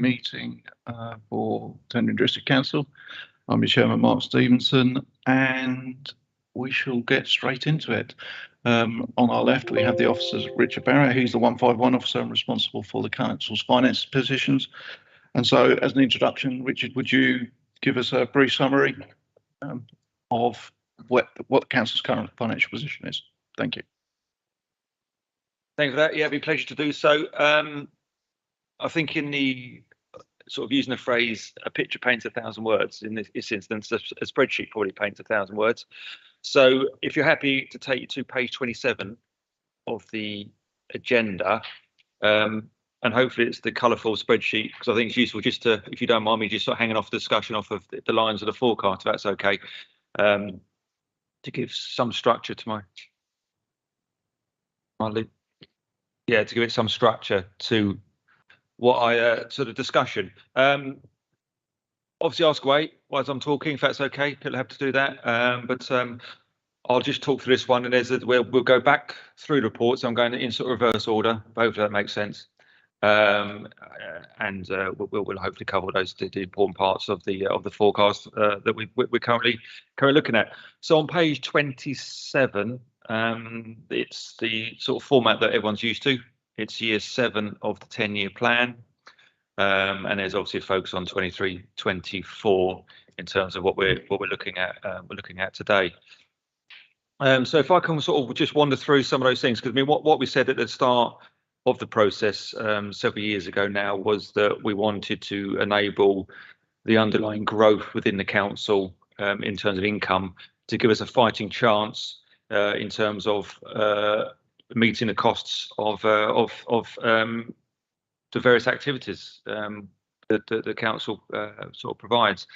meeting for Tendering District Council. I'm your chairman, Mark Stevenson, and we shall get straight into it. On our left, we have the officers, Richard Barrett. He's the 151 officer and responsible for the council's finance positions. And so, as an introduction, Richard, would you give us a brief summary of what the council's current financial position is? Thank you. Thanks for that. Yeah, it'd be a pleasure to do so. I think in the sort of using the phrase, a picture paints 1,000 words. In this instance, a spreadsheet probably paints 1,000 words. So if you're happy to take you to page 27 of the agenda, and hopefully it's the colourful spreadsheet, because I think it's useful just to, if you don't mind me, just sort of hanging off the discussion off of the lines of the forecast, if that's okay, to give some structure to my yeah, to give it some structure to what I sort of discussion. Obviously ask away whilst I'm talking, if that's okay. People have to do that. But I'll just talk through this one, and we'll go back through the reports. I'm going in sort of reverse order. Hopefully that makes sense. We'll hopefully cover those the important parts of the forecast that we're currently looking at. So on page 27, it's the sort of format that everyone's used to. It's year 7 of the 10-year plan, and there's obviously a focus on 23-24 in terms of what we're looking at. We're looking at today. So if I can sort of just wander through some of those things, because I mean, what we said at the start of the process several years ago now was that we wanted to enable the underlying growth within the council in terms of income to give us a fighting chance in terms of meeting the costs of the various activities that the council sort of provides.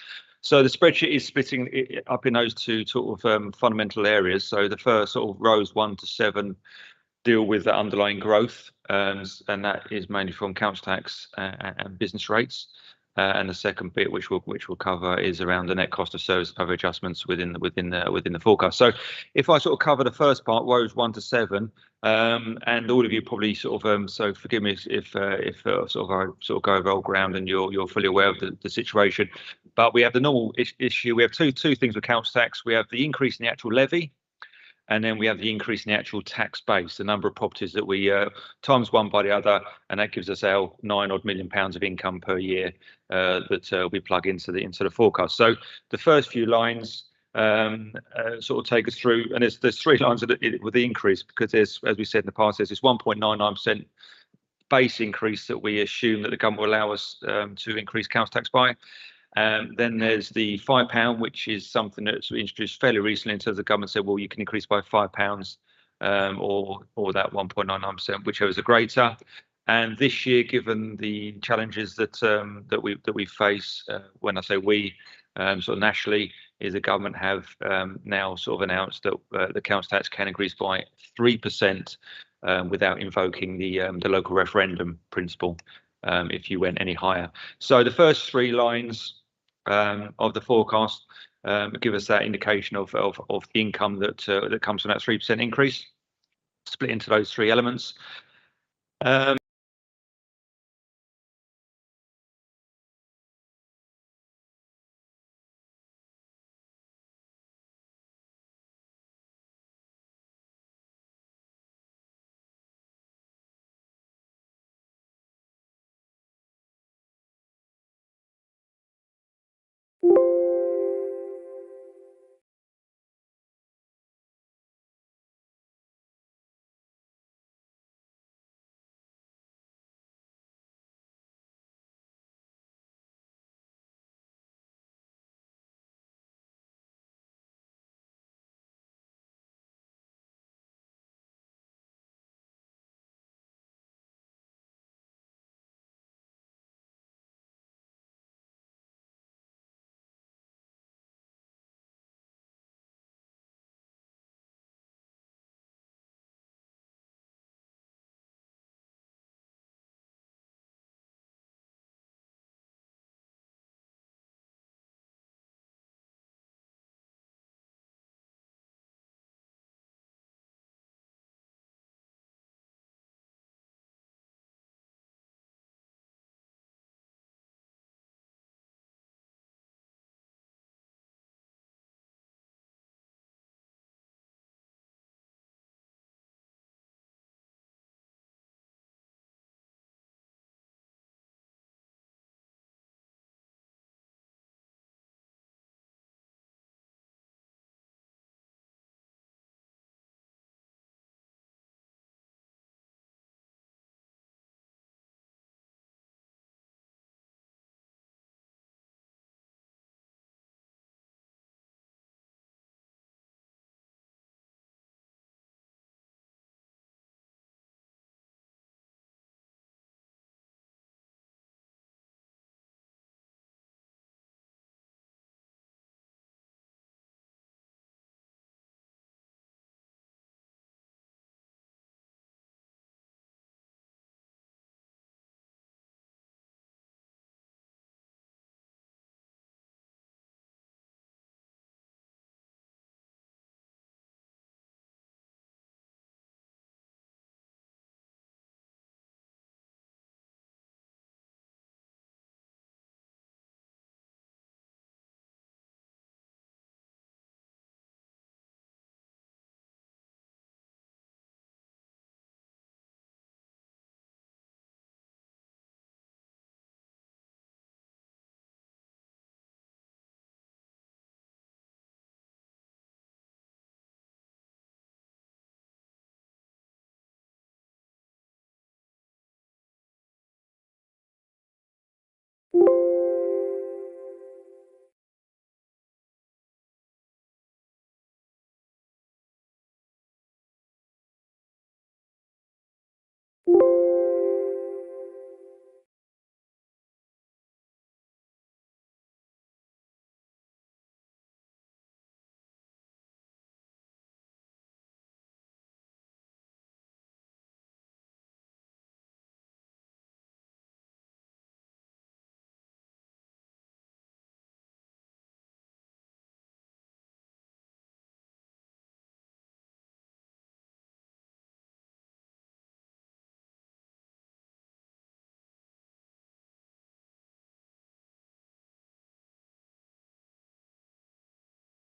So the spreadsheet is splitting it up in those two sort of fundamental areas. So the first sort of rows 1 to 7 deal with the underlying growth, and that is mainly from council tax and business rates. And the second bit, which we'll cover, is around the net cost of service cover adjustments within the forecast. So if I sort of cover the first part, rows 1 to 7, and all of you probably sort of so forgive me if sort of I sort of go over old ground and you're fully aware of the situation. But we have the normal issue. We have two things with council tax. We have the increase in the actual levy, and then we have the increase in the actual tax base, the number of properties that we times one by the other, and that gives us our £9 million of income per year that we plug into the forecast. So the first few lines sort of take us through, and there's 3 lines with the increase, because there's, as we said in the past, there's this 1.99% base increase that we assume that the government will allow us to increase council tax by. Then there's the £5, which is something that's introduced fairly recently in terms of the government said, well, you can increase by £5 or that 1.99%, whichever is the greater. And this year, given the challenges that we face, when I say we, sort of nationally, is the government have now sort of announced that the council tax can increase by 3% without invoking the local referendum principle if you went any higher. So the first 3 lines of the forecast give us that indication of the income that comes from that 3% increase, split into those 3 elements.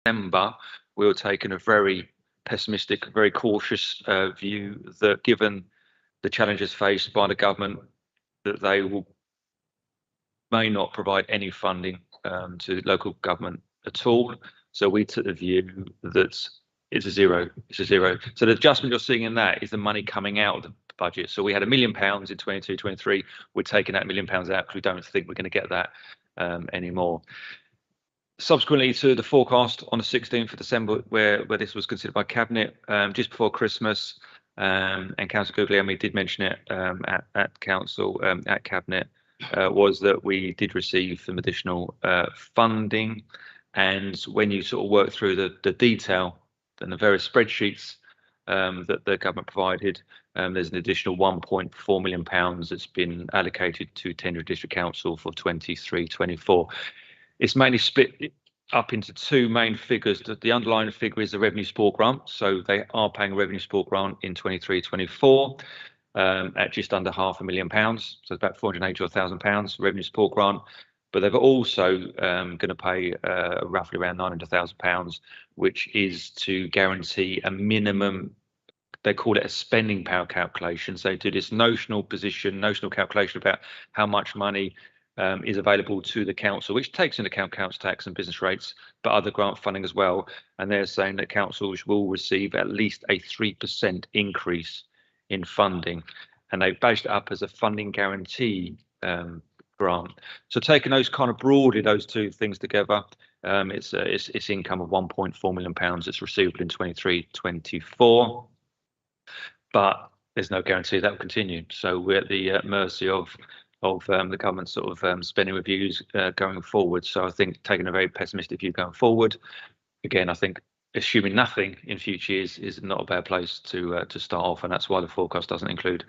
December, we were taking a very pessimistic, very cautious view that given the challenges faced by the government, that they may not provide any funding to local government at all. So we took the view that it's a zero. It's a zero. So the adjustment you're seeing in that is the money coming out of the budget. So we had £1 million in 22-23. We're taking that £1 million out because we don't think we're going to get that anymore. Subsequently to the forecast on the 16th of December, where this was considered by Cabinet just before Christmas, and Councillor Guglielmi did mention it at Council, at Cabinet, was that we did receive some additional funding. And when you sort of work through the detail and the various spreadsheets that the government provided, there's an additional £1.4 million that's been allocated to Tenerife District Council for 23-24. It's mainly split up into two main figures. The underlying figure is the revenue support grant. So they are paying a revenue support grant in 23-24 at just under £500,000. So it's about £480,000 revenue support grant. But they've also going to pay roughly around £900,000, which is to guarantee a minimum. They call it a spending power calculation. So they do this notional calculation about how much money is available to the council, which takes into account council tax and business rates, but other grant funding as well. And they're saying that councils will receive at least a 3% increase in funding, and they based it up as a funding guarantee grant. So taking those kind of broadly, those two things together, it's income of £1.4 million that's receivable in 23-24, but there's no guarantee that will continue. So we're at the mercy of the government sort of spending reviews going forward. So I think taking a very pessimistic view going forward, again, I think assuming nothing in future years is not a bad place to start off, and that's why the forecast doesn't include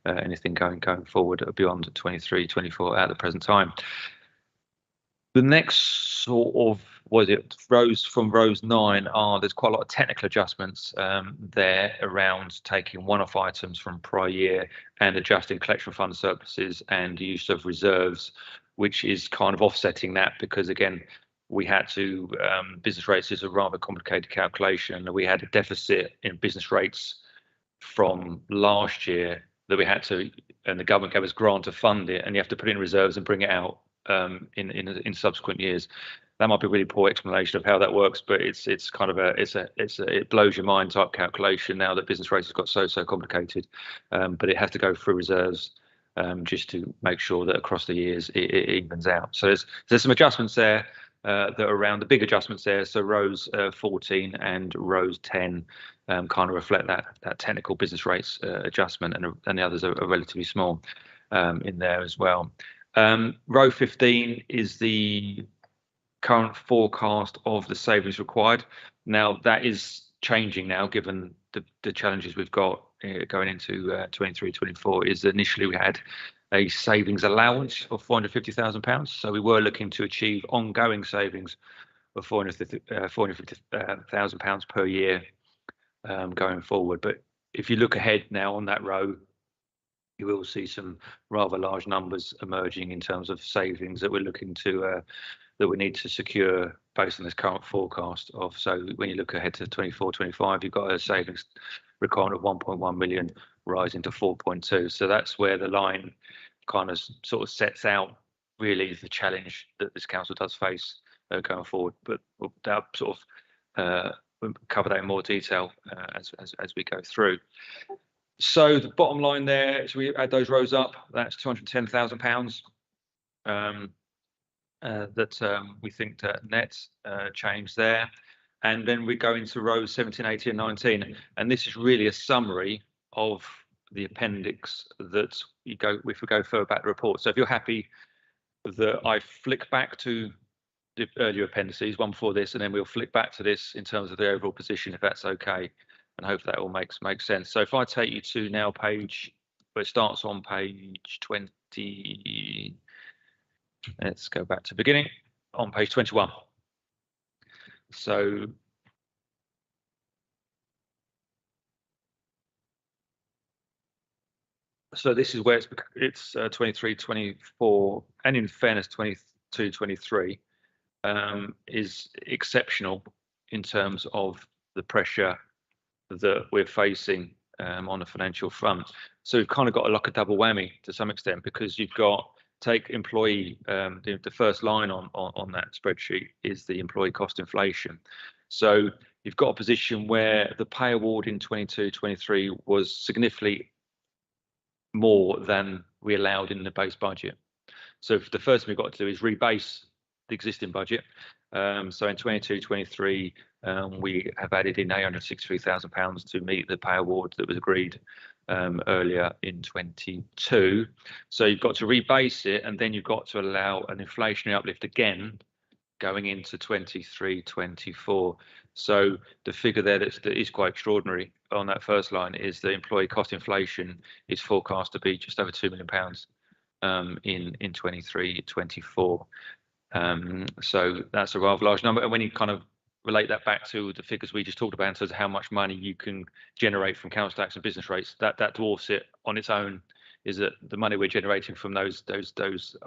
anything going forward beyond 23-24 at the present time. The next sort of rows 9 there's quite a lot of technical adjustments there around taking one-off items from prior year and adjusting collection fund surpluses and use of reserves, which is kind of offsetting that, because again, we had to business rates is a rather complicated calculation. We had a deficit in business rates from last year that we had to, and the government gave us grant to fund it, and you have to put in reserves and bring it out in subsequent years. That might be a really poor explanation of how that works, but it's kind of it blows your mind type calculation now that business rates has got so complicated, but it has to go through reserves just to make sure that across the years it evens out. So there's some adjustments there that are around the big adjustments there. So rows 14 and rows 10 kind of reflect that technical business rates adjustment, and the others are relatively small in there as well. Row 15 is the current forecast of the savings required. Now that is changing now, given the challenges we've got going into 23-24. Is initially we had a savings allowance of £450,000, so we were looking to achieve ongoing savings of £450,000 per year going forward. But if you look ahead now on that row, you will see some rather large numbers emerging in terms of savings that we're looking to that we need to secure based on this current forecast of. So when you look ahead to 24-25, you've got a savings requirement of 1.1 million rising to 4.2. So that's where the line kind of sort of sets out really the challenge that this council does face going forward. But we'll sort of we'll cover that in more detail as we go through. So the bottom line there, so we add those rows up, that's £210,000 that we think net change there. And then we go into rows 17, 18, and 19. And this is really a summary of the appendix that you go, if we go further back the report. So if you're happy that I flick back to the earlier appendices, one before this, and then we'll flick back to this in terms of the overall position, if that's okay. And hopefully that all makes sense. So if I take you to now page, where it starts on page 20, let's go back to the beginning, on page 21. So this is where it's 23, 24, and in fairness, 22, 23 is exceptional in terms of the pressure that we're facing on the financial front. So we've kind of got like a double whammy to some extent, because you've got take employee, the first line on that spreadsheet is the employee cost inflation. So you've got a position where the pay award in 22-23 was significantly more than we allowed in the base budget. So the first thing we've got to do is rebase the existing budget. So in 22-23, we have added in £863,000 to meet the pay award that was agreed earlier in 22. So you've got to rebase it, and then you've got to allow an inflationary uplift again going into 23-24. So the figure there that is quite extraordinary on that first line is the employee cost inflation is forecast to be just over £2 million in 23-24. So that's a rather large number. And when you kind of relate that back to the figures we just talked about in terms of how much money you can generate from council tax and business rates, that dwarfs it on its own. Is that the money we're generating from those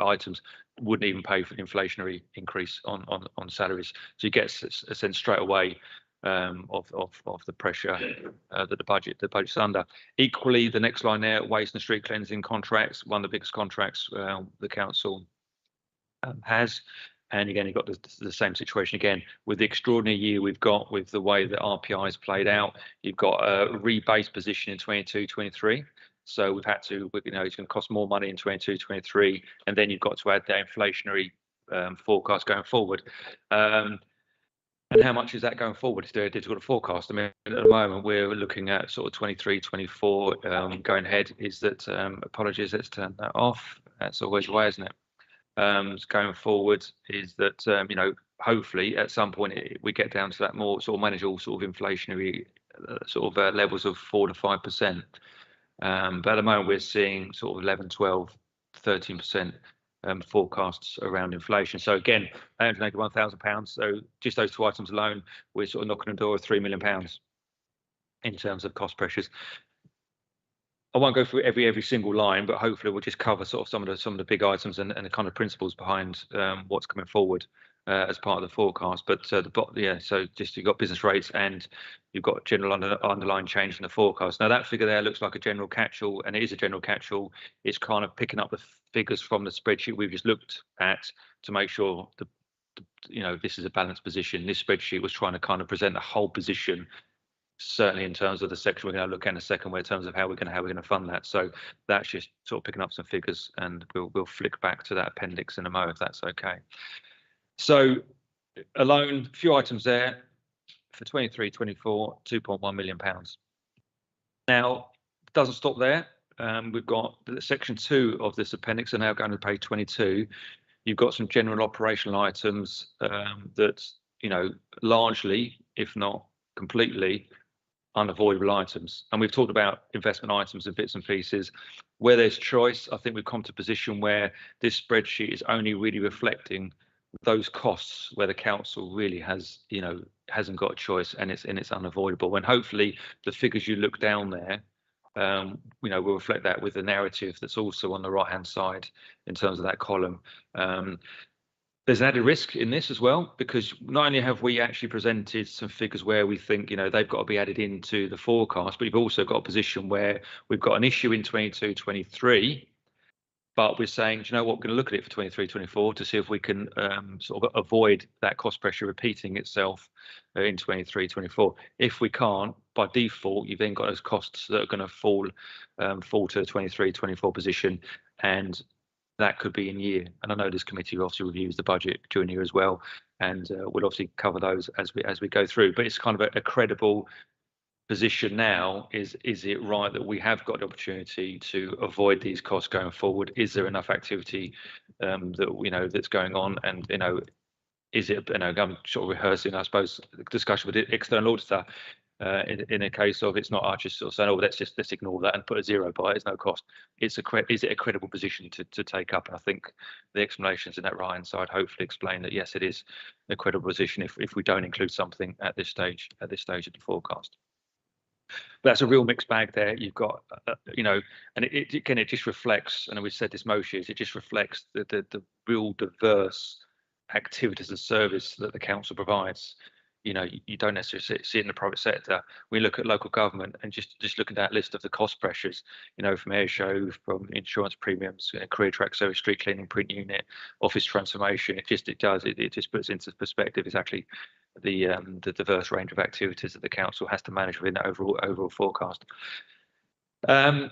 items wouldn't even pay for the inflationary increase on salaries. So you get a sense straight away of the pressure that the budget's under. Equally, the next line there, waste and street cleansing contracts, one of the biggest contracts the council has. And again, you've got the same situation again with the extraordinary year we've got with the way that RPI has played out. You've got a rebase position in 22-23. So we've had to, it's going to cost more money in 22-23, and then you've got to add that inflationary forecast going forward. And how much is that going forward? It's very difficult to forecast. I mean, at the moment, we're looking at sort of 23-24 going ahead. Is that, apologies, let's turn that off. That's always the way, isn't it? Going forward is that, hopefully at some point we get down to that more sort of manageable sort of inflationary sort of levels of 4 to 5%. But at the moment we're seeing sort of 11, 12, 13% forecasts around inflation. So again, £881,000. So just those two items alone, we're sort of knocking on the door of £3 million in terms of cost pressures. I won't go through every single line, but hopefully we'll just cover sort of some of the big items and the kind of principles behind what's coming forward as part of the forecast. But so just you've got business rates and you've got general underlying change in the forecast. Now that figure there looks like a general catch-all, and it is a general catch-all. It's kind of picking up the figures from the spreadsheet we've just looked at to make sure this is a balanced position. This spreadsheet was trying to kind of present the whole position, certainly in terms of the section we're going to look at in a second, where in terms of how we're going to fund that. So that's just sort of picking up some figures, and we'll flick back to that appendix in a moment if that's okay. So alone, a few items there for 23-24, £2.1 million. Now it doesn't stop there. We've got section 2 of this appendix, and now going to page 22. You've got some general operational items that largely, if not completely, unavoidable items. And we've talked about investment items and bits and pieces. Where there's choice, I think we've come to a position where this spreadsheet is only really reflecting those costs where the council really hasn't got a choice, and it's unavoidable. And hopefully the figures you look down there will reflect that with the narrative that's also on the right hand side in terms of that column. There's added risk in this as well, because not only have we actually presented some figures where we think they've got to be added into the forecast, but we've also got a position where we've got an issue in 22-23, but we're saying, we're going to look at it for 23-24 to see if we can sort of avoid that cost pressure repeating itself in 23-24. If we can't, by default, you've then got those costs that are going to fall to the 23-24 position, and that could be in year. And I know this committee obviously reviews the budget during the year as well, and we'll obviously cover those as we go through. But it's kind of a credible position now. Is it right that we have got the opportunity to avoid these costs going forward? Is there enough activity that that's going on? And is it I'm sort of rehearsing, I suppose, discussion with the external auditor in a case of it's not just sort of saying, let's ignore that and put a zero by it. It's no cost. Is it a credible position to take up? And I think the explanations in that right hand side hopefully explain that yes, it is a credible position if we don't include something at this stage of the forecast. But that's a real mixed bag there. You've got, and it just reflects, and we said this most years, it just reflects the real diverse activities and service that the council provides. you don't necessarily see it in the private sector. We look at local government and just look at that list of the cost pressures, from air show, from insurance premiums, career track service, street cleaning, print unit, office transformation. It just puts into perspective exactly the diverse range of activities that the council has to manage within the overall forecast. So I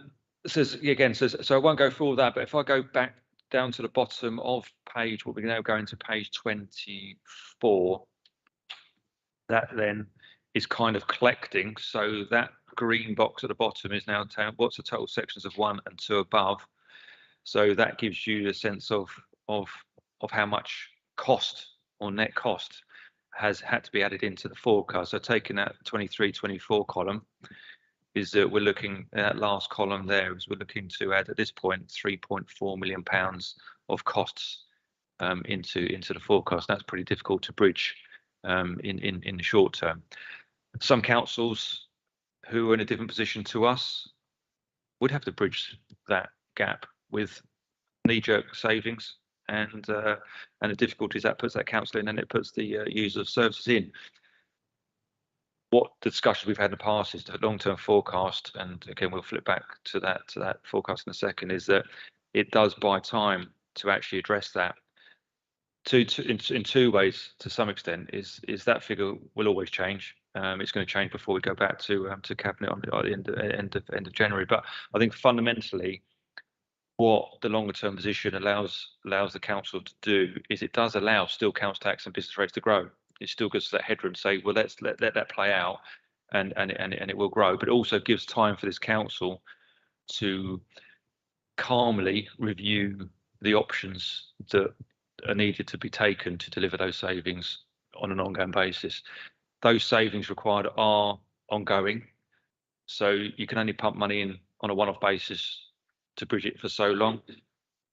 won't go through all that, but if I go back down to the bottom of page, we'll be now going to page 24. That then is kind of collecting. So that green box at the bottom is now what's the total sections of 1 and 2 above. So that gives you a sense of how much cost or net cost has had to be added into the forecast. So taking that 23-24 column is that we're looking at that last column there, is we're looking to add at this point £3.4 million of costs into the forecast. That's pretty difficult to bridge in the short term. Some councils who are in a different position to us would have to bridge that gap with knee-jerk savings and the difficulties that puts that council in, and it puts the user of services in. What the discussions we've had in the past is the long-term forecast, and again we'll flip back to that forecast in a second, is that it does buy time to actually address that. In two ways, to some extent, is that figure will always change. It's going to change before we go back to cabinet on the end of January. But I think fundamentally, what the longer term position allows the council to do is it does allow still council tax and business rates to grow. It still gives that headroom to say, well, let's let that play out, and it will grow. But it also gives time for this council to calmly review the options that are needed to be taken to deliver those savings on an ongoing basis. Those savings required are ongoing, so you can only pump money in on a one-off basis to bridge it for so long.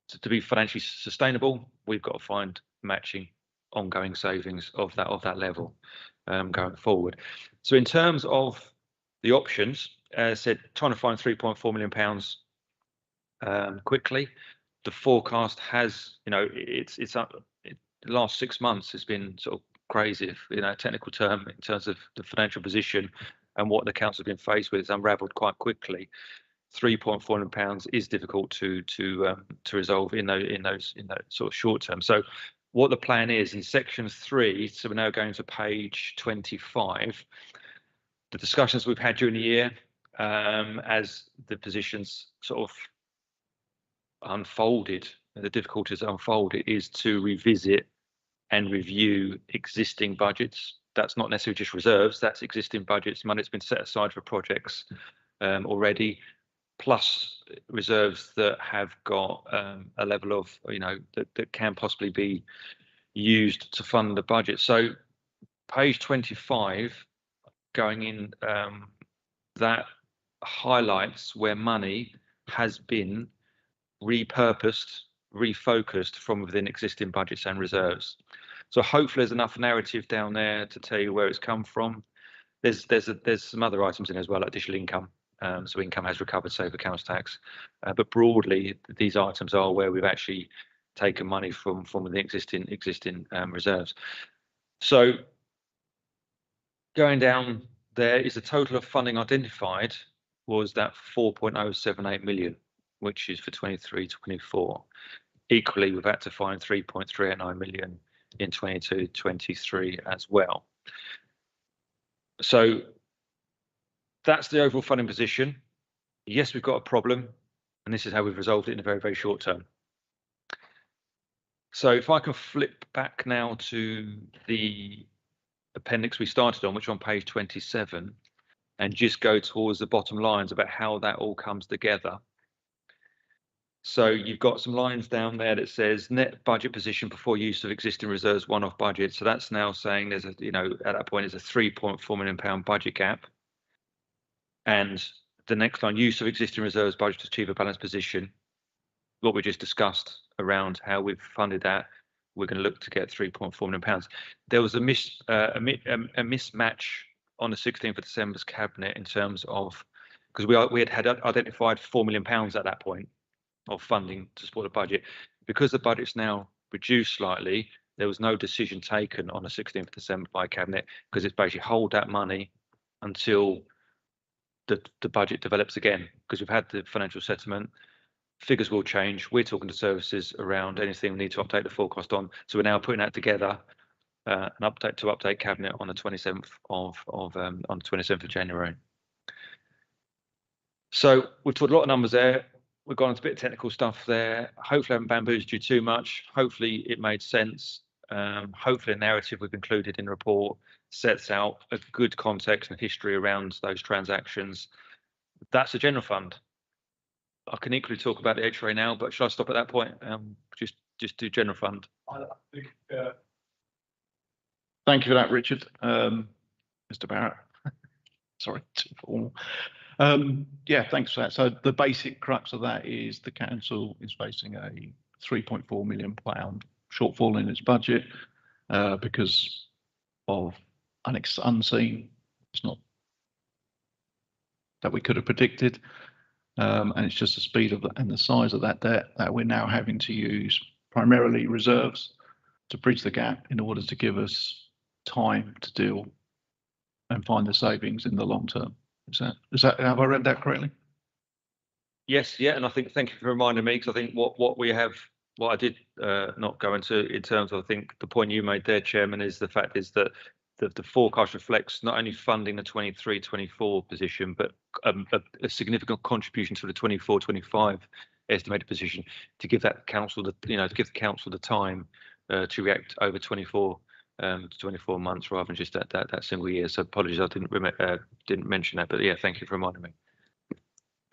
To be financially sustainable, we've got to find matching ongoing savings of that level going forward. So in terms of the options, as I said, trying to find £3.4 million quickly. The forecast has, it's up. The last 6 months has been sort of crazy, technical term, in terms of the financial position and what the council has been faced with. It's unravelled quite quickly. £3.4 million is difficult to resolve in that sort of short term. So what the plan is in section 3, so we're now going to page 25. The discussions we've had during the year, as the positions sort of unfolded, the difficulties unfolded, is to revisit and review existing budgets. That's not necessarily just reserves, that's existing budgets, money that's been set aside for projects already, plus reserves that have got a level of, that can possibly be used to fund the budget. So page 25, going in, that highlights where money has been repurposed, refocused from within existing budgets and reserves. So hopefully there's enough narrative down there to tell you where it's come from. There's some other items in as well, like additional income. So income has recovered, say, for council tax, but broadly these items are where we've actually taken money from the existing reserves. So going down there is the total of funding identified was that 4.078 million, which is for 23-24. Equally, we've had to find 3.389 million in 22-23 as well. So that's the overall funding position. Yes, we've got a problem, and this is how we've resolved it in a very, very short term. So if I can flip back now to the appendix we started on, which is on page 27, and just go towards the bottom lines about how that all comes together. So you've got some lines down there that says net budget position before use of existing reserves one-off budget. So that's now saying there's a, at that point there's a £3.4 million budget gap. And the next line, use of existing reserves budget to achieve a balanced position. What we just discussed around how we've funded that, we're going to look to get £3.4 million. There was a mismatch on the 16th of December's cabinet in terms of, because we had identified £4 million at that point of funding to support the budget. Because the budget's now reduced slightly, there was no decision taken on the 16th of December by Cabinet, because it's basically hold that money until the budget develops again, because we've had the financial settlement. Figures will change. We're talking to services around anything we need to update the forecast on. So we're now putting that together, an update Cabinet on the 27th of January. So we've talked a lot of numbers there. We've gone into a bit of technical stuff there. Hopefully I haven't bamboozled you too much. Hopefully it made sense. Hopefully a narrative we've included in the report sets out a good context and history around those transactions. That's the general fund. I can equally talk about the HRA now, but should I stop at that point? Just do general fund. Thank you for that, Richard. Mr. Barrett. Sorry, too formal. Yeah, thanks for that. So the basic crux of that is the council is facing a £3.4 million shortfall in its budget because of unseen. It's not that we could have predicted, and it's just the speed of and the size of that debt that we're now having to use primarily reserves to bridge the gap in order to give us time to deal and find the savings in the long term. Is that have I read that correctly? Yes, yeah, and I think thank you for reminding me, because I think what I did not go into in terms of, I think the point you made there, Chairman, is the fact is that the forecast reflects not only funding the 23-24 position, but a significant contribution to the 24-25 estimated position to give that council the time to react over 24 to 24 months rather than just that single year. So apologies, I didn't mention that, but yeah, thank you for reminding me.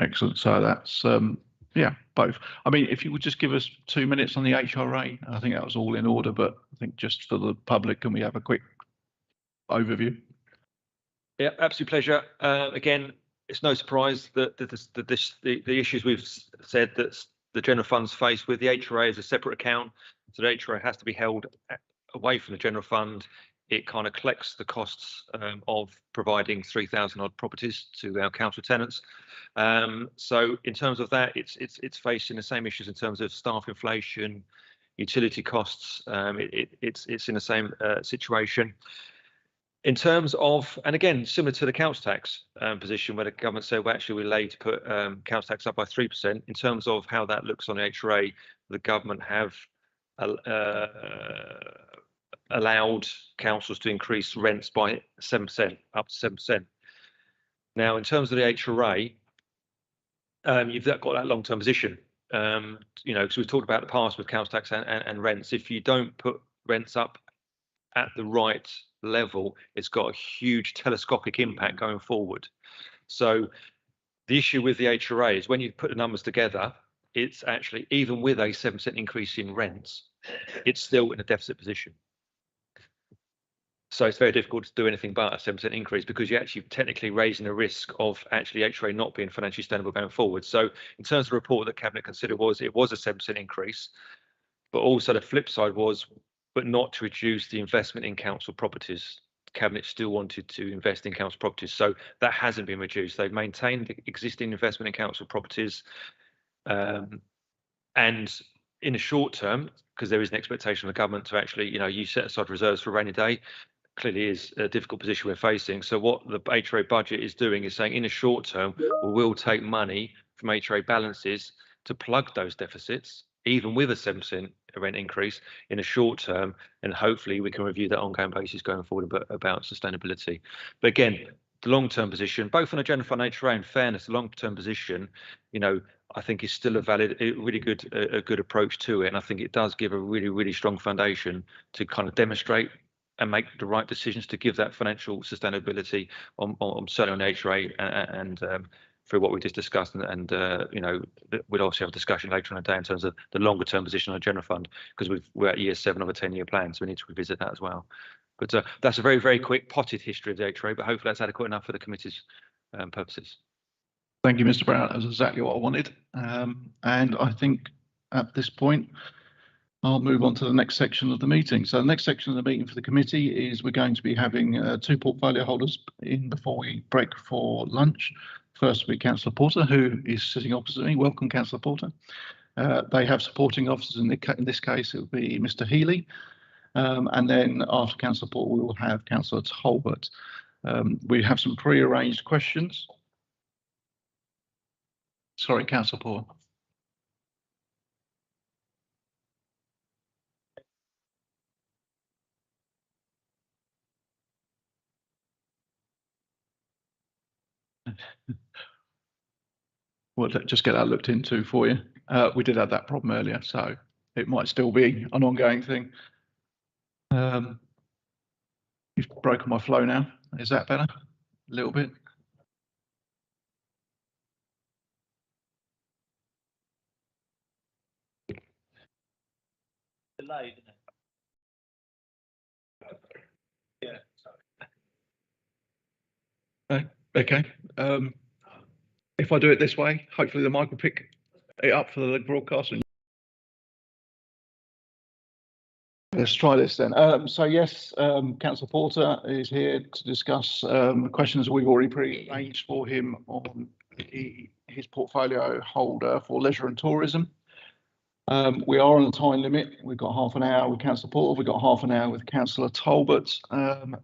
Excellent. So that's yeah, both. I mean, if you would just give us 2 minutes on the HRA, I think that was all in order, but I think just for the public, can we have a quick overview? Yeah, absolute pleasure. Again, it's no surprise that the issues we've said that the general fund's faced with. The HRA is a separate account, so the HRA has to be held away from the general fund. It kind of collects the costs of providing 3,000 odd properties to our council tenants. So in terms of that, it's facing the same issues in terms of staff inflation, utility costs. It's in the same situation. In terms of, and again, similar to the council tax position, where the government said, well, actually, we're late to put council tax up by 3%. In terms of how that looks on the HRA, the government have allowed councils to increase rents by 7%, up to 7%. Now, in terms of the HRA, you've got that long-term position. Because we've talked about the past with council tax and rents. If you don't put rents up at the right level, it's got a huge telescopic impact going forward. So the issue with the HRA is when you put the numbers together, it's actually, even with a 7% increase in rents, it's still in a deficit position. So it's very difficult to do anything but a 7% increase, because you're actually technically raising the risk of actually HRA not being financially sustainable going forward. So in terms of the report that Cabinet considered, it was a 7% increase, but also the flip side was, but not to reduce the investment in council properties. Cabinet still wanted to invest in council properties, so that hasn't been reduced. They've maintained the existing investment in council properties, and in the short term, because there is an expectation of the government to actually, you set aside reserves for a rainy day. Clearly is a difficult position we're facing. So what the HRA budget is doing is saying, in the short term, we will take money from HRA balances to plug those deficits, even with a 7% rent increase in the short term, and hopefully we can review that ongoing basis going forward about sustainability. But again, the long-term position, both on a general fund HRA and fairness, the long-term position, I think is still a good approach to it, and I think it does give a really strong foundation to kind of demonstrate and make the right decisions to give that financial sustainability on certainly on HRA and through what we just discussed, and we'll also have a discussion later on the day in terms of the longer term position on a general fund, because we're at year 7 of a 10-year plan, so we need to revisit that as well. But that's a very quick potted history of the HRA, but hopefully that's adequate enough for the committee's purposes. Thank you, Mr. Brown. That's exactly what I wanted. And I think at this point, I'll move on to the next section of the meeting. So the next section of the meeting for the committee is we're going to be having 2 portfolio holders in before we break for lunch. First will be Councillor Porter, who is sitting opposite me. Welcome, Councillor Porter. They have supporting officers. In this case, it will be Mr. Healy, And then after Councillor Porter, we will have Councillor Talbot. We have some pre-arranged questions. Sorry, Councillor Porter. We'll just get that looked into for you. We did have that problem earlier, so it might still be an ongoing thing. You've broken my flow now. Is that better? A little bit? Delayed, isn't it? Yeah. Okay. If I do it this way, hopefully the mic will pick it up for the broadcast. Let's try this then. So yes, Councillor Porter is here to discuss questions we've already pre-arranged for him on his portfolio holder for leisure and tourism. We are on a time limit. We've got half an hour with Councillor Porter. We've got half an hour with Councillor Talbot.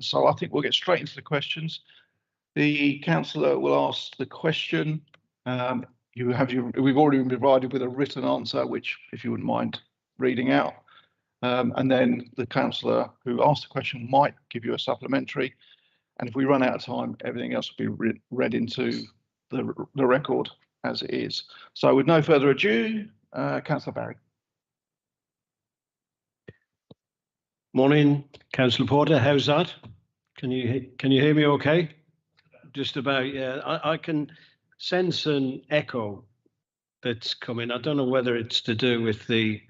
So I think we'll get straight into the questions. The councillor will ask the question. We've already been provided with a written answer, which, if you wouldn't mind reading out. And then the councillor who asked the question might give you a supplementary. And if we run out of time, everything else will be read into the record as it is. So with no further ado, Councillor Barry. Morning, Councillor Porter. How's that? Can you hear me okay? Just about, yeah. I can sense an echo that's coming. I don't know whether it's to do with the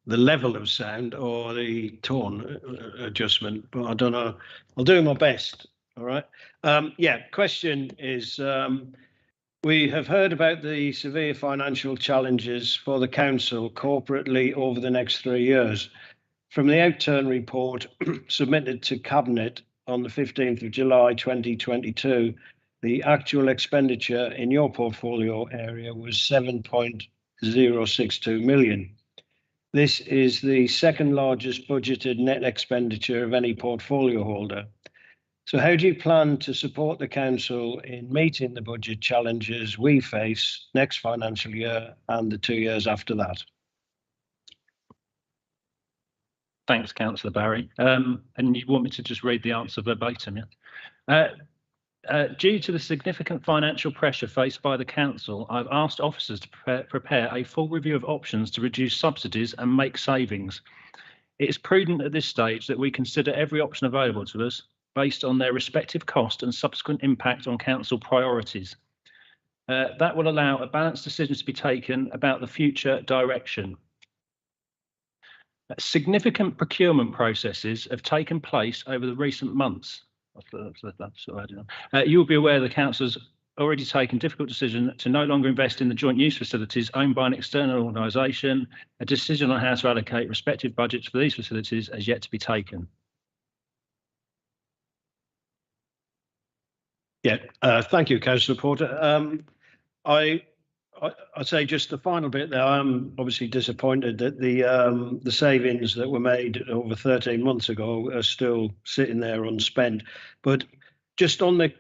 level of sound or the tone adjustment, but I don't know. I'll do my best. All right. Yeah. Question is, we have heard about the severe financial challenges for the council corporately over the next 3 years. From the outturn report submitted to Cabinet on the 15th of July 2022, the actual expenditure in your portfolio area was 7.062 million. This is the second largest budgeted net expenditure of any portfolio holder. So how do you plan to support the council in meeting the budget challenges we face next financial year and the 2 years after that? Thanks, Councillor Barry. And you want me to just read the answer verbatim, yeah? Due to the significant financial pressure faced by the council, I've asked officers to prepare a full review of options to reduce subsidies and make savings. It is prudent at this stage that we consider every option available to us based on their respective cost and subsequent impact on council priorities. That will allow a balanced decision to be taken about the future direction. Significant procurement processes have taken place over the recent months. You will be aware the council has already taken difficult decision to no longer invest in the joint use facilities owned by an external organisation. A decision on how to allocate respective budgets for these facilities has yet to be taken. Yeah, thank you, Councillor Porter. I'd say just the final bit there. I'm obviously disappointed that the savings that were made over 13 months ago are still sitting there unspent. But just on the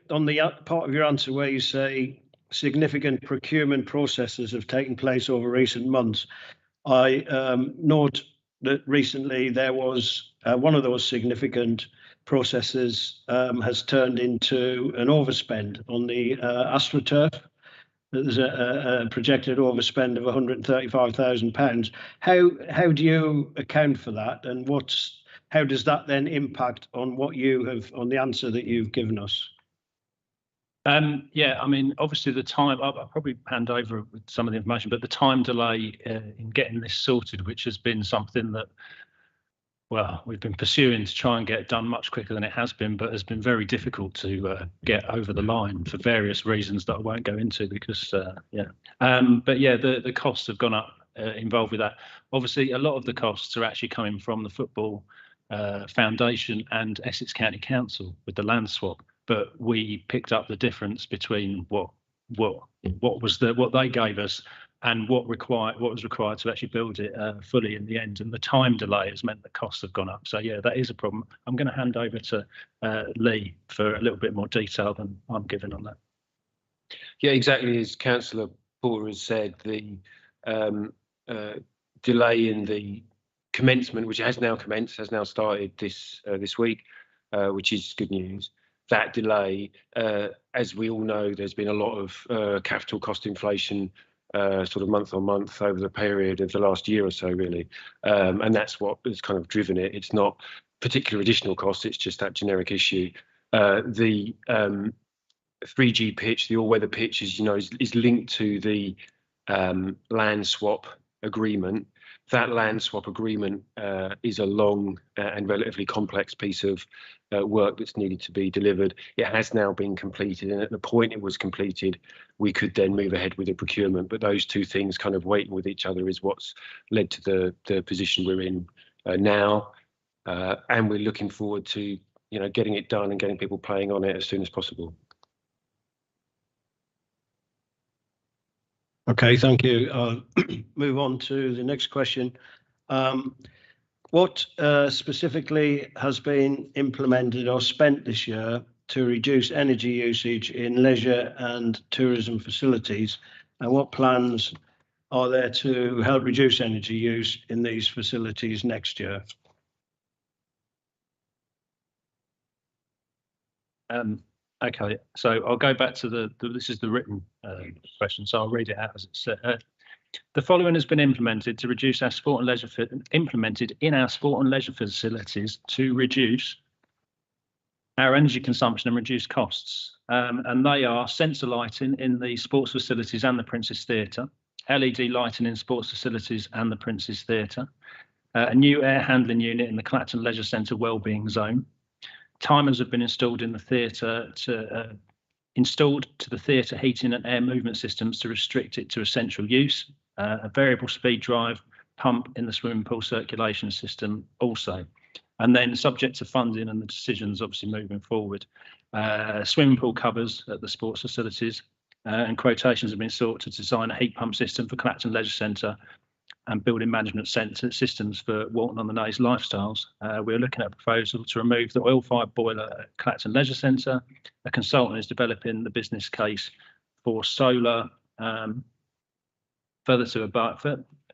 part of your answer where you say significant procurement processes have taken place over recent months, I note that recently there was one of those significant processes has turned into an overspend on the AstroTurf. There's a projected overspend of £135,000. How do you account for that, and how does that then impact on what you have on the answer that you've given us? Yeah, I mean, obviously the time, I'll probably hand over with some of the information, but the time delay in getting this sorted, which has been something that, well, we've been pursuing to try and get it done much quicker than it has been, but has been very difficult to get over the line for various reasons that I won't go into because, yeah. But yeah, the costs have gone up involved with that. Obviously, a lot of the costs are actually coming from the Football Foundation and Essex County Council with the land swap, but we picked up the difference between what they gave us and what was required to actually build it fully in the end, and the time delay has meant the costs have gone up. So yeah, that is a problem. I'm going to hand over to Lee for a little bit more detail than I'm giving on that. Yeah, exactly as Councillor Porter has said, the delay in the commencement, which has now commenced, has now started this week, which is good news. That delay, as we all know, there's been a lot of capital cost inflation sort of month on month over the period of the last year or so, really. And that's what has kind of driven it. It's not particular additional costs, it's just that generic issue. The 3G pitch, the all-weather pitch, as you know, is linked to the land swap agreement. That land swap agreement is a long and relatively complex piece of work that's needed to be delivered. It has now been completed, and at the point it was completed, we could then move ahead with the procurement. But those two things kind of waiting with each other is what's led to the position we're in now, and we're looking forward to getting it done and getting people playing on it as soon as possible. Okay, thank you. I'll move on to the next question. What specifically has been implemented or spent this year to reduce energy usage in leisure and tourism facilities, and what plans are there to help reduce energy use in these facilities next year? Okay, so I'll go back to this is the written question, so I'll read it out as it's said. The following has been implemented to reduce our sport and leisure implemented in our sport and leisure facilities to reduce our energy consumption and reduce costs. And they are sensor lighting in the sports facilities and the Prince's Theatre, LED lighting in sports facilities and the Prince's Theatre, a new air handling unit in the Clacton Leisure Centre Wellbeing Zone. Timers have been installed in the theatre installed to the theatre heating and air movement systems to restrict it to essential use. A variable speed drive pump in the swimming pool circulation system also. And then subject to funding and the decisions obviously moving forward. Swimming pool covers at the sports facilities and quotations have been sought to design a heat pump system for Clacton Leisure Centre and building management systems for Walton-on-the-Naze Lifestyles. We're looking at a proposal to remove the oil-fired boiler at Clacton Leisure Centre. A consultant is developing the business case for solar further to above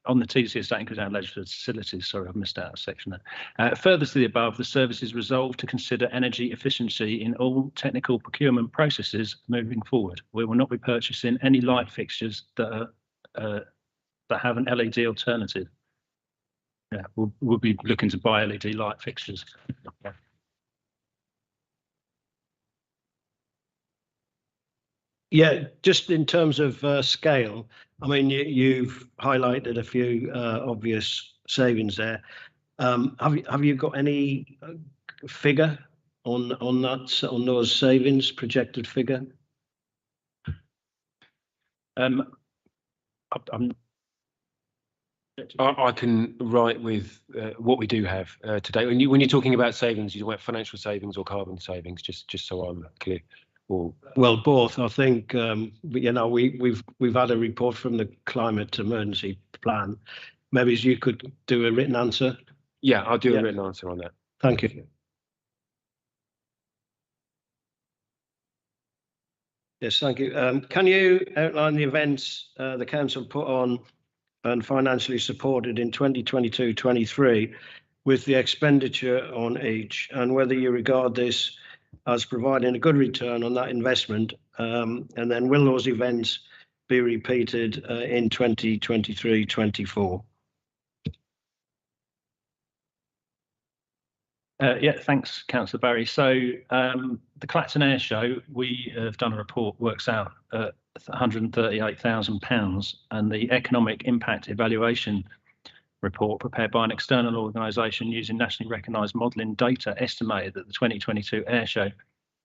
on the TDC estate and leisure facilities. Sorry, I've missed out a section there. Further to the above, the service is resolved to consider energy efficiency in all technical procurement processes moving forward. We will not be purchasing any light fixtures that are that have an LED alternative. Yeah, we'll be looking to buy LED light fixtures. Yeah, just in terms of scale, I mean, you've highlighted a few obvious savings there. Have you got any figure on those savings, projected figure? I can write with what we do have today. When you're talking about savings, you talk about financial savings or carbon savings, just so I'm clear. Or well, both. I think we've had a report from the Climate Emergency Plan. Maybe you could do a written answer. Yeah, I'll do a written answer on that. Thank you. Yes, thank you. Can you outline the events the council put on and financially supported in 2022-23 with the expenditure on each, and whether you regard this as providing a good return on that investment, and then will those events be repeated in 2023-24? Yeah, thanks, Councillor Barry. So the Clacton Air Show, we have done a report, works out at £138,000, and the economic impact evaluation report prepared by an external organisation using nationally recognised modelling data estimated that the 2022 air show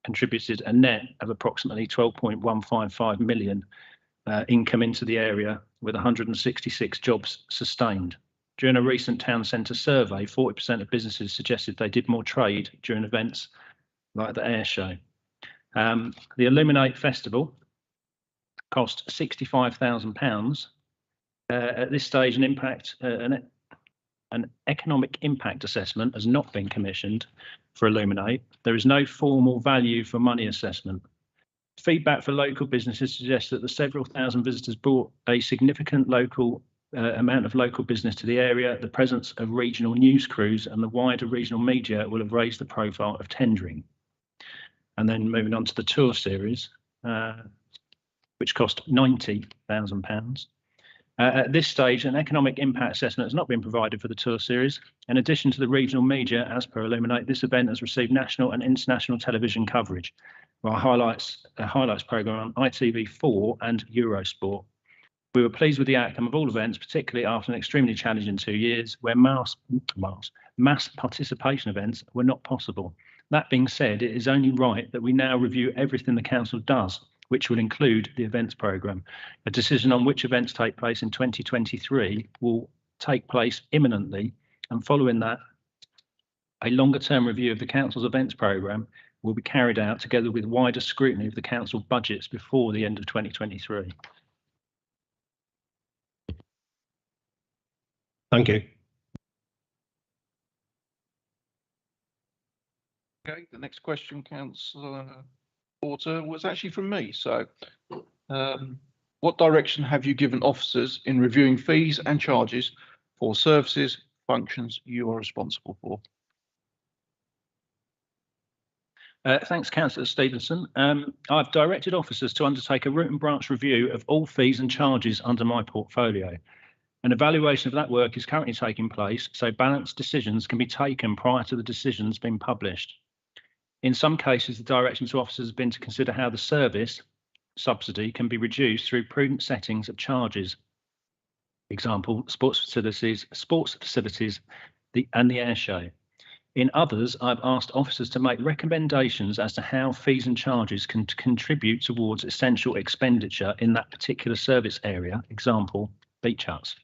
contributed a net of approximately 12.155 million income into the area, with 166 jobs sustained. During a recent town centre survey, 40% of businesses suggested they did more trade during events like the air show. The Illuminate Festival cost £65,000 At this stage, an economic impact assessment has not been commissioned for Illuminate. There is no formal value for money assessment. Feedback for local businesses suggests that the several thousand visitors brought a significant amount of local business to the area. The presence of regional news crews and the wider regional media will have raised the profile of tendering. And then moving on to the tour series, which cost £90,000. At this stage, an economic impact assessment has not been provided for the tour series. In addition to the regional media, as per Illuminate, this event has received national and international television coverage, while highlights programme on ITV4 and Eurosport. We were pleased with the outcome of all events, particularly after an extremely challenging 2 years where mass participation events were not possible. That being said, it is only right that we now review everything the council does, which will include the events programme. A decision on which events take place in 2023 will take place imminently, and following that, a longer-term review of the council's events programme will be carried out together with wider scrutiny of the council budgets before the end of 2023. Thank you. Okay, the next question, Councillor Porter, was actually from me. So, what direction have you given officers in reviewing fees and charges for services, functions you are responsible for? Thanks, Councillor Stevenson. I've directed officers to undertake a root and branch review of all fees and charges under my portfolio. An evaluation of that work is currently taking place, so balanced decisions can be taken prior to the decisions being published. In some cases, the direction to officers has been to consider how the service subsidy can be reduced through prudent settings of charges. Example, sports facilities, and the air show. In others, I've asked officers to make recommendations as to how fees and charges can contribute towards essential expenditure in that particular service area, example, beach huts.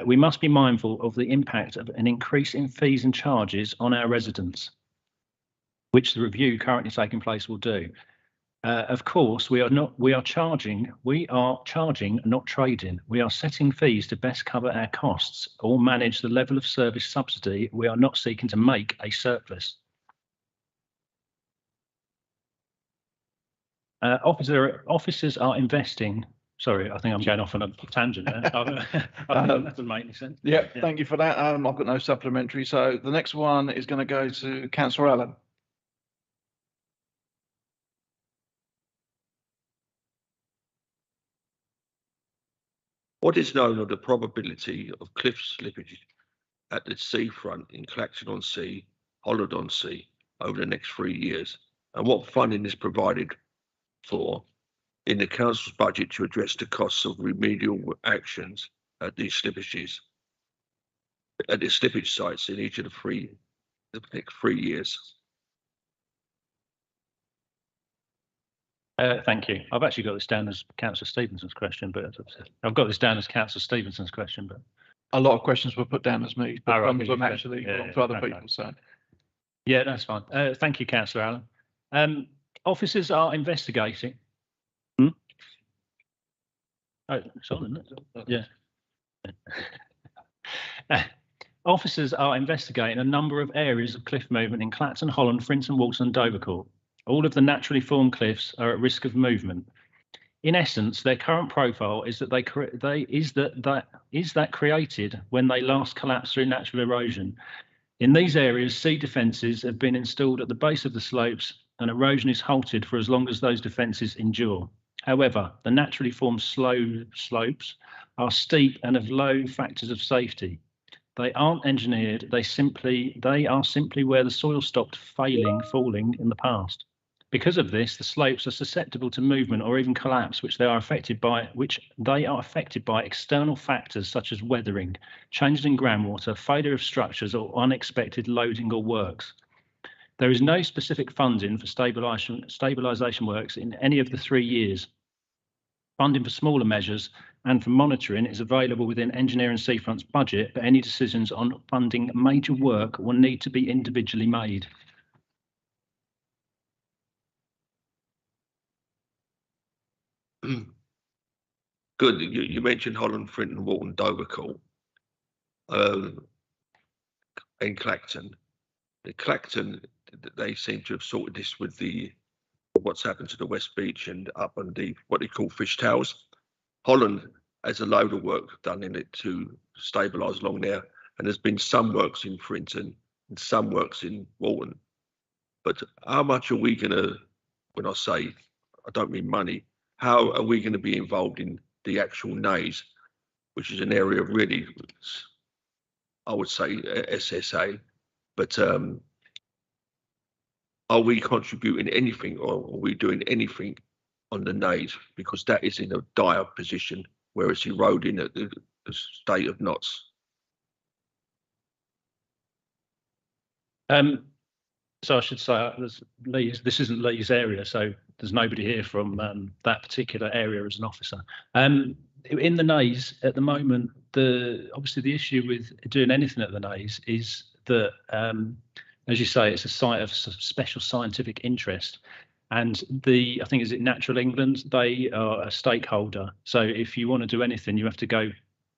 We must be mindful of the impact of an increase in fees and charges on our residents, which the review currently taking place will do. Of course, we are charging, not trading. We are setting fees to best cover our costs or manage the level of service subsidy. We are not seeking to make a surplus. Officers are investing. Sorry, I think I'm going off on a tangent there. I think that doesn't make any sense. Yeah, thank you for that. I've got no supplementary. So the next one is going to go to Councillor Allen. What is known of the probability of cliff slippage at the seafront in Clacton-on-Sea, Holland-on-Sea over the next 3 years? And what funding is provided for in the council's budget to address the costs of remedial actions at these slippages, at the slippage sites in each of the next 3 years? Thank you. I've actually got this down as Councillor Stevenson's question, but I've got this down as Councillor Stevenson's question, but a lot of questions were put down as me, but some of them actually belong to other okay. people. So, yeah, that's fine. Thank you, Councillor Allen. Officers are investigating. Oh, it's on, isn't it? Yeah. Officers are investigating a number of areas of cliff movement in Clacton, Holland, Frinton, Walton, and Dovercourt. All of the naturally formed cliffs are at risk of movement. In essence, their current profile is that created when they last collapsed through natural erosion. In these areas, sea defences have been installed at the base of the slopes, and erosion is halted for as long as those defences endure. However, the naturally formed slopes are steep and have low factors of safety. They aren't engineered. They are simply where the soil stopped falling in the past. Because of this, the slopes are susceptible to movement or even collapse, which they are affected by external factors such as weathering, changes in groundwater, failure of structures, or unexpected loading or works. There is no specific funding for stabilisation works in any of the 3 years. Funding for smaller measures and for monitoring is available within Engineering Seafront's budget, but any decisions on funding major work will need to be individually made. Good. You mentioned Holland, Frinton, Walton, Dovercourt, and Clacton. The Clacton, they seem to have sorted this with what's happened to the West Beach and up on what they call fish towers. Holland has a load of work done in it to stabilise along there, and there's been some works in Frinton and some works in Walton. But how much are we going to, when I say, I don't mean money, how are we going to be involved in the actual nays, which is an area of really, I would say, SSA, but are we contributing anything, or are we doing anything on the nays? Because that is in a dire position where it's eroding at the state of knots. So I should say, this isn't Lee's area, so there's nobody here from that particular area as an officer. In the nays at the moment, obviously the issue with doing anything at the nays is that, as you say, it's a site of special scientific interest. And I think, is it Natural England? They are a stakeholder. So if you want to do anything, you have to go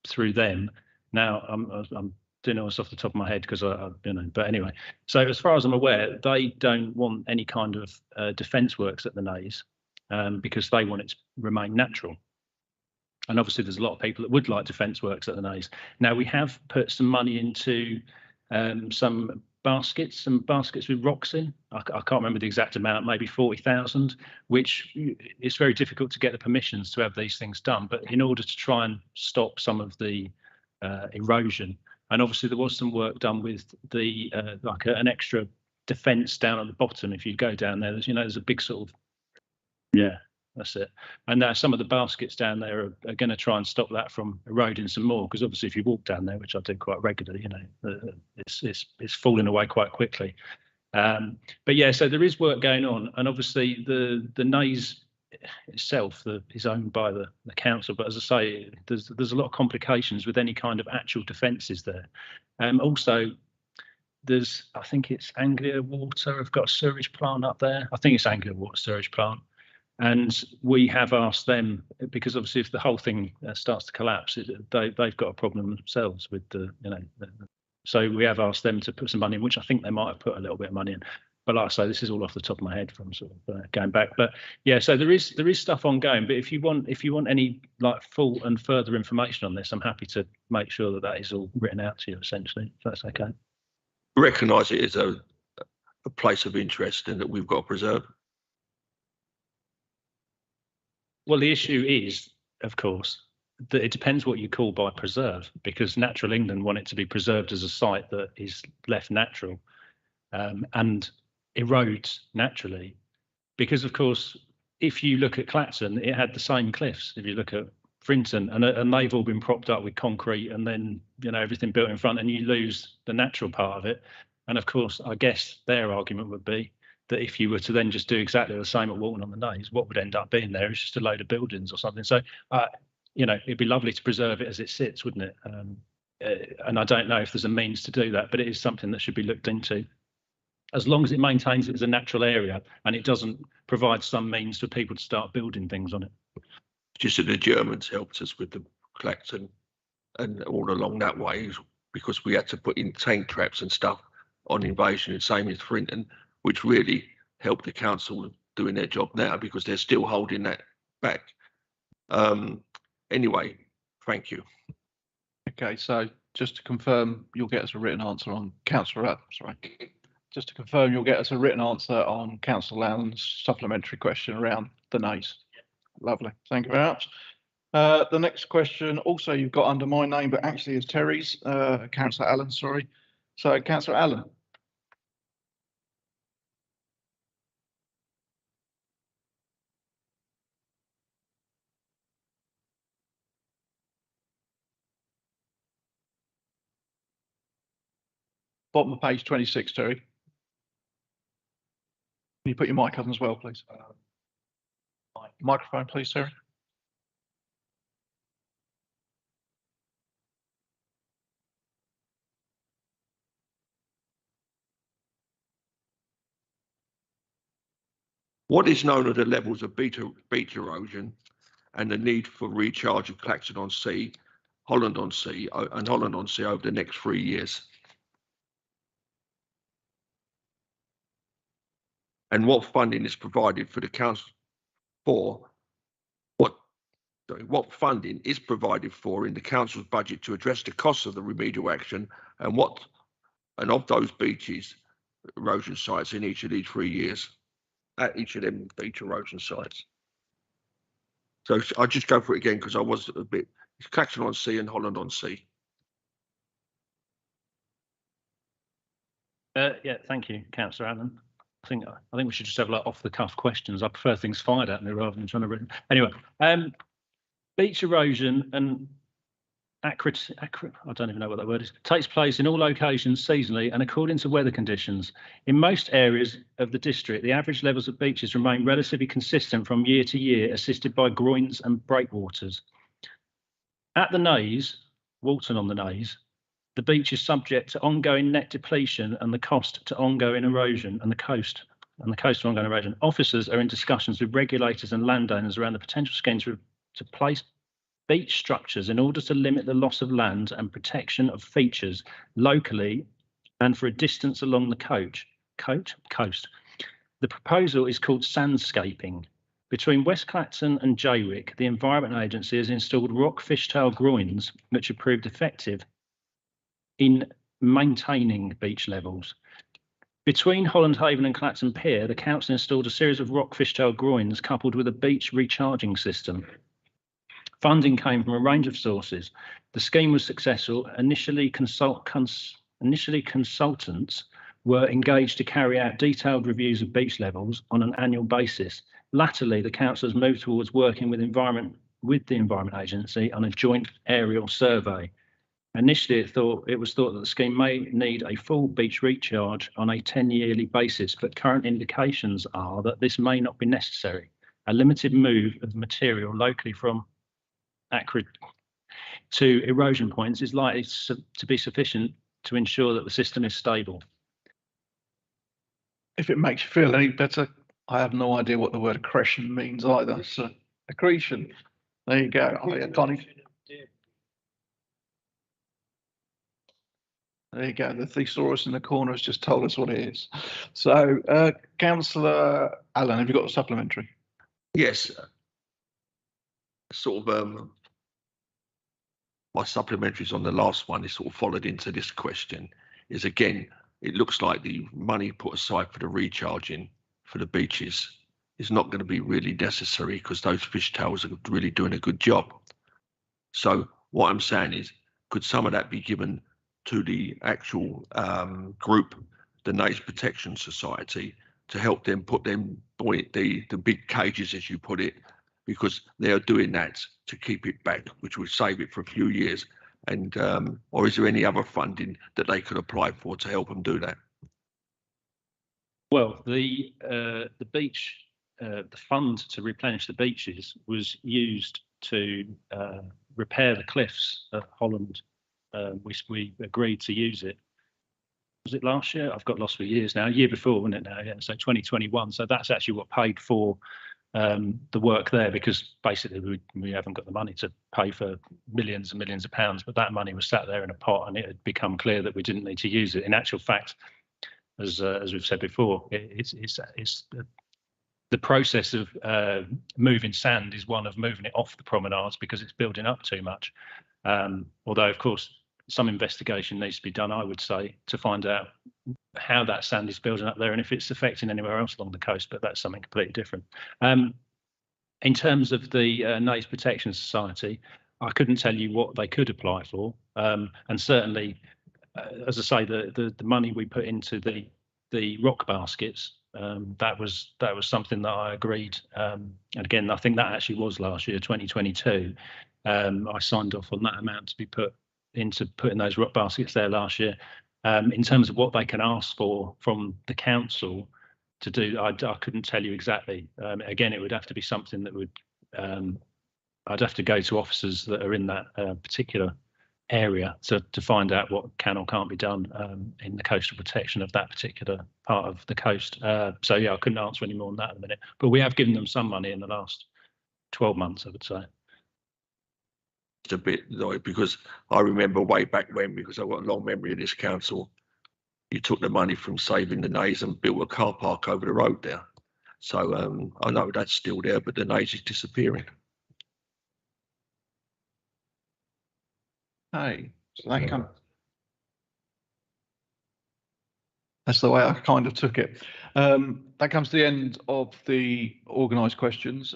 through them. Now, I'm doing it off the top of my head because but anyway. So as far as I'm aware, they don't want any kind of defence works at the nays because they want it to remain natural. And obviously, there's a lot of people that would like defence works at the nays. Now, we have put some money into some baskets with rocks in. I can't remember the exact amount, maybe 40,000, which it's very difficult to get the permissions to have these things done. But in order to try and stop some of the erosion, and obviously there was some work done with the like an extra defence down at the bottom. If you go down there, there's a big sort of, yeah, that's it. And some of the baskets down there are going to try and stop that from eroding some more, because obviously if you walk down there, which I do quite regularly, it's falling away quite quickly. But yeah, so there is work going on, and obviously the nays itself is owned by the council, but as I say, there's a lot of complications with any kind of actual defences there. Also, I think it's Anglia Water have got a sewage plant up there. I think it's Anglia Water sewage plant. And we have asked them, because obviously if the whole thing starts to collapse, they've got a problem themselves with so we have asked them to put some money in, which I think they might have put a little bit of money in. But like I say, this is all off the top of my head from sort of going back. But yeah, so there is stuff ongoing. But if you want any like full and further information on this, I'm happy to make sure that is all written out to you, essentially, if that's okay. Recognise it as a place of interest and that we've got to preserve. Well, the issue is, of course, that it depends what you call by preserve, because Natural England want it to be preserved as a site that is left natural and erodes naturally. Because, of course, if you look at Clacton, it had the same cliffs. If you look at Frinton, and they've all been propped up with concrete and then, everything built in front, and you lose the natural part of it. And, of course, I guess their argument would be that if you were to then just do exactly the same at Walton on the nays, what would end up being there is just a load of buildings or something. So, it'd be lovely to preserve it as it sits, wouldn't it? And I don't know if there's a means to do that, but it is something that should be looked into, as long as it maintains it as a natural area and it doesn't provide some means for people to start building things on it. Just that the Germans helped us with the Clacton and all along that way, because we had to put in tank traps and stuff on invasion, and same as Frinton, which really helped the council doing their job now, because they're still holding that back. Anyway, thank you. Okay, so just to confirm, you'll get us a written answer on Councillor Just to confirm, you'll get us a written answer on Councillor Allen's supplementary question around the nays. Lovely, thank you very much. The next question, also you've got under my name, but actually is Terry's, Councillor Allen, sorry. So Councillor Allen. Bottom of page 26, Terry. Can you put your mic on as well, please? Microphone, please, Terry. What is known as the levels of beach erosion and the need for recharge of Clacton-on-Sea, Holland-on-Sea, and Holland-on-Sea over the next 3 years? And what funding is provided for the council for what funding is provided for in the council's budget to address the costs of the remedial action, and of those beaches erosion sites in each of these 3 years at each of them beach erosion sites? So I'll just go for it again because I was a bit. It's Clacton-on-Sea and Holland-on-Sea. Yeah, thank you, Councillor Allen. I think we should just have like off the cuff questions. I prefer things fired at me rather than trying to read. Anyway, beach erosion and I don't even know what that word is, takes place in all locations seasonally and according to weather conditions. In most areas of the district, the average levels of beaches remain relatively consistent from year to year, assisted by groins and breakwaters. At the Naze, Walton on the Naze, the beach is subject to ongoing net depletion and the cost to ongoing erosion, and the coast to ongoing erosion. Officers are in discussions with regulators and landowners around the potential schemes to place beach structures in order to limit the loss of land and protection of features locally and for a distance along the coast. The proposal is called sandscaping. Between West Clacton and Jaywick, the Environment Agency has installed rock fishtail groins, which have proved effective in maintaining beach levels. Between Holland Haven and Clacton Pier, the council installed a series of rock fishtail groins coupled with a beach recharging system. Funding came from a range of sources. The scheme was successful. Initially, consultants were engaged to carry out detailed reviews of beach levels on an annual basis. Latterly, the council has moved towards working with the Environment Agency on a joint aerial survey. Initially, it was thought that the scheme may need a full beach recharge on a 10-yearly basis, but current indications are that this may not be necessary. A limited move of material locally from acrid to erosion points is likely to be sufficient to ensure that the system is stable. If it makes you feel any better, I have no idea what the word accretion means either. So accretion, there you go. Oh, yeah, Connie. There you go. The thesaurus in the corner has just told us what it is. So, Councillor Allen, have you got a supplementary? Yes. Sort of my supplementaries on the last one is sort of followed into this question. Is again, it looks like the money put aside for the recharging for the beaches is not going to be really necessary because those fishtails are really doing a good job. So what I'm saying is, could some of that be given to the actual group, the Naze Protection Society, to help them put them the big cages, as you put it, because they are doing that to keep it back, which would save it for a few years. And or is there any other funding that they could apply for to help them do that? Well, the beach, the fund to replenish the beaches was used to repair the cliffs at Holland. We agreed to use it. Was it last year? I've got lost for years now. A year before, wasn't it now? Yeah, so 2021. So that's actually what paid for the work there, because basically we haven't got the money to pay for millions and millions of pounds, but that money was sat there in a pot, and it had become clear that we didn't need to use it. In actual fact, as we've said before, it's the process of moving sand is one of moving it off the promenades because it's building up too much. Although, of course, some investigation needs to be done, I would say, to find out how that sand is building up there and if it's affecting anywhere else along the coast, but that's something completely different. In terms of the Naze Protection Society, I couldn't tell you what they could apply for, and certainly, as I say, the money we put into the rock baskets, that was something that I agreed. And again, I think that actually was last year, 2022. I signed off on that amount to be put into putting those rock baskets there last year. In terms of what they can ask for from the council to do, I couldn't tell you exactly. Again, it would have to be something that would, I'd have to go to officers that are in that particular area to find out what can or can't be done in the coastal protection of that particular part of the coast. So yeah, I couldn't answer any more on that at the minute, but we have given them some money in the last 12 months, I would say. It's a bit annoying because I remember way back when, because I've got a long memory of this council, you took the money from saving the Nays and built a car park over the road there. So I know that's still there, but the Nays is disappearing. Hey, so that's the way I kind of took it. That comes to the end of the organised questions.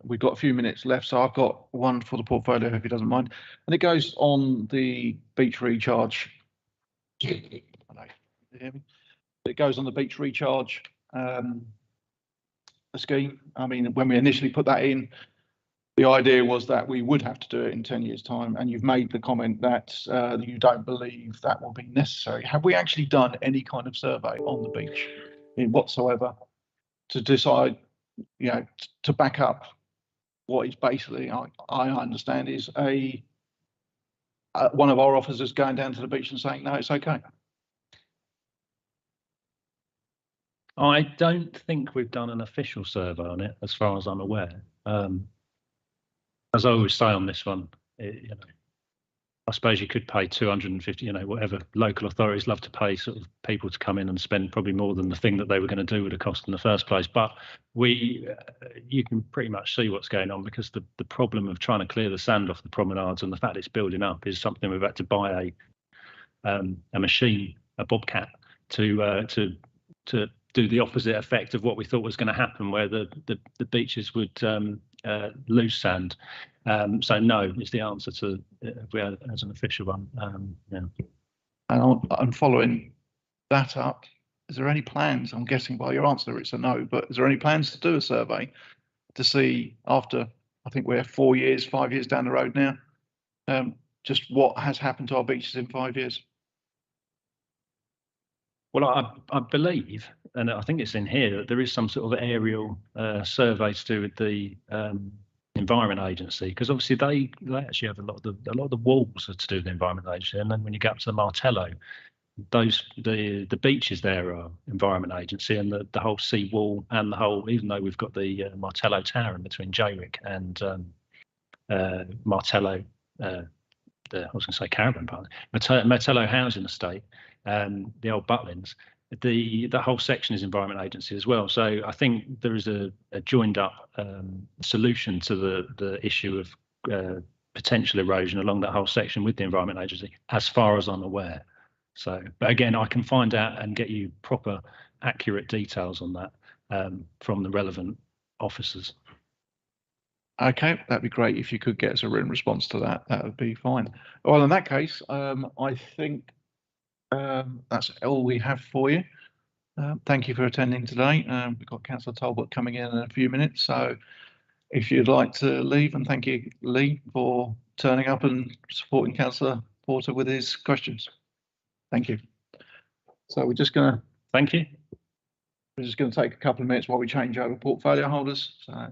We've got a few minutes left, so I've got one for the portfolio, if he doesn't mind. And it goes on the beach recharge. Hello, you hear me? It goes on the beach recharge scheme. I mean, when we initially put that in, the idea was that we would have to do it in 10 years' time, and you've made the comment that you don't believe that will be necessary. Have we actually done any kind of survey on the beach in whatsoever to decide, you know, to back up what is basically, I understand, is one of our officers going down to the beach and saying, no, it's okay? I don't think we've done an official survey on it, as far as I'm aware. As I always say on this one, you know, I suppose you could pay 250, you know, whatever local authorities love to pay sort of people to come in and spend probably more than the thing that they were going to do would have cost in the first place. But you can pretty much see what's going on, because the problem of trying to clear the sand off the promenades and the fact it's building up is something we've had to buy a machine, a bobcat, to do the opposite effect of what we thought was going to happen, where the beaches would lose sand. So no is the answer to if we had as an official one. Yeah. And following that up, is there any plans? I'm guessing by your answer it's a no, but is there any plans to do a survey to see, after, I think we're 4 years, 5 years down the road now, just what has happened to our beaches in 5 years? Well, I believe, and I think it's in here, that there is some sort of aerial survey to do with the Environment Agency, because obviously they actually have a lot of the walls are to do with the Environment Agency, and then when you get up to the Martello, the beaches there are Environment Agency, and the whole sea wall and the whole, even though we've got the Martello Tower in between Jaywick and Martello, I was going to say Caravan Park, Martello Housing Estate, the old Butlins, the whole section is Environment Agency as well. So I think there is a joined up solution to the issue of potential erosion along that whole section with the Environment Agency, as far as I'm aware. So, but again, I can find out and get you proper, accurate details on that from the relevant officers. Okay, that'd be great if you could get us a written response to that. That would be fine. Well, in that case, I think that's all we have for you. Thank you for attending today. We've got Councillor Talbot coming in a few minutes, so if you'd like to leave, and thank you, Lee, for turning up and supporting Councillor Porter with his questions. Thank you. So we're just going to Thank you. take a couple of minutes while we change over portfolio holders. So.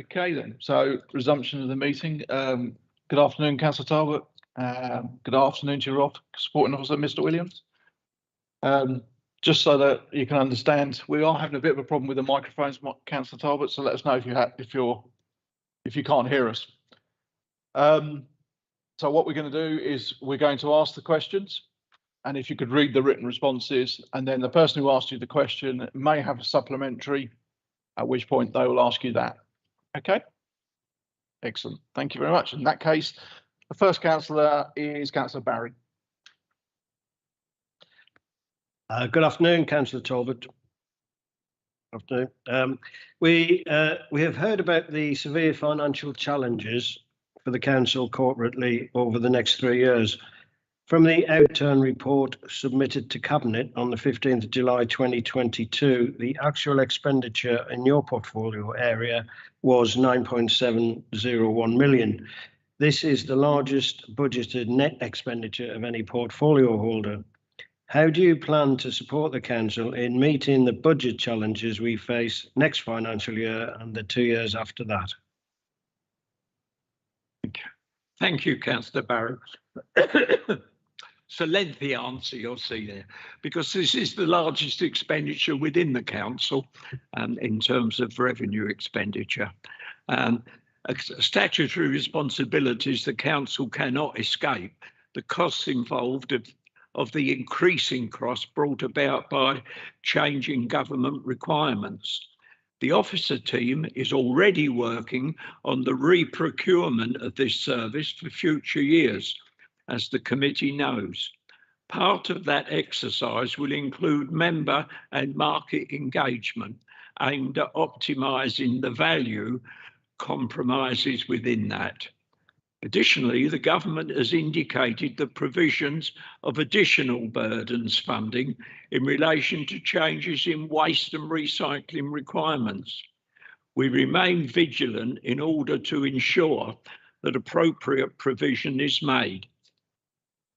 Okay then, so resumption of the meeting. Good afternoon, Councillor Talbot. Good afternoon to your supporting officer, Mr. Williams. Just so that you can understand, we are having a bit of a problem with the microphones, Councillor Talbot. So let us know if you can't hear us. So what we're going to do is we're going to ask the questions, and if you could read the written responses, and then the person who asked you the question may have a supplementary, at which point they will ask you that. Okay. Excellent. Thank you very much. In that case, the first councillor is Councillor Barry. Good afternoon, Councillor Talbot. Good afternoon. We have heard about the severe financial challenges for the council corporately over the next 3 years. From the outturn report submitted to Cabinet on the 15th of July 2022, the actual expenditure in your portfolio area was 9.701 million. This is the largest budgeted net expenditure of any portfolio holder. How do you plan to support the council in meeting the budget challenges we face next financial year and the 2 years after that? Thank you, Councillor Barry. It's a lengthy answer, you'll see there, because this is the largest expenditure within the council in terms of revenue expenditure. Statutory responsibilities the council cannot escape. The costs involved of the increasing costs brought about by changing government requirements. The officer team is already working on the re-procurement of this service for future years, as the committee knows. Part of that exercise will include member and market engagement aimed at optimising the value compromises within that. Additionally, the government has indicated the provisions of additional burdens funding in relation to changes in waste and recycling requirements. We remain vigilant in order to ensure that appropriate provision is made.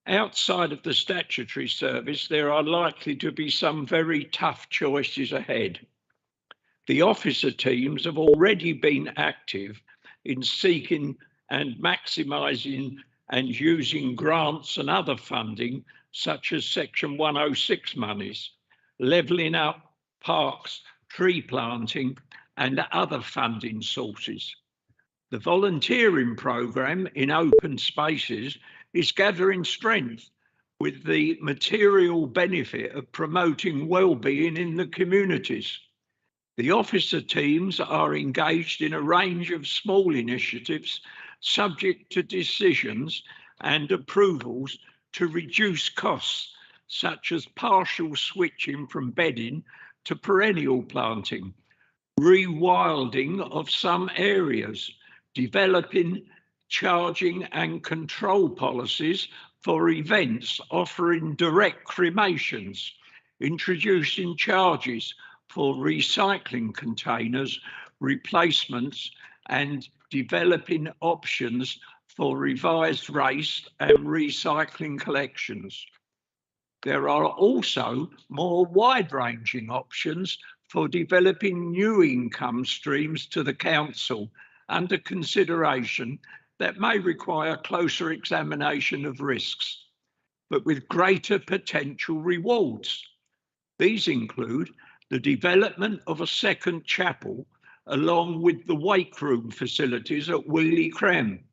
Outside of the statutory service, there are likely to be some very tough choices ahead. The officer teams have already been active in seeking and maximising and using grants and other funding, such as Section 106 monies, levelling up parks, tree planting, and other funding sources. The volunteering programme in open spaces is gathering strength with the material benefit of promoting well-being in the communities. The officer teams are engaged in a range of small initiatives subject to decisions and approvals to reduce costs, such as partial switching from bedding to perennial planting, rewilding of some areas, developing charging and control policies for events offering direct cremations, introducing charges for recycling containers, replacements, and developing options for revised waste and recycling collections. There are also more wide-ranging options for developing new income streams to the council under consideration that may require closer examination of risks, but with greater potential rewards. These include the development of a second chapel along with the wake room facilities at Wheely Crem,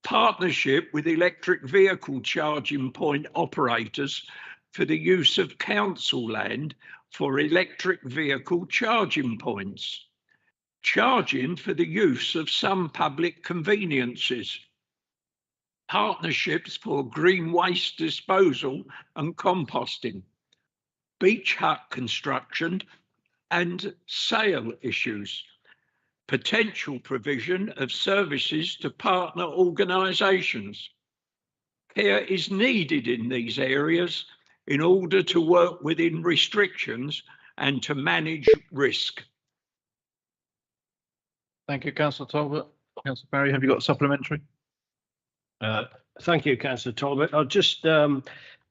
partnership with electric vehicle charging point operators for the use of council land for electric vehicle charging points, charging for the use of some public conveniences, partnerships for green waste disposal and composting, beach hut construction and sale issues, potential provision of services to partner organisations. Care is needed in these areas in order to work within restrictions and to manage risk. Thank you, Councillor Talbot. Councillor Barry, have you got a supplementary? Thank you, Councillor Talbot. I'll just, I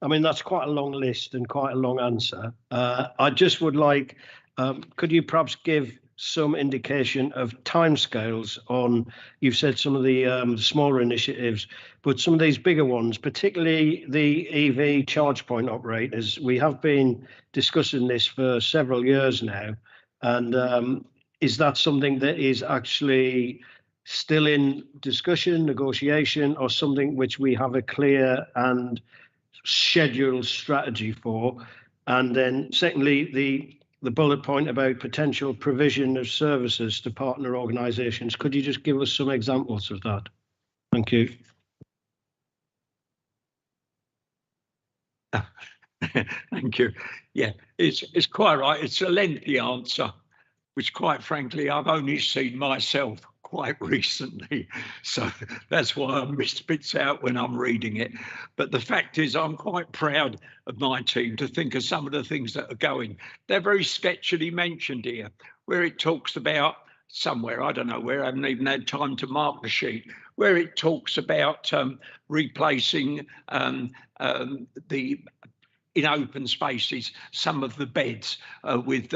mean, that's quite a long list and quite a long answer. I just would like, could you perhaps give some indication of timescales on, you've said some of the smaller initiatives, but some of these bigger ones, particularly the EV charge point operators, we have been discussing this for several years now. And is that something that is actually still in discussion, negotiation, or something which we have a clear and scheduled strategy for? And then secondly, the bullet point about potential provision of services to partner organisations. Could you just give us some examples of that? Thank you. Thank you. Yeah, it's quite right. It's a lengthy answer, which quite frankly, I've only seen myself quite recently. So that's why I miss bits out when I'm reading it. But the fact is, I'm quite proud of my team to think of some of the things that are going. They're very sketchily mentioned here, where it talks about somewhere, I don't know where, I haven't even had time to mark the sheet, where it talks about replacing in open spaces, some of the beds with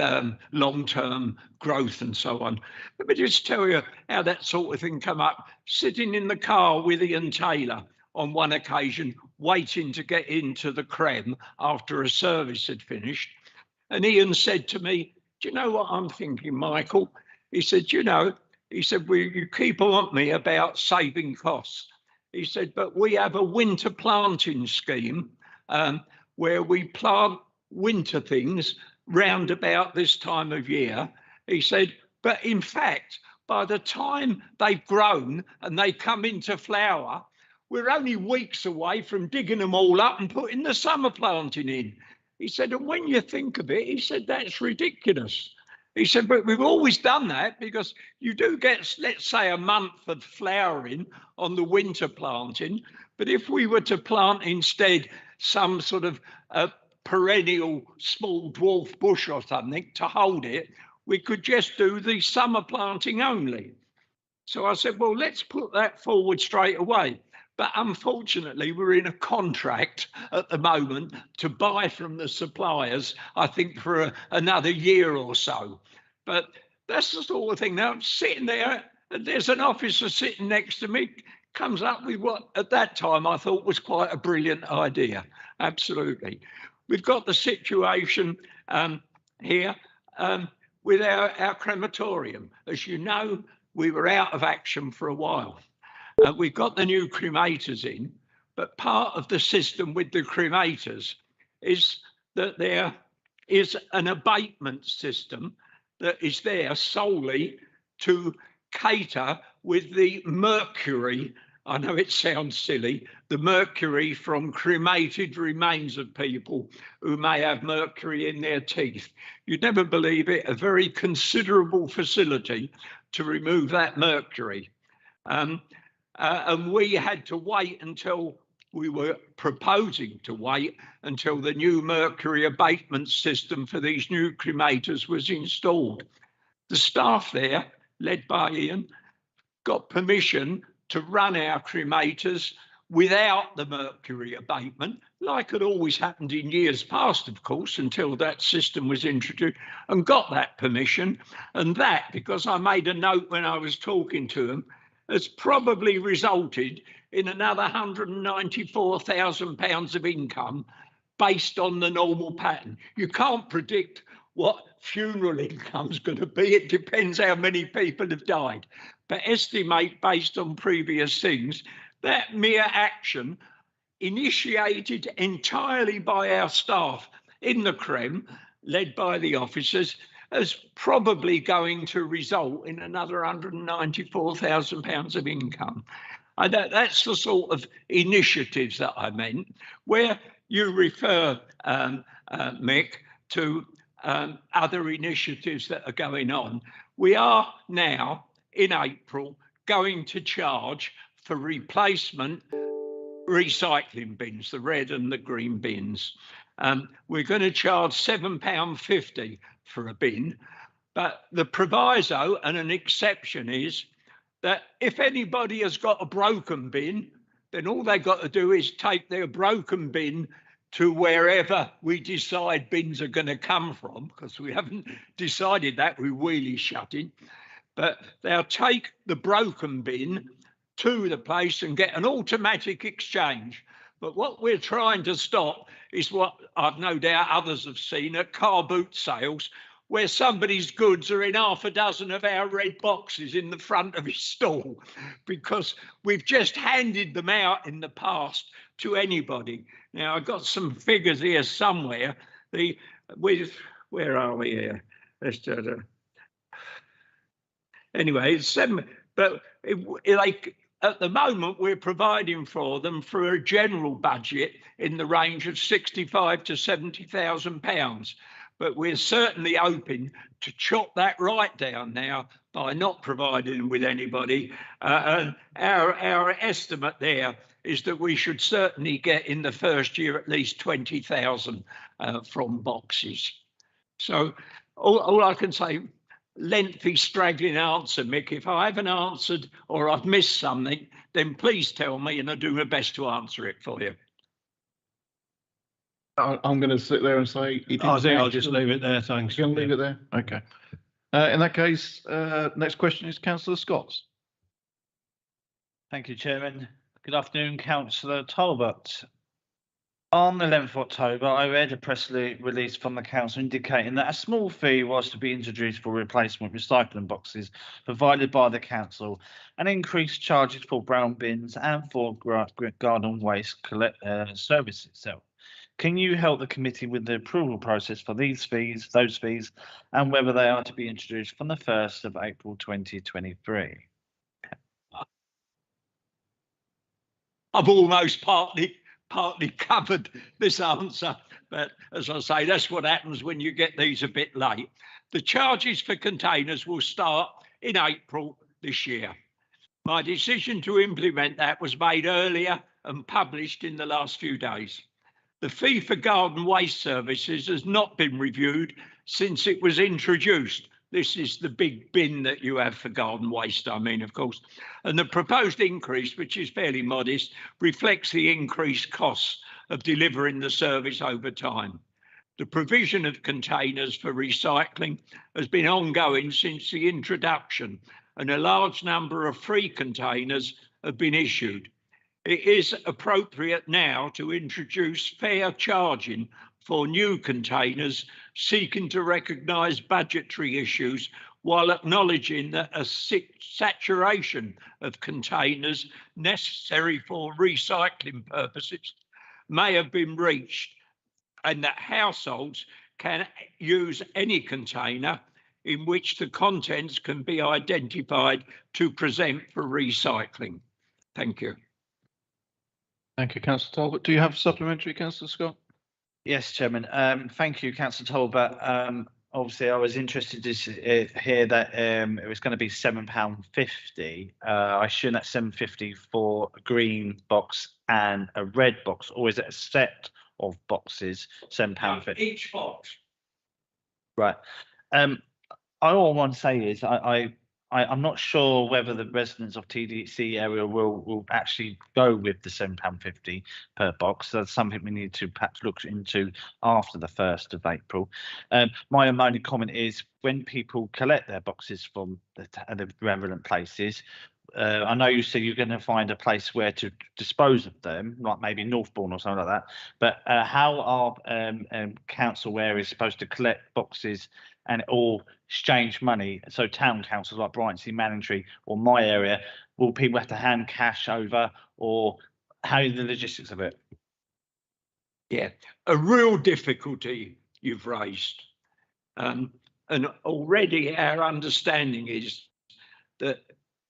long-term growth and so on. Let me just tell you how that sort of thing come up. Sitting in the car with Ian Taylor on one occasion, waiting to get into the Crem after a service had finished. And Ian said to me, do you know what I'm thinking, Michael? He said, you know, he said, well, you keep on me about saving costs. He said, but we have a winter planting scheme where we plant winter things round about this time of year. He said, but in fact, by the time they've grown and they come into flower, we're only weeks away from digging them all up and putting the summer planting in. He said, and when you think of it, he said, that's ridiculous. He said, but we've always done that because you do get, let's say, a month of flowering on the winter planting. But if we were to plant instead some sort of perennial small dwarf bush or something to hold it, we could just do the summer planting only. So I said, well, let's put that forward straight away. But unfortunately, we're in a contract at the moment to buy from the suppliers, I think, for another year or so. But that's the sort of thing. Now I'm sitting there, and there's an officer sitting next to me, comes up with what at that time I thought was quite a brilliant idea. Absolutely. We've got the situation here with our crematorium. As you know, we were out of action for a while. We've got the new cremators in, but part of the system with the cremators is that there is an abatement system that is there solely to cater with the mercury. I know it sounds silly, the mercury from cremated remains of people who may have mercury in their teeth. You'd never believe it, a very considerable facility to remove that mercury. And we had to wait until we were proposing to wait until the new mercury abatement system for these new cremators was installed. The staff there, led by Ian, got permission to run our cremators without the mercury abatement, like had always happened in years past, of course, until that system was introduced, and got that permission. And that, because I made a note when I was talking to them, has probably resulted in another £194,000 of income based on the normal pattern. You can't predict what funeral income's going to be. It depends how many people have died. But estimate based on previous things, that mere action initiated entirely by our staff in the Crem, led by the officers, is probably going to result in another £194,000 of income. And that's the sort of initiatives that I meant, where you refer, Mick, to other initiatives that are going on. We are now, in April, going to charge for replacement recycling bins, the red and the green bins. We're going to charge £7.50 for a bin, but the proviso and an exception is that if anybody has got a broken bin, then all they've got to do is take their broken bin to wherever we decide bins are going to come from, because we haven't decided that, we're wheelie shutting. But they'll take the broken bin to the place and get an automatic exchange. But what we're trying to stop is what I've no doubt others have seen at car boot sales, where somebody's goods are in half a dozen of our red boxes in the front of his stall, because we've just handed them out in the past to anybody. Now, I've got some figures here somewhere. Where are we here? Let's anyway, it's 7, but like at the moment we're providing for them for a general budget in the range of 65 to 70,000 pounds. But we're certainly hoping to chop that right down now by not providing them with anybody. And our estimate there is that we should certainly get in the first year at least 20,000 from boxes. So all I can say, lengthy, straggling answer, Mick. If I haven't answered or I've missed something, then please tell me and I'll do my best to answer it for you. I'm going to sit there and say. I think I'll just leave it there, thanks. You're going to leave it there? Okay. In that case, next question is Councillor Scott's. Thank you, Chairman. Good afternoon, Councillor Talbot. On the 11th of October, I read a press release from the council indicating that a small fee was to be introduced for replacement recycling boxes provided by the council, and increased charges for brown bins and for garden waste service itself. Can you help the committee with the approval process for those fees, and whether they are to be introduced from the 1st of April 2023? I've almost partly covered this answer, but as I say, that's what happens when you get these a bit late. The charges for containers will start in April this year. My decision to implement that was made earlier and published in the last few days. The fee for garden waste services has not been reviewed since it was introduced. This is the big bin that you have for garden waste, I mean, of course. And the proposed increase, which is fairly modest, reflects the increased costs of delivering the service over time. The provision of containers for recycling has been ongoing since the introduction, and a large number of free containers have been issued. It is appropriate now to introduce fair charging for new containers, seeking to recognise budgetary issues while acknowledging that a saturation of containers necessary for recycling purposes may have been reached, and that households can use any container in which the contents can be identified to present for recycling. Thank you. Thank you, Councillor Talbot. Do you have supplementary, Councillor Scott? Yes, Chairman. Thank you, Councillor Talbot. Obviously, I was interested to hear that it was going to be £7.50. I assume that's £7.50 for a green box and a red box, or is it a set of boxes? £7.50 each box. Right. All I want to say is I'm not sure whether the residents of TDC area will actually go with the £7.50 per box. That's something we need to perhaps look into after the 1st of April. My only comment is when people collect their boxes from the relevant places, I know you said you're going to find a place where to dispose of them, like maybe Northbourne or something like that. But how are council areas supposed to collect boxes and all exchange money? So town councils like Brightsea, Manningtree, or my area, will people have to hand cash over, or how are the logistics of it? Yeah, a real difficulty you've raised. And already our understanding is that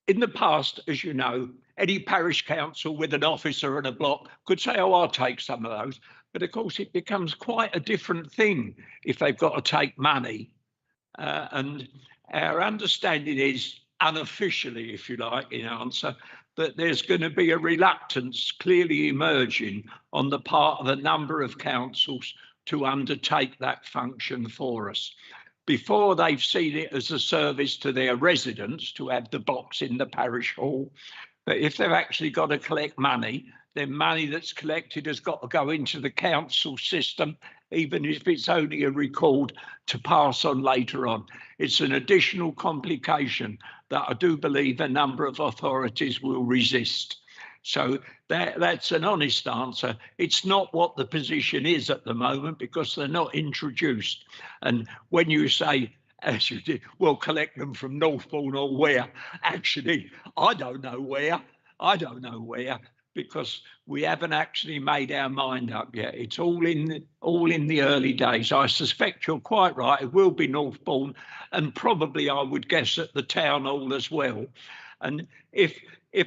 in the past, as you know, any parish council with an officer and a block could say, oh, I'll take some of those. But of course, it becomes quite a different thing if they've got to take money. And our understanding is, unofficially, if you like, in answer, that there's going to be a reluctance clearly emerging on the part of a number of councils to undertake that function for us. Before, they've seen it as a service to their residents to have the box in the parish hall. But if they've actually got to collect money, then money that's collected has got to go into the council system, even if it's only a record to pass on later on. It's an additional complication that I do believe a number of authorities will resist. So that's an honest answer. It's not what the position is at the moment because they're not introduced. And when you say, as you did, we'll collect them from Northbourne or where, actually, I don't know where. I don't know where, because we haven't actually made our mind up yet. It's all in the early days. I suspect you're quite right. It will be Northbourne, and probably I would guess at the town hall as well. And if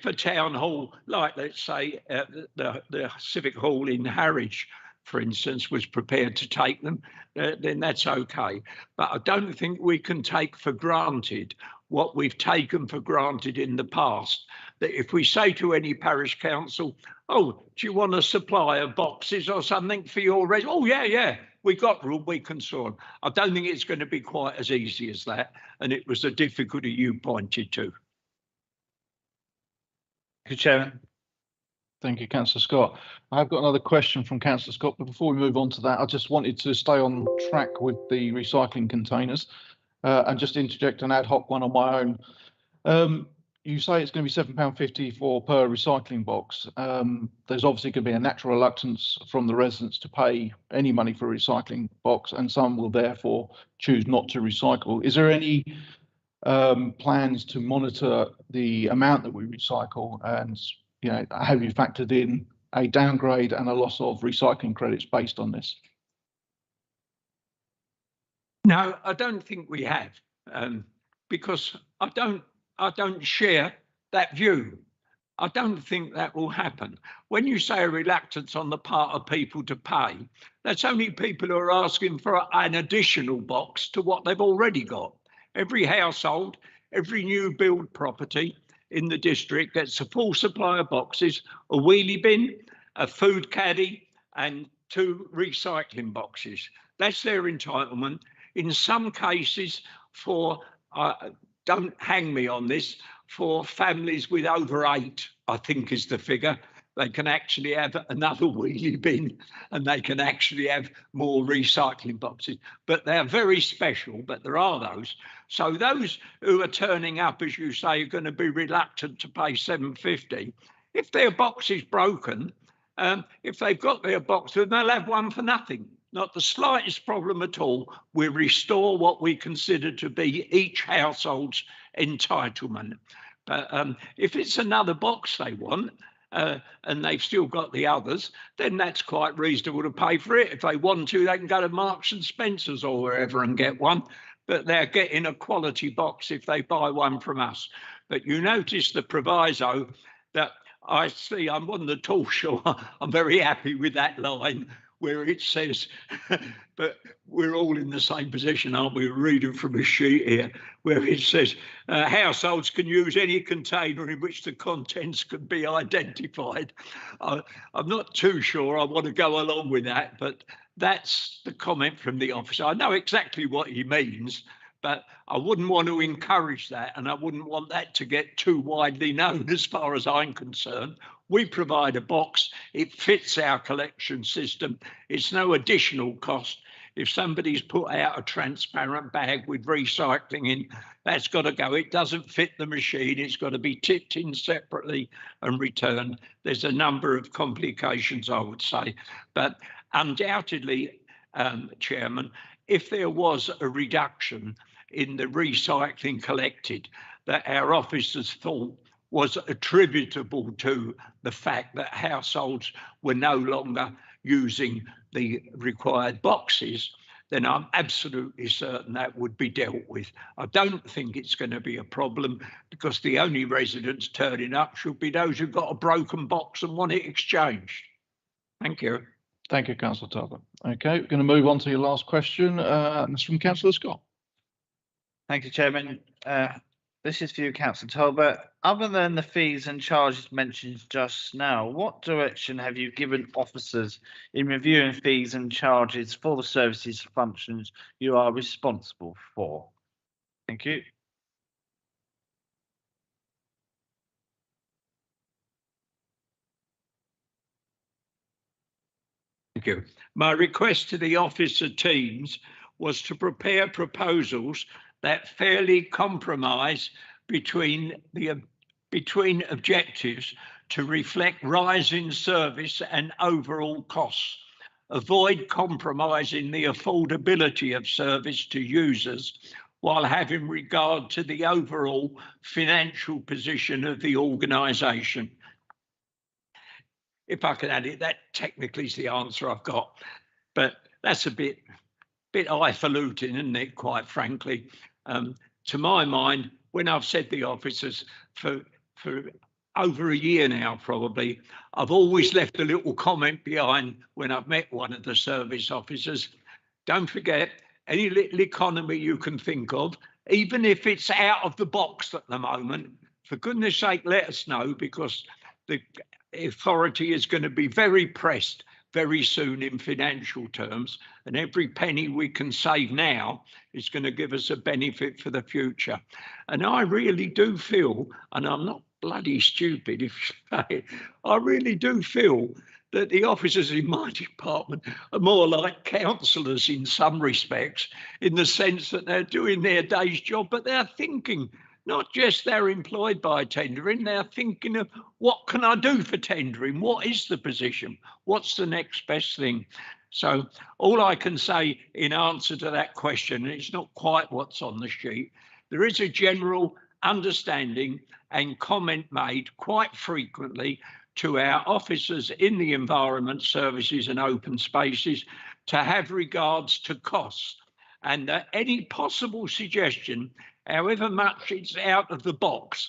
a town hall, like let's say the Civic Hall in Harwich, for instance, was prepared to take them, then that's okay. But I don't think we can take for granted what we've taken for granted in the past. That if we say to any parish council, oh, do you want a supply of boxes or something for your residents? Oh, yeah, we got room, we can sort them. I don't think it's going to be quite as easy as that. And it was a difficulty you pointed to. Thank you, Chairman. Thank you, Councillor Scott. I've got another question from Councillor Scott, but before we move on to that, I just wanted to stay on track with the recycling containers and just interject an ad hoc one on my own. You say it's going to be £7.50 per recycling box. There's obviously going to be a natural reluctance from the residents to pay any money for a recycling box, and some will therefore choose not to recycle. Is there any plans to monitor the amount that we recycle, and have you factored in a downgrade and a loss of recycling credits based on this? No, I don't think we have, because I don't share that view. I don't think that will happen. When you say a reluctance on the part of people to pay, that's only people who are asking for an additional box to what they've already got. Every household, every new build property in the district gets a full supply of boxes, a wheelie bin, a food caddy, and 2 recycling boxes. That's their entitlement. In some cases, for don't hang me on this, for families with over 8, I think is the figure, they can actually have another wheelie bin and they can actually have more recycling boxes. But they're very special, but there are those. So those who are turning up, as you say, are going to be reluctant to pay £7.50. If their box is broken, if they've got their box, then they'll have one for nothing. Not the slightest problem at all. We restore what we consider to be each household's entitlement. But if it's another box they want, and they've still got the others, then that's quite reasonable to pay for it. If they want to, they can go to Marks and Spencer's or wherever and get one. But they're getting a quality box if they buy one from us. But you notice the proviso that I see, I'm on the tall shore. I'm very happy with that line where it says, but we're all in the same position, aren't we? We're reading from a sheet here where it says households can use any container in which the contents can be identified. I'm not too sure I want to go along with that, but that's the comment from the officer. I know exactly what he means, but I wouldn't want to encourage that, and I wouldn't want that to get too widely known as far as I'm concerned. We provide a box, it fits our collection system, it's no additional cost. If somebody's put out a transparent bag with recycling in, that's got to go. It doesn't fit the machine, it's got to be tipped in separately and returned. There's a number of complications, I would say. But undoubtedly, Chairman, if there was a reduction in the recycling collected that our officers thought was attributable to the fact that households were no longer using the required boxes, then I'm absolutely certain that would be dealt with. I don't think it's going to be a problem because the only residents turning up should be those who've got a broken box and want it exchanged. Thank you. Thank you, Councillor Talbot. Okay, we're going to move on to your last question. And it's from Councillor Scott. Thank you, Chairman. This is for you, Councillor Talbot. Other than the fees and charges mentioned just now, what direction have you given officers in reviewing fees and charges for the services functions you are responsible for? Thank you. Thank you. My request to the officer teams was to prepare proposals that fairly compromise between objectives to reflect rising service and overall costs. Avoid compromising the affordability of service to users while having regard to the overall financial position of the organisation. If I can add it, that technically is the answer I've got, but that's a bit highfalutin, isn't it, quite frankly? To my mind, when I've said the officers for over a year now, probably, I've always left a little comment behind when I've met one of the service officers. Don't forget, any little economy you can think of, even if it's out of the box at the moment, for goodness sake, let us know, because the authority is going to be very pressed very soon in financial terms, and every penny we can save now is going to give us a benefit for the future. And I really do feel, and I'm not bloody stupid if you say it, I really do feel that the officers in my department are more like councillors in some respects, in the sense that they're doing their day's job, but they're thinking, not just they're employed by tendering, they're thinking of what can I do for tendering? What is the position? What's the next best thing? So all I can say in answer to that question, and it's not quite what's on the sheet, there is a general understanding and comment made quite frequently to our officers in the environment services and open spaces to have regards to costs, and that any possible suggestion, however much it's out of the box,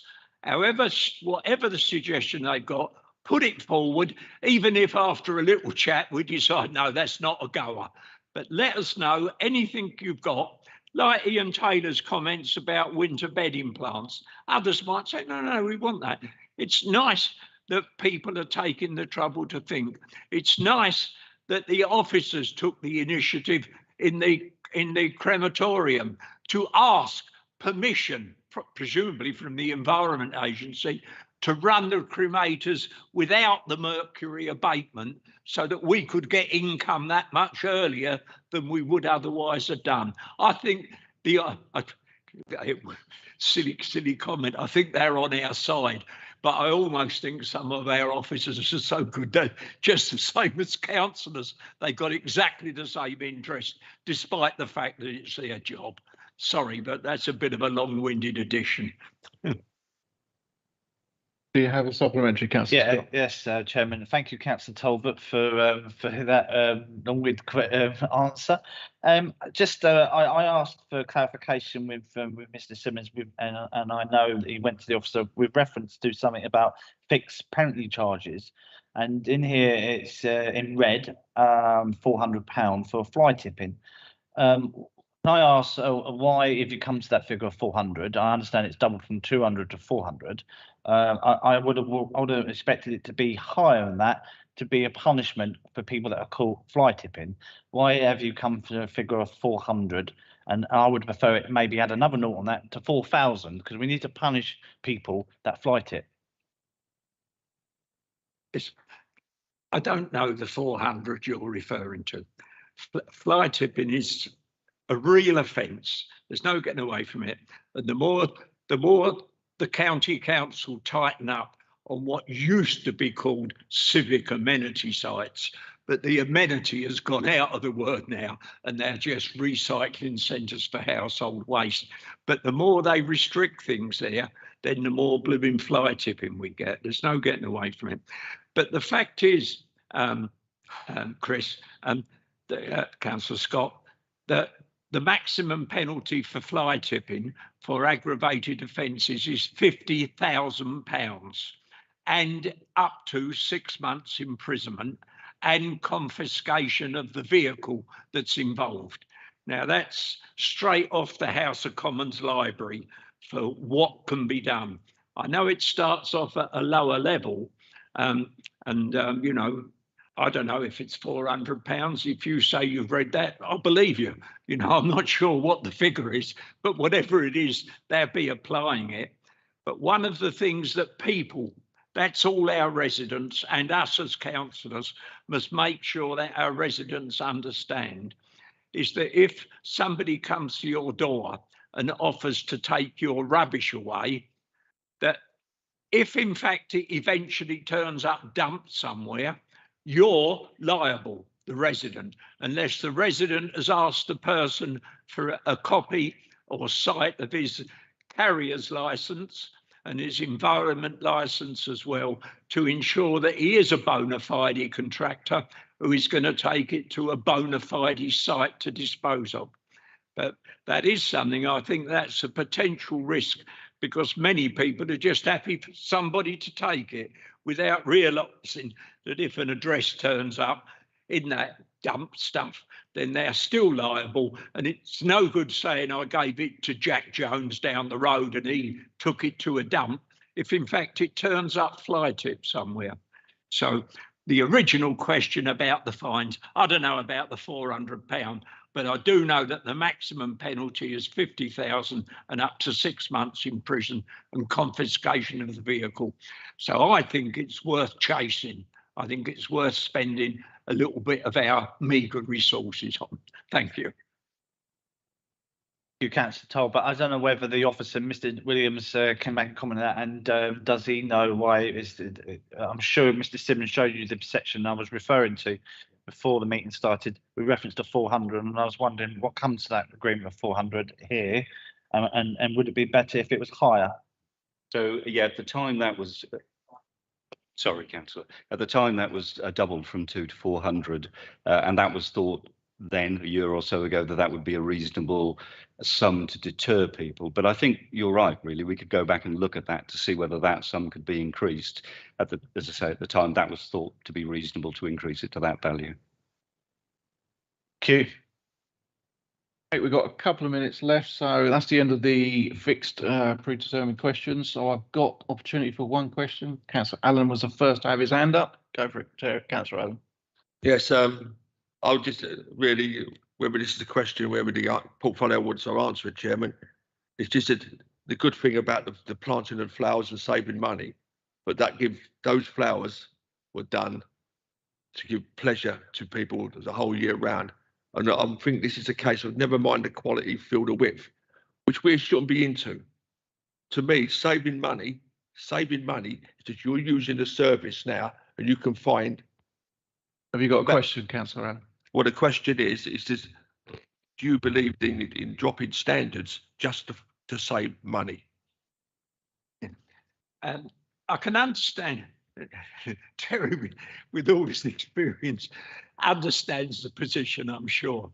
whatever the suggestion they've got, put it forward, even if after a little chat we decide, no, that's not a goer. But let us know anything you've got, like Ian Taylor's comments about winter bedding plants. Others might say, no, we want that. It's nice that people are taking the trouble to think. It's nice that the officers took the initiative in the crematorium to ask permission, presumably from the Environment Agency, to run the cremators without the mercury abatement, so that we could get income that much earlier than we would otherwise have done. I think silly comment, I think they're on our side, but I almost think some of our officers are so good, they're just the same as councillors. They got exactly the same interest, despite the fact that it's their job. Sorry, but that's a bit of a long-winded addition. Do you have a supplementary, Councillor Yeah, Scott? yes, Chairman. Thank you, Councillor Talbot, for that long-winded answer. I asked for clarification with Mr. Simmons, and I know that he went to the officer with reference to something about fixed penalty charges, and in here it's in red, £400 for fly tipping. Can I ask why, if you come to that figure of 400, I understand it's doubled from 200 to 400. I would have expected it to be higher than that, to be a punishment for people that are caught fly tipping. Why have you come to a figure of 400? And I would prefer it maybe add another note on that to 4,000, because we need to punish people that fly tip. I don't know the 400 you're referring to. Fly tipping is a real offence. There's no getting away from it. And the more the county council tighten up on what used to be called civic amenity sites, but the amenity has gone out of the word now, and they're just recycling centres for household waste. But the more they restrict things there, then the more blooming fly tipping we get. There's no getting away from it. But the fact is, Chris, Councillor Scott, that the maximum penalty for fly tipping for aggravated offences is £50,000 and up to 6 months imprisonment and confiscation of the vehicle that's involved. Now, that's straight off the House of Commons library for what can be done. I know it starts off at a lower level, you know, I don't know if it's £400. If you say you've read that, I'll believe you. You know, I'm not sure what the figure is, but whatever it is, they'll be applying it. But one of the things that people That's all our residents and us as councillors must make sure that our residents understand, is that if somebody comes to your door and offers to take your rubbish away, that if in fact it eventually turns up dumped somewhere, you're liable, the resident, unless the resident has asked the person for a copy or sight of his carrier's licence and his environment licence as well, to ensure that he is a bona fide contractor who is going to take it to a bona fide site to dispose of. But that is something, I think that's a potential risk, because many people are just happy for somebody to take it without realising that if an address turns up in that dump stuff, then they're still liable. And it's no good saying I gave it to Jack Jones down the road and he took it to a dump, if in fact it turns up fly tip somewhere. So the original question about the fines, I don't know about the £400, but I do know that the maximum penalty is 50,000 and up to 6 months in prison and confiscation of the vehicle. So I think it's worth chasing. I think it's worth spending a little bit of our meagre resources on. Thank you. You, Councillor Toll, but I don't know whether the officer, Mr. Williams, came back and commented on that, and does he know why it is? I'm sure Mr. Simmons showed you the section I was referring to before the meeting started. We referenced to 400, and I was wondering what comes to that agreement of 400 here, and would it be better if it was higher? So yeah, at the time that was, sorry, Councillor, at the time that was doubled from 2 to 400, and that was thought then a year or so ago that would be a reasonable sum to deter people. But I think you're right, really. We could go back and look at that to see whether that sum could be increased. As I say, at the time that was thought to be reasonable to increase it to that value. Q. We've got a couple of minutes left, so that's the end of the fixed predetermined questions. So I've got opportunity for one question. Councillor Allen was the first to have his hand up. Go for it, Councillor Allen. Yes, I'll just really, whether this is a question, whether the portfolio awards are answered, Chairman, it's just that the good thing about the planting of flowers and saving money, but those flowers were done to give pleasure to people the whole year round. And I think this is a case of never mind the quality, feel the width, which we shouldn't be into. To me, saving money is that you're using the service now and you can find. Have you got a question, Councillor Allen? Well, the question is this, do you believe in dropping standards just to save money? I can understand Terry, with all his experience, understands the position, I'm sure.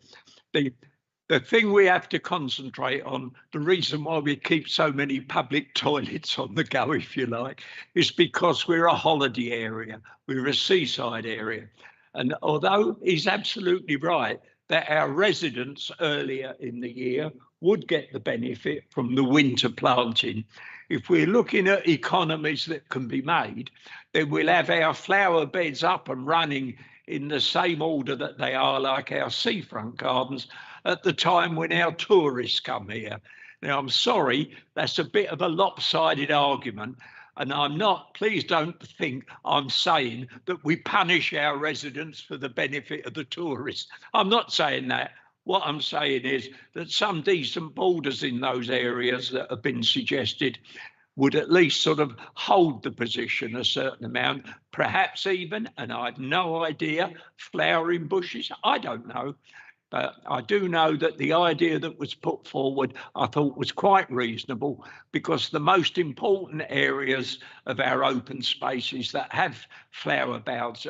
The thing we have to concentrate on, the reason why we keep so many public toilets on the go, if you like, is because we're a holiday area, we're a seaside area. And although he's absolutely right that our residents earlier in the year would get the benefit from the winter planting, if we're looking at economies that can be made, then we'll have our flower beds up and running in the same order that they are like our seafront gardens at the time when our tourists come here. Now, I'm sorry, that's a bit of a lopsided argument. And I'm not, please don't think I'm saying that we punish our residents for the benefit of the tourists. I'm not saying that. What I'm saying is that some decent borders in those areas that have been suggested would at least sort of hold the position a certain amount, perhaps even, and I've no idea, flowering bushes, I don't know. But I do know that the idea that was put forward, I thought was quite reasonable, because the most important areas of our open spaces that have flower beds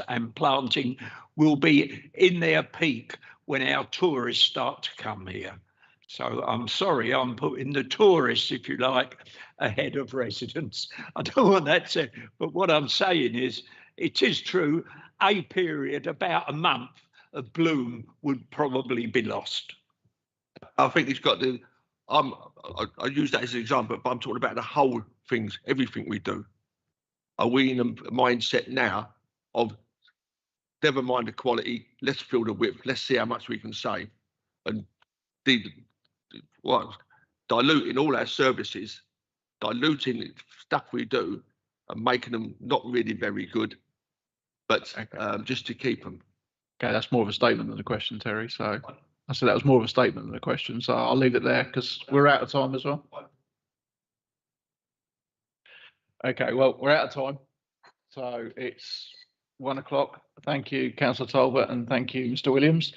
and planting will be in their peak when our tourists start to come here. So I'm sorry, I'm putting the tourists, if you like, ahead of residents. I don't want that to, but what I'm saying is, it is true, a period, about a month, of bloom would probably be lost. I think it's got to, I use that as an example, but I'm talking about the whole things, everything we do. Are we in a mindset now of never mind the quality, let's fill the width, let's see how much we can save, and diluting all our services, diluting stuff we do and making them not really very good, but Okay. just to keep them. Okay, that's more of a statement than a question, Terry. So I said that was more of a statement than a question. So I'll leave it there because we're out of time as well. Okay, well, we're out of time. So it's 1 o'clock. Thank you, Councillor Talbot, and thank you, Mr. Williams.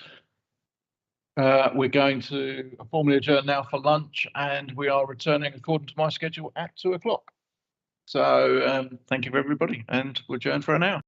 We're going to formally adjourn now for lunch, and we are returning according to my schedule at 2 o'clock. So thank you for everybody, and we'll adjourn for an hour.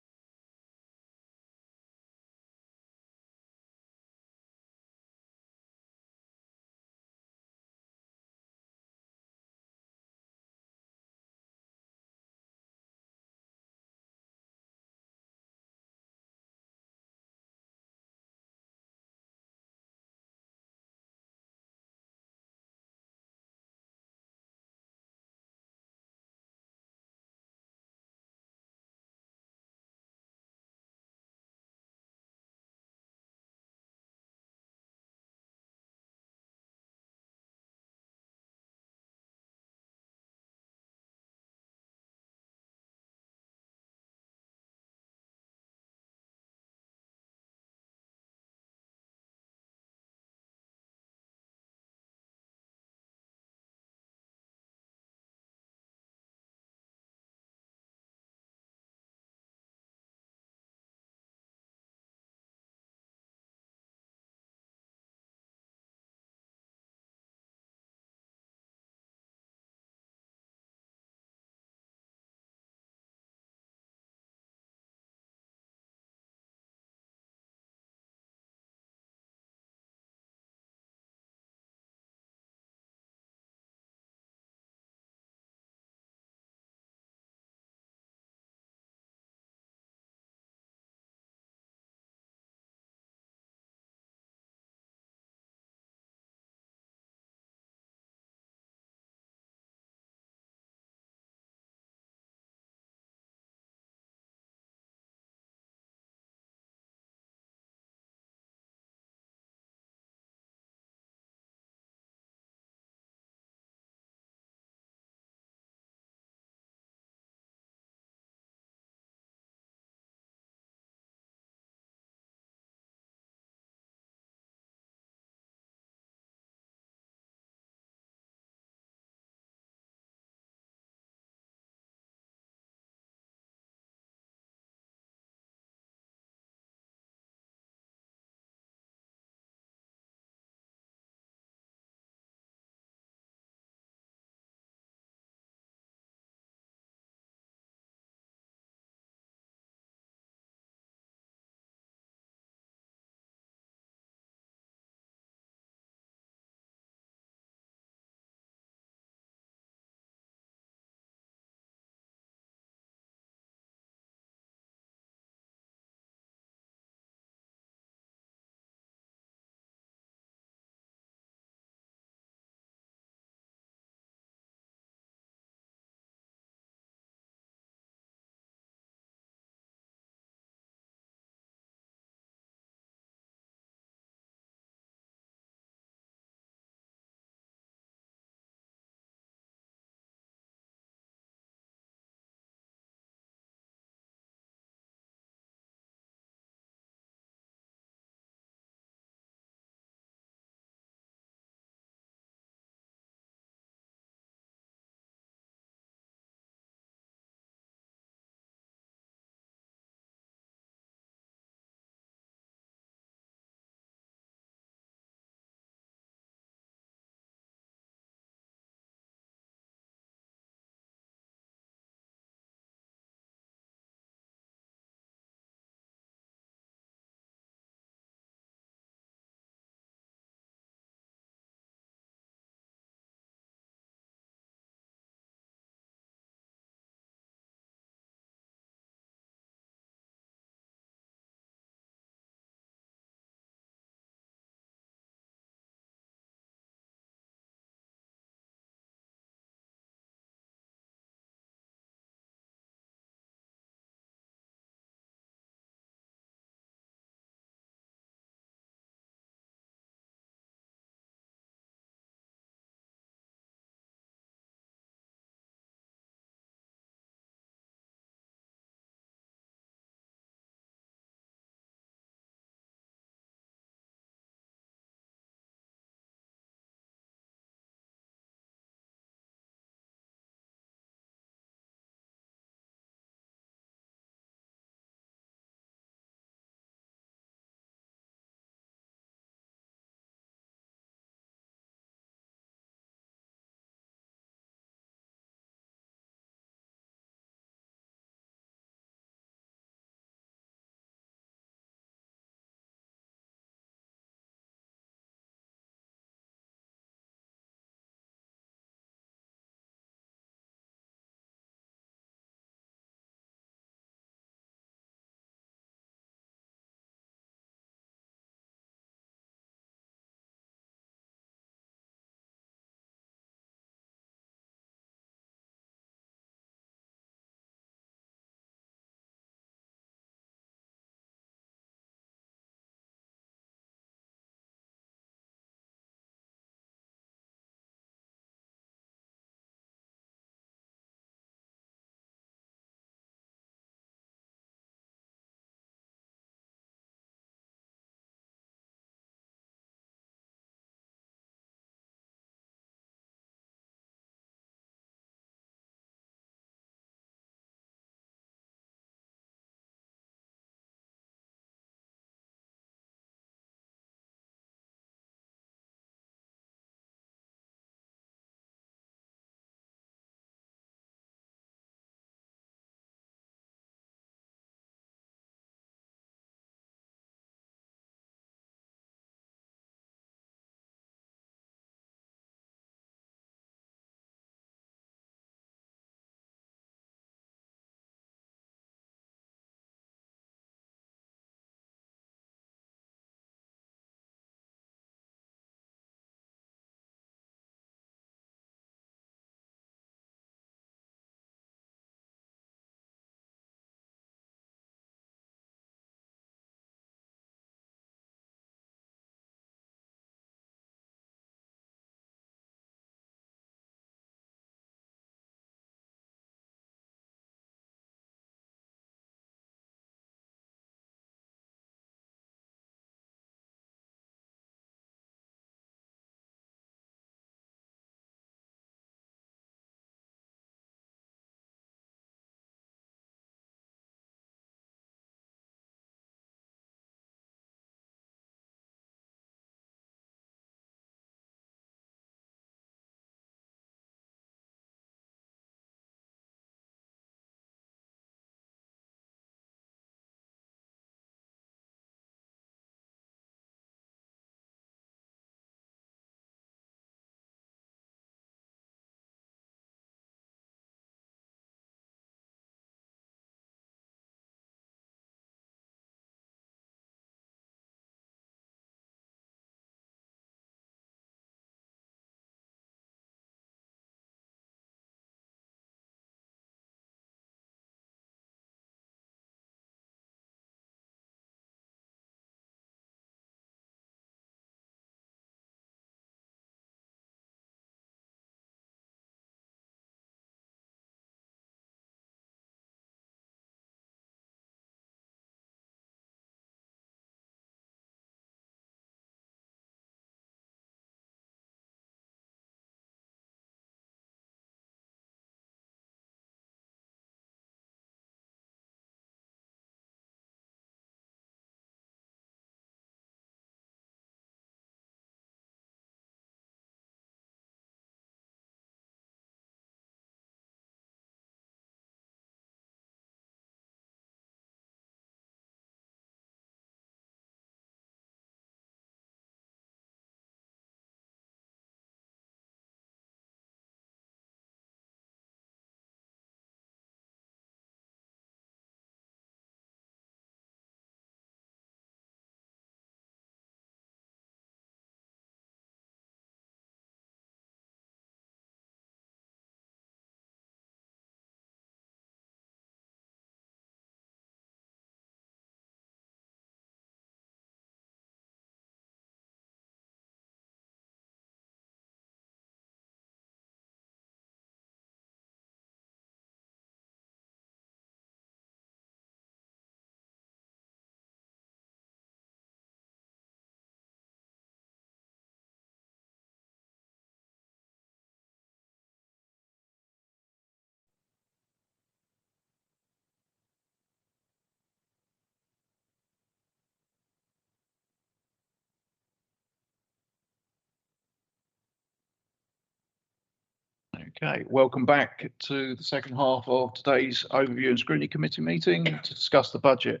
Okay, welcome back to the second half of today's Overview and Scrutiny Committee meeting to discuss the budget.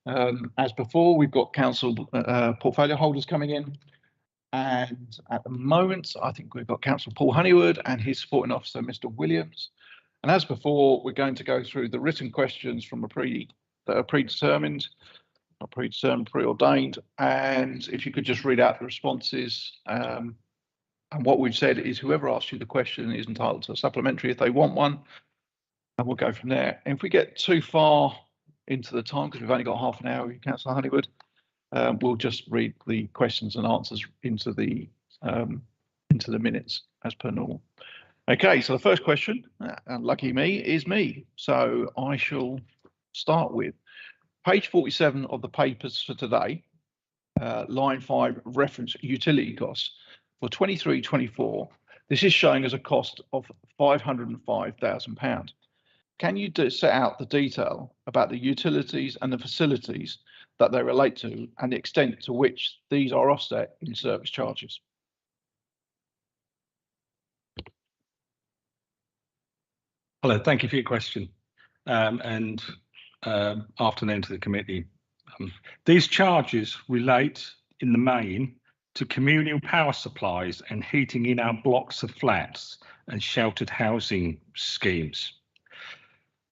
As before, we've got council portfolio holders coming in. And at the moment, I think we've got Councillor Paul Honeywood and his supporting officer, Mr. Williams. And as before, we're going to go through the written questions from that are predetermined, not predetermined, preordained. And if you could just read out the responses. And what we've said is whoever asks you the question is entitled to a supplementary if they want one. And we'll go from there. And if we get too far into the time, because we've only got half an hour with Councillor Honeywood, we'll just read the questions and answers into the minutes as per normal. Okay, so the first question, lucky me, is me. So I shall start with page 47 of the papers for today, line 5, reference utility costs for 23-24. This is showing as a cost of £505,000. Can you set out the detail about the utilities and the facilities that they relate to and the extent to which these are offset in service charges? Hello, thank you for your question, and afternoon to the committee. These charges relate in the main to communal power supplies and heating in our blocks of flats and sheltered housing schemes.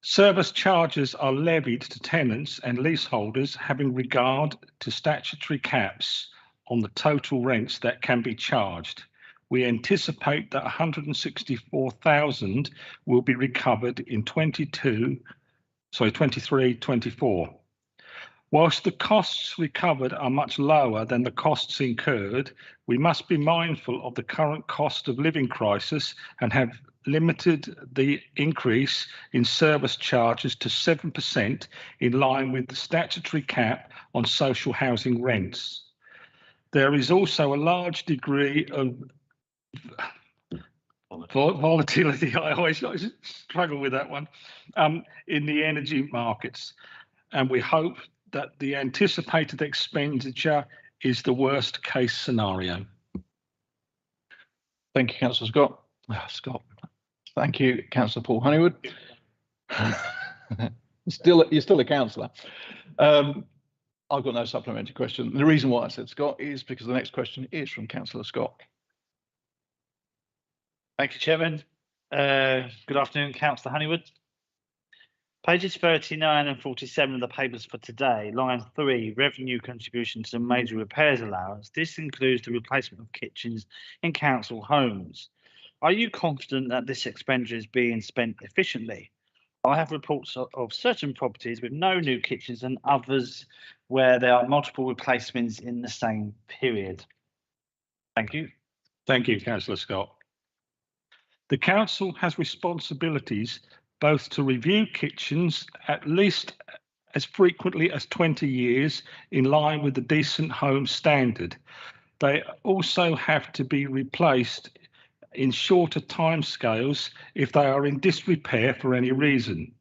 Service charges are levied to tenants and leaseholders having regard to statutory caps on the total rents that can be charged. We anticipate that 164,000 will be recovered in 23-24. Whilst the costs recovered are much lower than the costs incurred, we must be mindful of the current cost of living crisis and have limited the increase in service charges to 7% in line with the statutory cap on social housing rents. There is also a large degree of volatility, I always struggle with that one, in the energy markets, and we hope that the anticipated expenditure is the worst case scenario. Thank you, Councillor Scott. Thank you, Councillor Paul Honeywood. You're still a councillor. I've got no supplementary question. The reason why I said Scott is because the next question is from Councillor Scott. Thank you, Chairman. Good afternoon, Councillor Honeywood. Pages 39 and 47 of the papers for today, line 3, revenue contribution to major repairs allowance. This includes the replacement of kitchens in council homes. Are you confident that this expenditure is being spent efficiently? I have reports of certain properties with no new kitchens and others where there are multiple replacements in the same period. Thank you. Thank you, Councillor Scott. The council has responsibilities both to review kitchens at least as frequently as 20 years in line with the Decent Home Standard. They also have to be replaced in shorter timescales if they are in disrepair for any reason.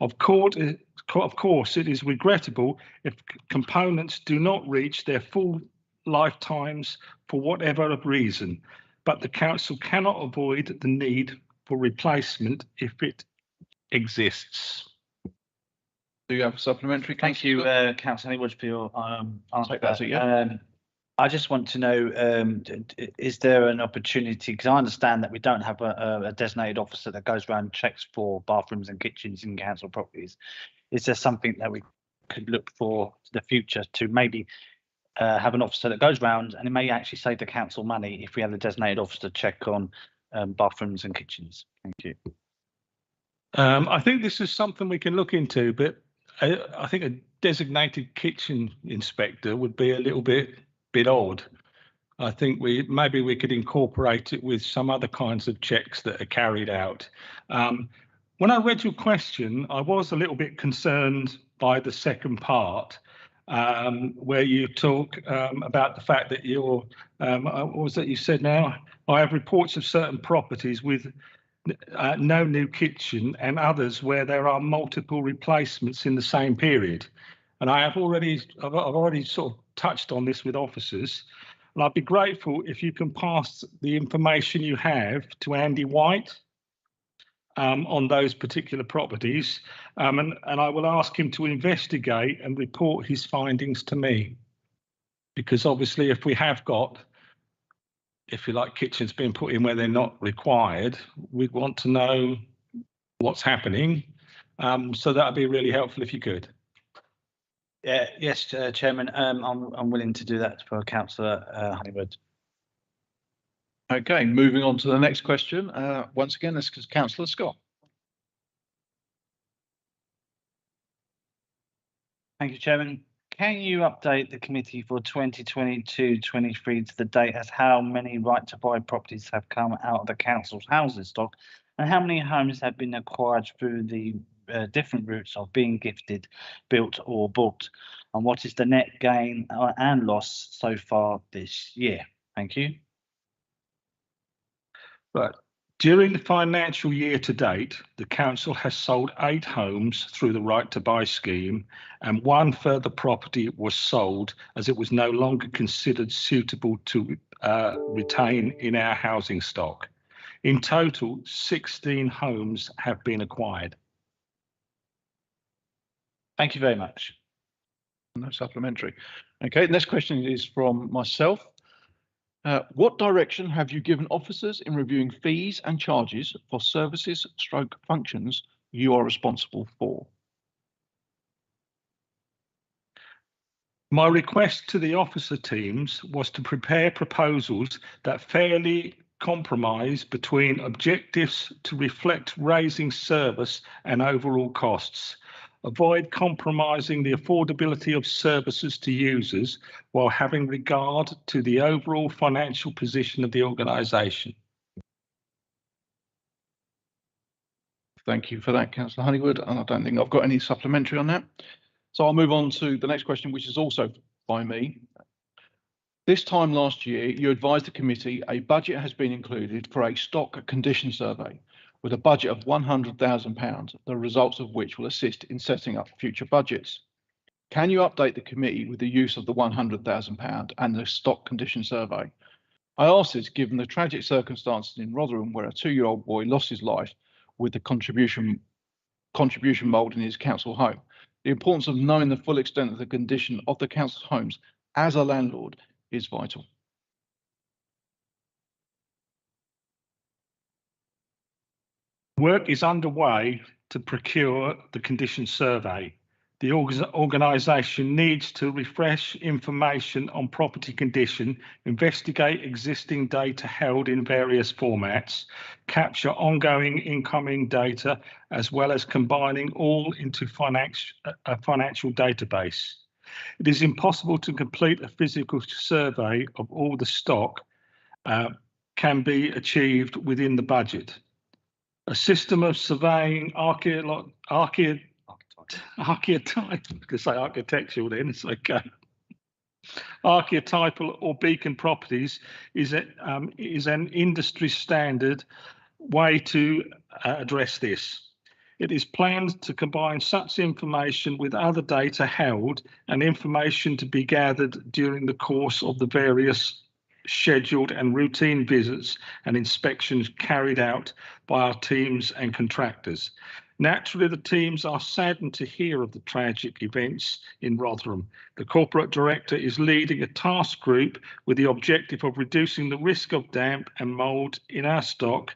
Of course, it is regrettable if components do not reach their full lifetimes for whatever reason, but the council cannot avoid the need for replacement if it exists. Do you have a supplementary? Thank you, Councillor Honeywood, for your answer. Take that, yeah. I just want to know, is there an opportunity, because I understand that we don't have a designated officer that goes around and checks for bathrooms and kitchens in council properties. Is there something that we could look for the future to maybe have an officer that goes round, and it may actually save the council money if we have a designated officer check on bathrooms and kitchens? Thank you. I think this is something we can look into, but I think a designated kitchen inspector would be a little bit odd. I think maybe we could incorporate it with some other kinds of checks that are carried out. When I read your question, I was a little bit concerned by the second part, where you talk about the fact that you're, what was that you said now? I have reports of certain properties with no new kitchen and others where there are multiple replacements in the same period. And I've already sort of touched on this with officers, and I'd be grateful if you can pass the information you have to Andy White, on those particular properties, and I will ask him to investigate and report his findings to me. Because obviously, if we have got, if you like, kitchens being put in where they're not required, we'd want to know what's happening. So that would be really helpful if you could. Yeah, yes, Chairman. I'm willing to do that for Councillor Honeywood. Okay, moving on to the next question. Once again, this is Councillor Scott. Thank you, Chairman. Can you update the committee for 2022-23 to the date as how many right to buy properties have come out of the council's housing stock and how many homes have been acquired through the different routes of being gifted, built or bought? And what is the net gain and loss so far this year? Thank you. Right. During the financial year to date, the council has sold 8 homes through the right to buy scheme, and 1 further property was sold as it was no longer considered suitable to retain in our housing stock. In total, 16 homes have been acquired. Thank you very much. No supplementary. Okay, next question is from myself. What direction have you given officers in reviewing fees and charges for services stroke functions you are responsible for? My request to the officer teams was to prepare proposals that fairly compromise between objectives to reflect raising service and overall costs. Avoid compromising the affordability of services to users while having regard to the overall financial position of the organisation. Thank you for that, Councillor Honeywood, and I don't think I've got any supplementary on that. So I'll move on to the next question, which is also by me. This time last year, you advised the committee a budget has been included for a stock condition survey with a budget of £100,000, the results of which will assist in setting up future budgets. Can you update the committee with the use of the £100,000 and the stock condition survey? I ask this given the tragic circumstances in Rotherham where a 2-year-old boy lost his life with the contribution mould in his council home. The importance of knowing the full extent of the condition of the council's homes as a landlord is vital. Work is underway to procure the condition survey. The organisation needs to refresh information on property condition, investigate existing data held in various formats, capture ongoing incoming data, as well as combining all into a financial database. It is impossible to complete a physical survey of all the stock can be achieved within the budget. A system of surveying archetypal, architectural then, it's okay. Archetypal or beacon properties is an industry standard way to address this. It is planned to combine such information with other data held and information to be gathered during the course of the various scheduled and routine visits and inspections carried out by our teams and contractors. Naturally, the teams are saddened to hear of the tragic events in Rotherham. The corporate director is leading a task group with the objective of reducing the risk of damp and mould in our stock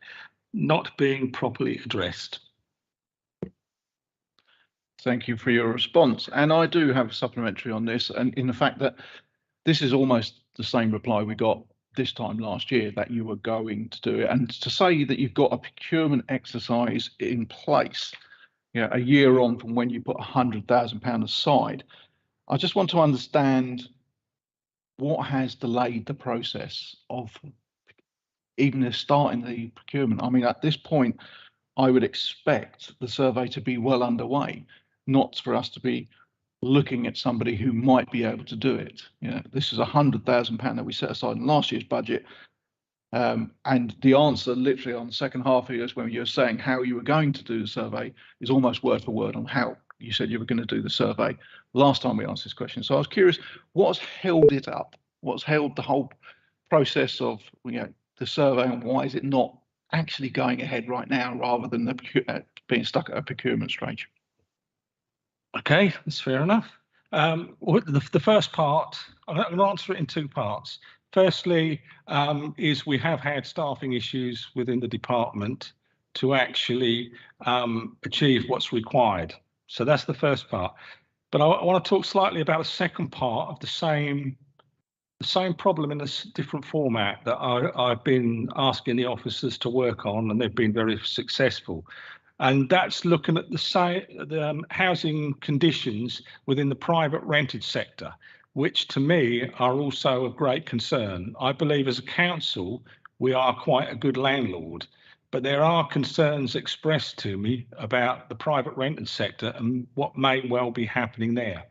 not being properly addressed. Thank you for your response. And I do have a supplementary on this, and in the fact that this is almost the same reply we got this time last year, that you were going to do it. And to say that you've got a procurement exercise in place, you know, a year on from when you put £100,000 aside, I just want to understand what has delayed the process of even starting the procurement. I mean, at this point, I would expect the survey to be well underway, not for us to be looking at somebody who might be able to do it. You know, this is £100,000 that we set aside in last year's budget. And the answer literally on the second half of yours, when you were saying how you were going to do the survey, is almost word for word on how you said you were going to do the survey last time we asked this question. So I was curious, what's held it up? What's held the whole process of, you know, the survey, and why is it not actually going ahead right now rather than being stuck at a procurement stage. Okay, that's fair enough. The first part, I'm going to answer it in two parts. Firstly, is we have had staffing issues within the department to actually achieve what's required. So that's the first part. But I want to talk slightly about a second part of the same problem in a different format that I've been asking the officers to work on, and they've been very successful. And that's looking at the housing conditions within the private rented sector, which to me are also of great concern. I believe as a council, we are quite a good landlord, but there are concerns expressed to me about the private rented sector and what may well be happening there.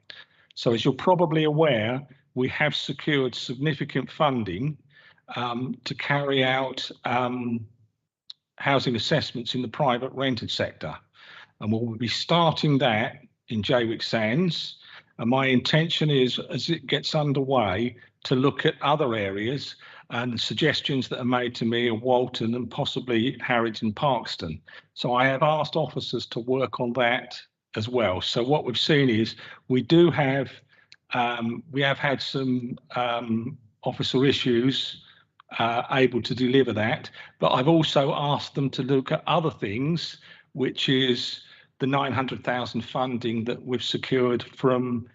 So as you're probably aware, we have secured significant funding to carry out housing assessments in the private rented sector. And we'll be starting that in Jaywick Sands. And my intention is, as it gets underway, to look at other areas and suggestions that are made to me of Walton and possibly Harwich and Parkston. So I have asked officers to work on that as well. So what we've seen is we have had some officer issues able to deliver that, but I've also asked them to look at other things, which is the 900,000 funding that we've secured from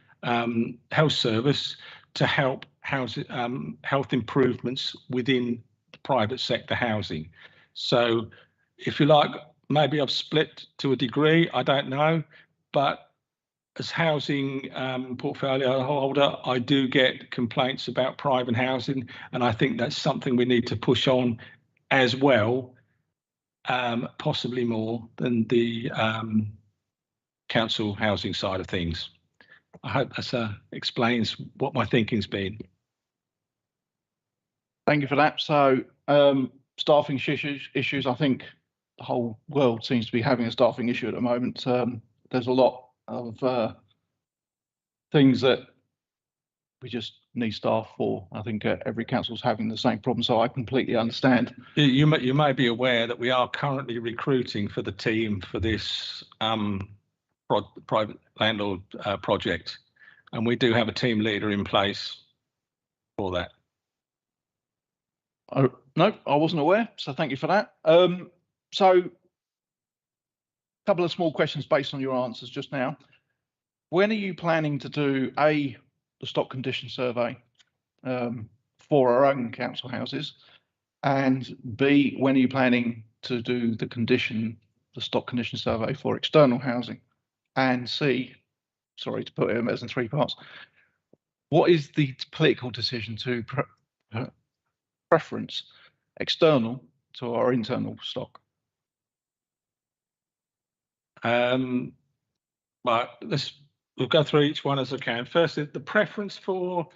Health Service to help health improvements within the private sector housing. So if you like, maybe I've split to a degree, I don't know, but as housing portfolio holder, I do get complaints about private housing, and I think that's something we need to push on as well, possibly more than the council housing side of things. I hope that explains what my thinking's been. Thank you for that. So staffing issues, I think the whole world seems to be having a staffing issue at the moment. There's a lot of things that we just need staff for. I think every council's having the same problem, so I completely understand. You may be aware that we are currently recruiting for the team for this private landlord project, and we do have a team leader in place for that. Oh, no, I wasn't aware, so thank you for that. So a couple of small questions based on your answers just now. When are you planning to do the stock condition survey for our own council houses, and B, when are you planning to do the stock condition survey for external housing, and C, sorry to put it in three parts, what is the political decision to preference external to our internal stock? Right, we'll go through each one as I can. First, the preference for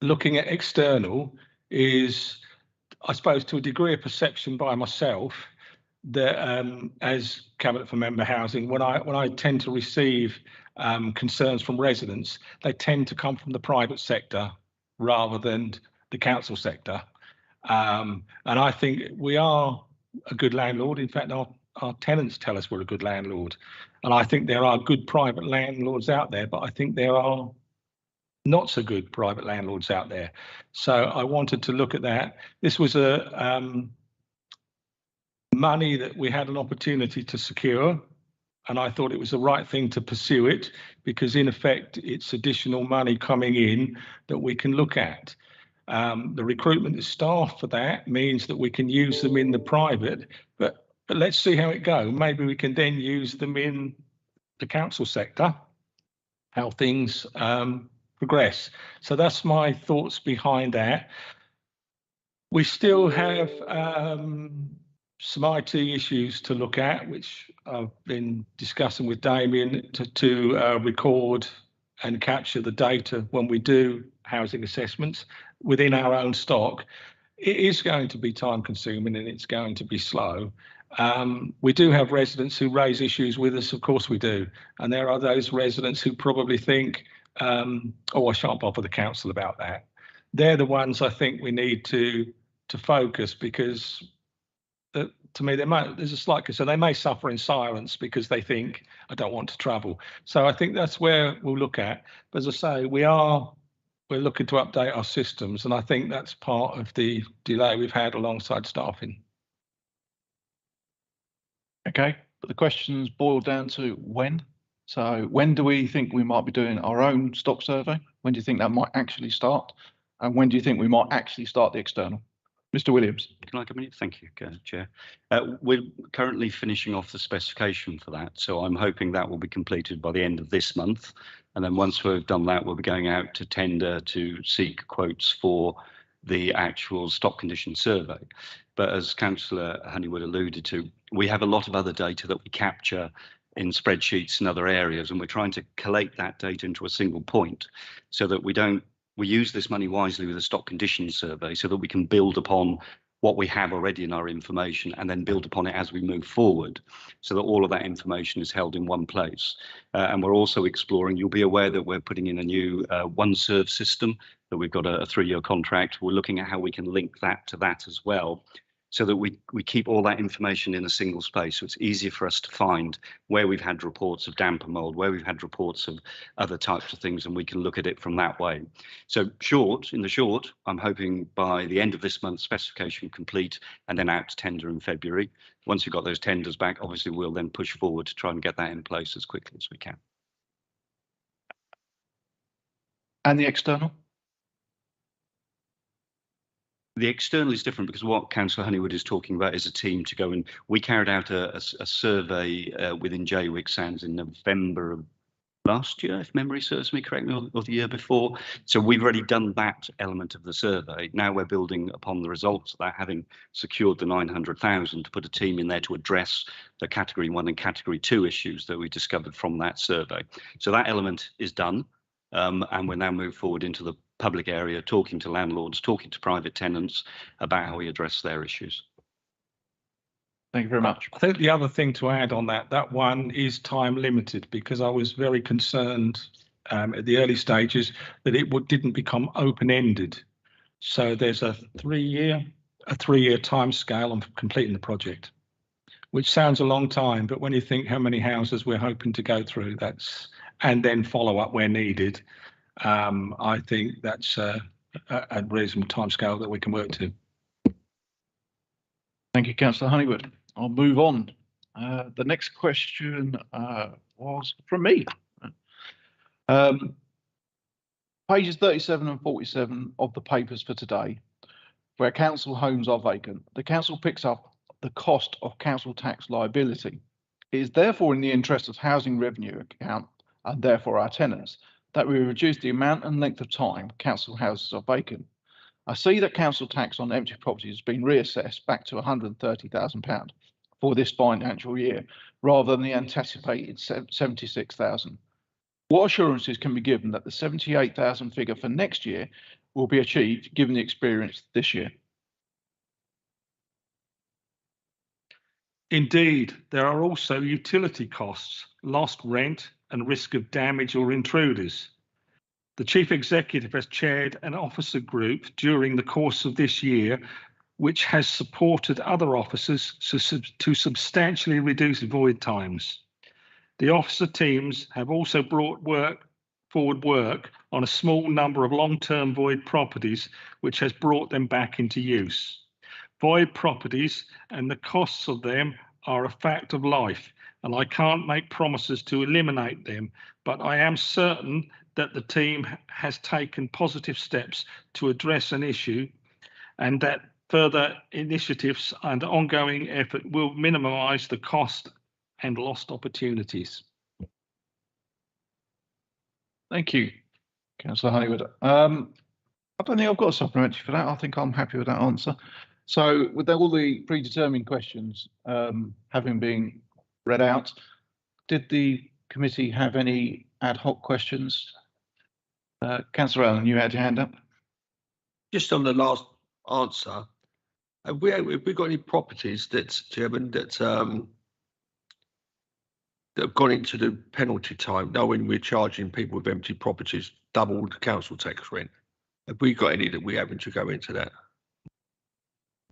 looking at external is, I suppose, to a degree of perception by myself that as Cabinet for Member Housing, when I tend to receive concerns from residents, they tend to come from the private sector rather than the council sector. And I think we are a good landlord. In fact, our tenants tell us we're a good landlord. And I think there are good private landlords out there, but I think there are not so good private landlords out there. So I wanted to look at that. This was a money that we had an opportunity to secure, and I thought it was the right thing to pursue it, because in effect it's additional money coming in that we can look at. The recruitment of staff for that means that we can use them in the private, but let's see how it goes. Maybe we can then use them in the council sector, how things progress. So that's my thoughts behind that. We still have some IT issues to look at, which I've been discussing with Damien to record and capture the data when we do housing assessments within our own stock. It is going to be time consuming and it's going to be slow. We do have residents who raise issues with us, of course we do. And there are those residents who probably think, oh, I shan't bother the council about that. They're the ones I think we need to to focus, because to me there's a slight concern they may suffer in silence because they think I don't want to travel. So I think that's where we'll look at. But as I say, we're looking to update our systems, and I think that's part of the delay we've had alongside staffing. Okay, but the questions boil down to when. So when do we think we might be doing our own stock survey? When do you think that might actually start? And when do you think we might actually start the external? Mr. Williams. Can I come in? Thank you, Chair. We're currently finishing off the specification for that, so I'm hoping that will be completed by the end of this month. And then once we've done that, we'll be going out to tender to seek quotes for the actual stock condition survey. But as Councillor Honeywood alluded to, we have a lot of other data that we capture in spreadsheets and other areas, and we're trying to collate that data into a single point so that we use this money wisely with a stock condition survey so that we can build upon what we have already in our information and then build upon it as we move forward, so that all of that information is held in one place. And we're also exploring, you'll be aware that we're putting in a new OneServe system, that we've got a 3-year contract. We're looking at how we can link that to that as well, so that we keep all that information in a single space. So it's easier for us to find where we've had reports of damp and mold, where we've had reports of other types of things, and we can look at it from that way. So in the short, I'm hoping by the end of this month, specification complete, and then out to tender in February. Once we've got those tenders back, obviously we'll then push forward to try and get that in place as quickly as we can. And the external? The external is different because what Councillor Honeywood is talking about is a team to go and we carried out a survey within JWIC Sands in November of last year, if memory serves me correctly, or the year before. So we've already done that element of the survey. Now we're building upon the results of that, having secured the 900,000 to put a team in there to address the Category 1 and Category 2 issues that we discovered from that survey. So that element is done, and we're now moved forward into the public area, talking to landlords, talking to private tenants about how we address their issues. Thank you very much. I think the other thing to add on that one is time limited, because I was very concerned at the early stages that it didn't become open-ended. So there's a 3-year time scale on completing the project, which sounds a long time, but when you think how many houses we're hoping to go through, and then follow up where needed, I think that's a reasonable timescale that we can work to. Thank you, Councillor Honeywood. I'll move on. The next question was from me. Pages 37 and 47 of the papers for today, where council homes are vacant, the council picks up the cost of council tax liability. It is therefore in the interest of housing revenue account, and therefore our tenants, that we reduce the amount and length of time council houses are vacant. I see that council tax on empty properties has been reassessed back to £130,000 for this financial year, rather than the anticipated 76,000. What assurances can be given that the 78,000 figure for next year will be achieved, given the experience this year? Indeed, there are also utility costs, lost rent, and risk of damage or intruders. The Chief Executive has chaired an officer group during the course of this year, which has supported other officers to substantially reduce void times. The officer teams have also brought forward work on a small number of long-term void properties, which has brought them back into use. Void properties and the costs of them are a fact of life, and I can't make promises to eliminate them, but I am certain that the team has taken positive steps to address an issue, and that further initiatives and ongoing effort will minimise the cost and lost opportunities. Thank you, Councillor Honeywood. I don't think I've got a supplementary for that. I think I'm happy with that answer. So with all the predetermined questions having been read out, did the committee have any ad hoc questions? Councillor Allen, you had your hand up. Just on the last answer, have we got any properties Chairman, that have gone into the penalty time, knowing we're charging people with empty properties double the council tax rent? Have we got any that we're having to go into that?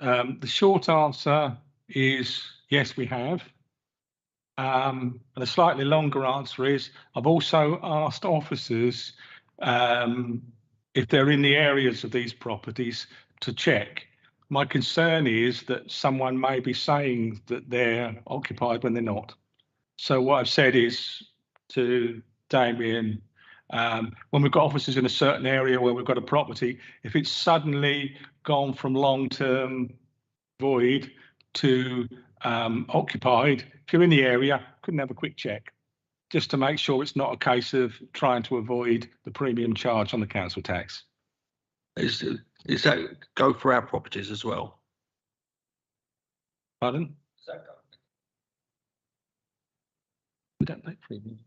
The short answer is yes, we have. And a slightly longer answer is I've also asked officers if they're in the areas of these properties to check. My concern is that someone may be saying that they're occupied when they're not. So what I've said is to Damien, when we've got officers in a certain area where we've got a property, if it's suddenly gone from long-term void to occupied, if you're in the area, couldn't have a quick check, just to make sure it's not a case of trying to avoid the premium charge on the council tax. Is that go for our properties as well? Pardon? We don't pay premiums.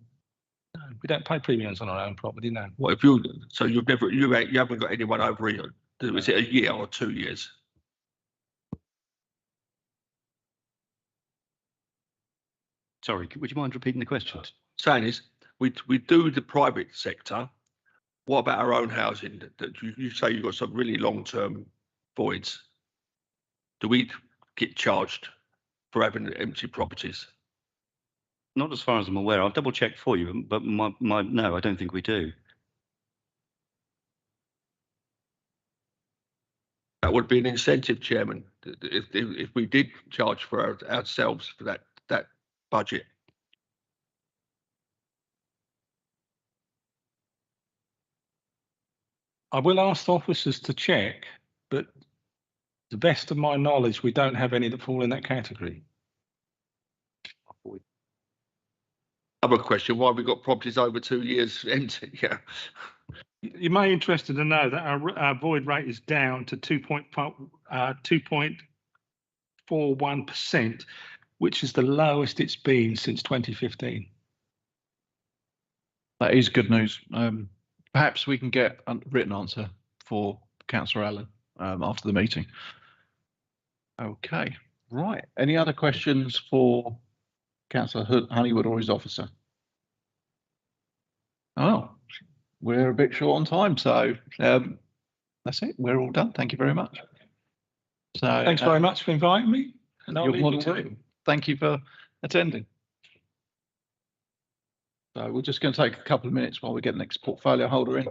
No, we don't pay premiums on our own property, no. What if so you've never, you haven't got anyone over here? Is it a year or 2 years? Sorry, would you mind repeating the question? Saying is, we do the private sector. What about our own housing? That you say you've got some really long-term voids. Do we get charged for having empty properties? Not as far as I'm aware. I'll double check for you, but no, I don't think we do. That would be an incentive, Chairman, if we did charge for ourselves for that budget. I will ask officers to check, but to the best of my knowledge, we don't have any that fall in that category. Other question, why have we got properties over 2 years empty? Yeah. You may be interested to know that our void rate is down to 2.41%, which is the lowest it's been since 2015. That is good news. Perhaps we can get a written answer for Councillor Allen after the meeting. Okay, right. Any other questions for Councillor Honeywood or his officer? Oh, we're a bit short on time, so that's it. We're all done. Thank you very much. So Thanks very much for inviting me. And I'll you're leave more you than to it. welcome. Thank you for attending. So we're just going to take a couple of minutes while we get the next portfolio holder in.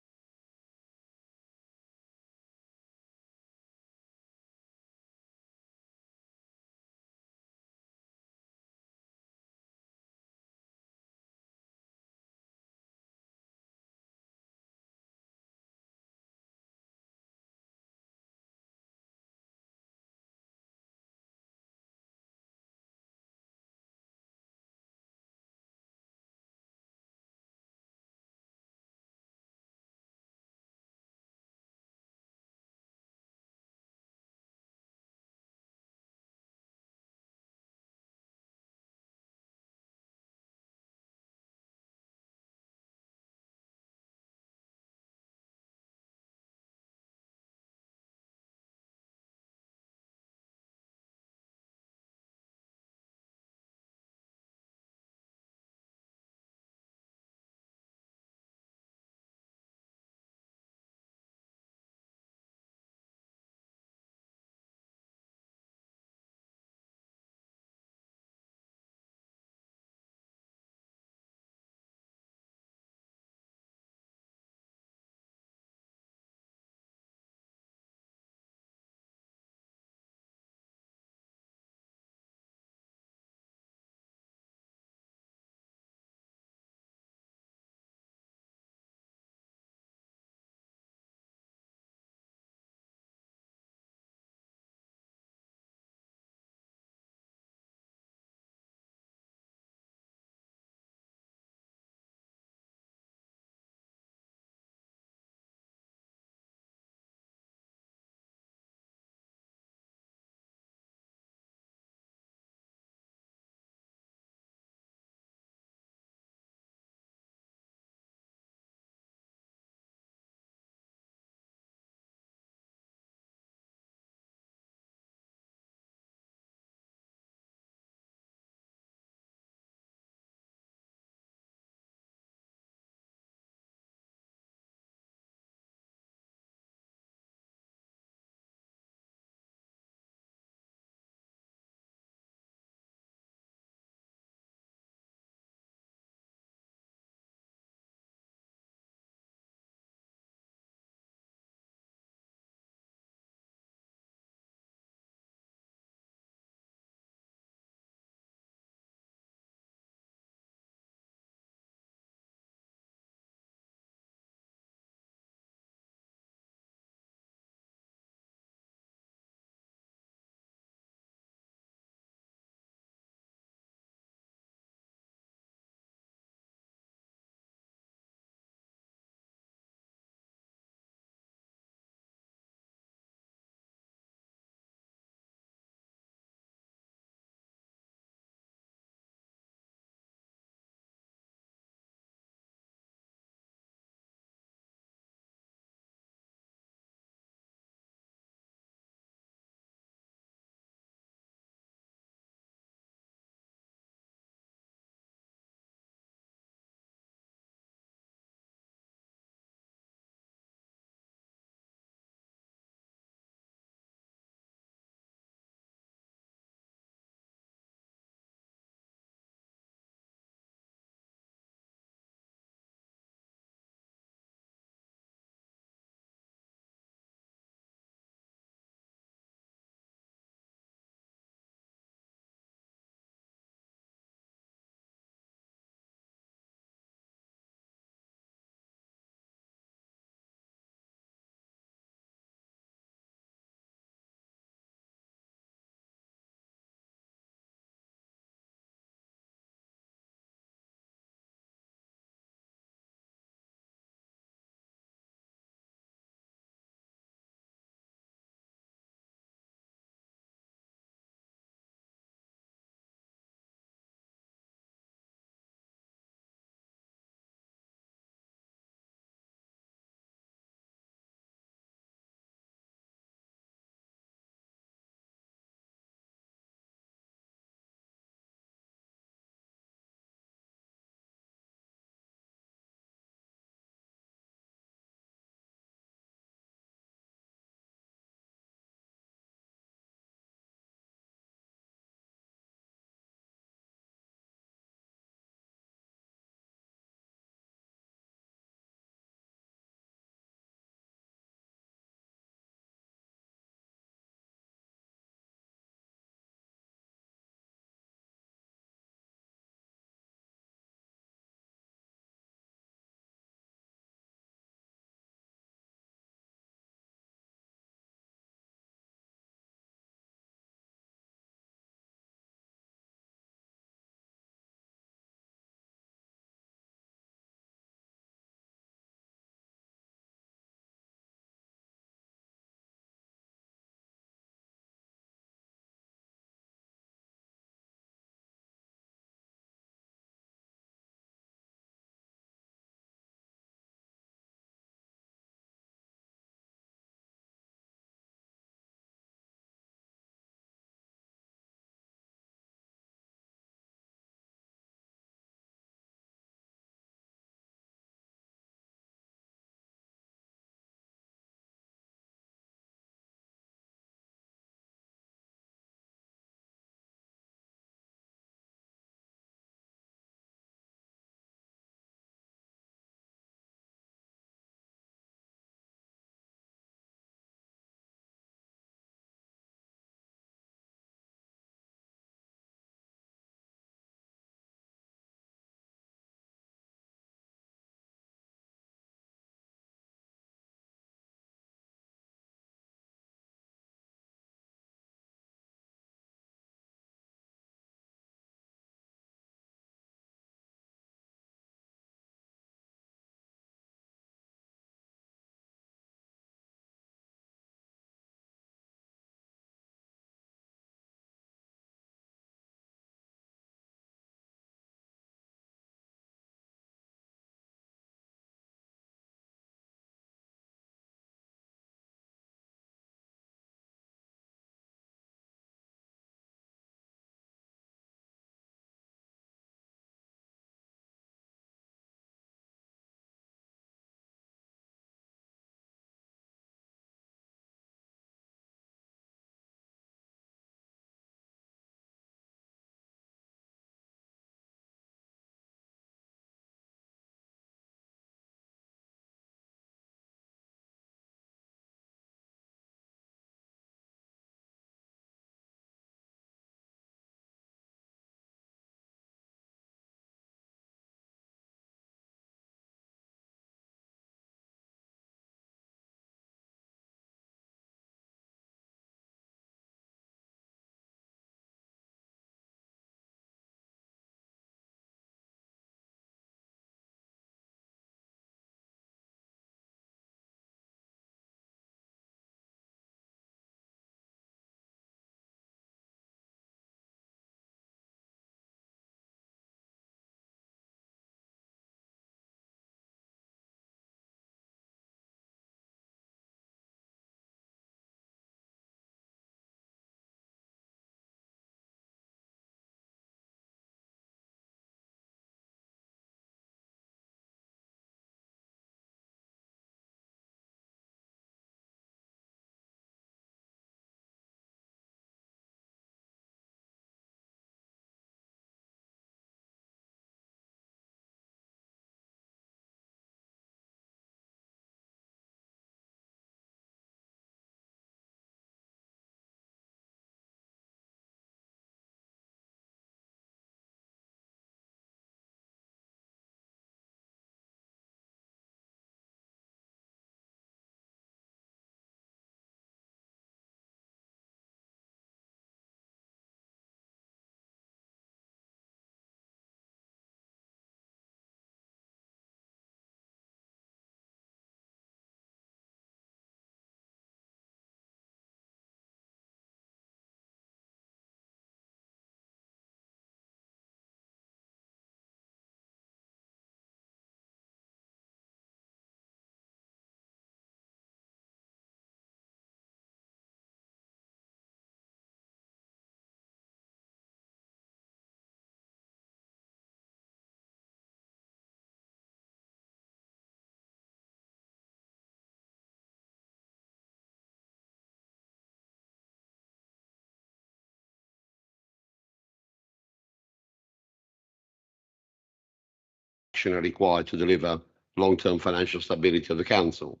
action are required to deliver long-term financial stability of the council.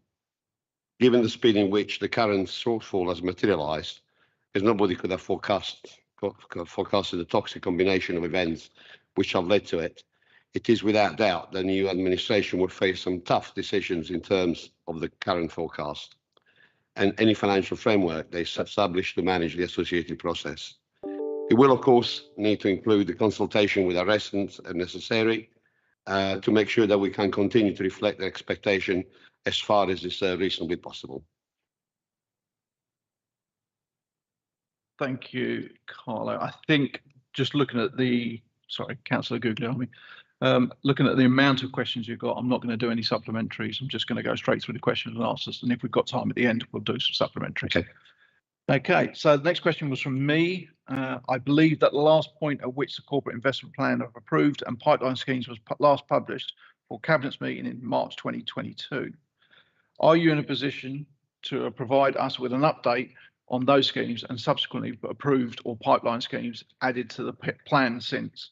Given the speed in which the current shortfall has materialised, as nobody could have forecasted the toxic combination of events which have led to it, it is without doubt the new administration will face some tough decisions in terms of the current forecast and any financial framework they establish to manage the associated process. It will, of course, need to include the consultation with our residents as necessary to make sure that we can continue to reflect their expectation as far as is reasonably possible. Thank you, Carlo. I think just looking at sorry, Councillor Guglielmi, looking at the amount of questions you've got, I'm not going to do any supplementaries. I'm just going to go straight through the questions and answers. And if we've got time at the end, we'll do some supplementaries. Okay. Okay, so the next question was from me. I believe that the last point at which the corporate investment plan of approved and pipeline schemes was last published for Cabinet's meeting in March 2022. Are you in a position to provide us with an update on those schemes and subsequently approved or pipeline schemes added to the plan since?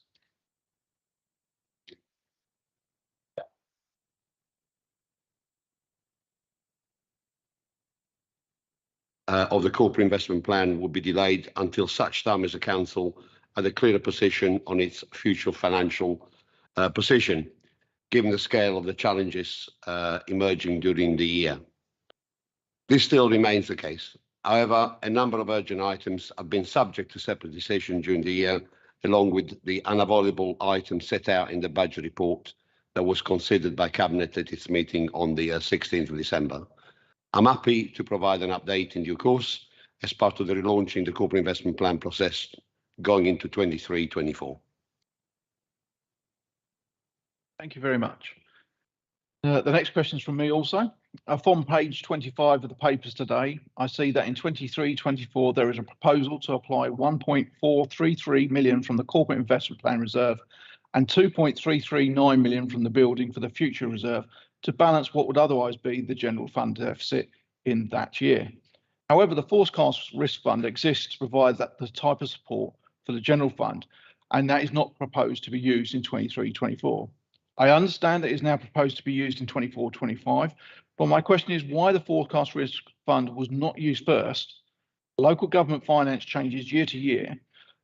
Of the corporate investment plan will be delayed until such time as the council had a clearer position on its future financial position, given the scale of the challenges emerging during the year. This still remains the case. However, a number of urgent items have been subject to separate decision during the year, along with the unavoidable items set out in the budget report that was considered by Cabinet at its meeting on the 16th of December. I'm happy to provide an update in due course as part of the relaunching the corporate investment plan process going into 23-24. Thank you very much. The next question is from me also. From page 25 of the papers today, I see that in 23-24 there is a proposal to apply 1.433 million from the corporate investment plan reserve and 2.339 million from the building for the future reserve to balance what would otherwise be the general fund deficit in that year. However, the forecast risk fund exists to provide that the type of support for the general fund, and that is not proposed to be used in 23-24. I understand that it is now proposed to be used in 24-25, but my question is why the forecast risk fund was not used first. Local government finance changes year to year.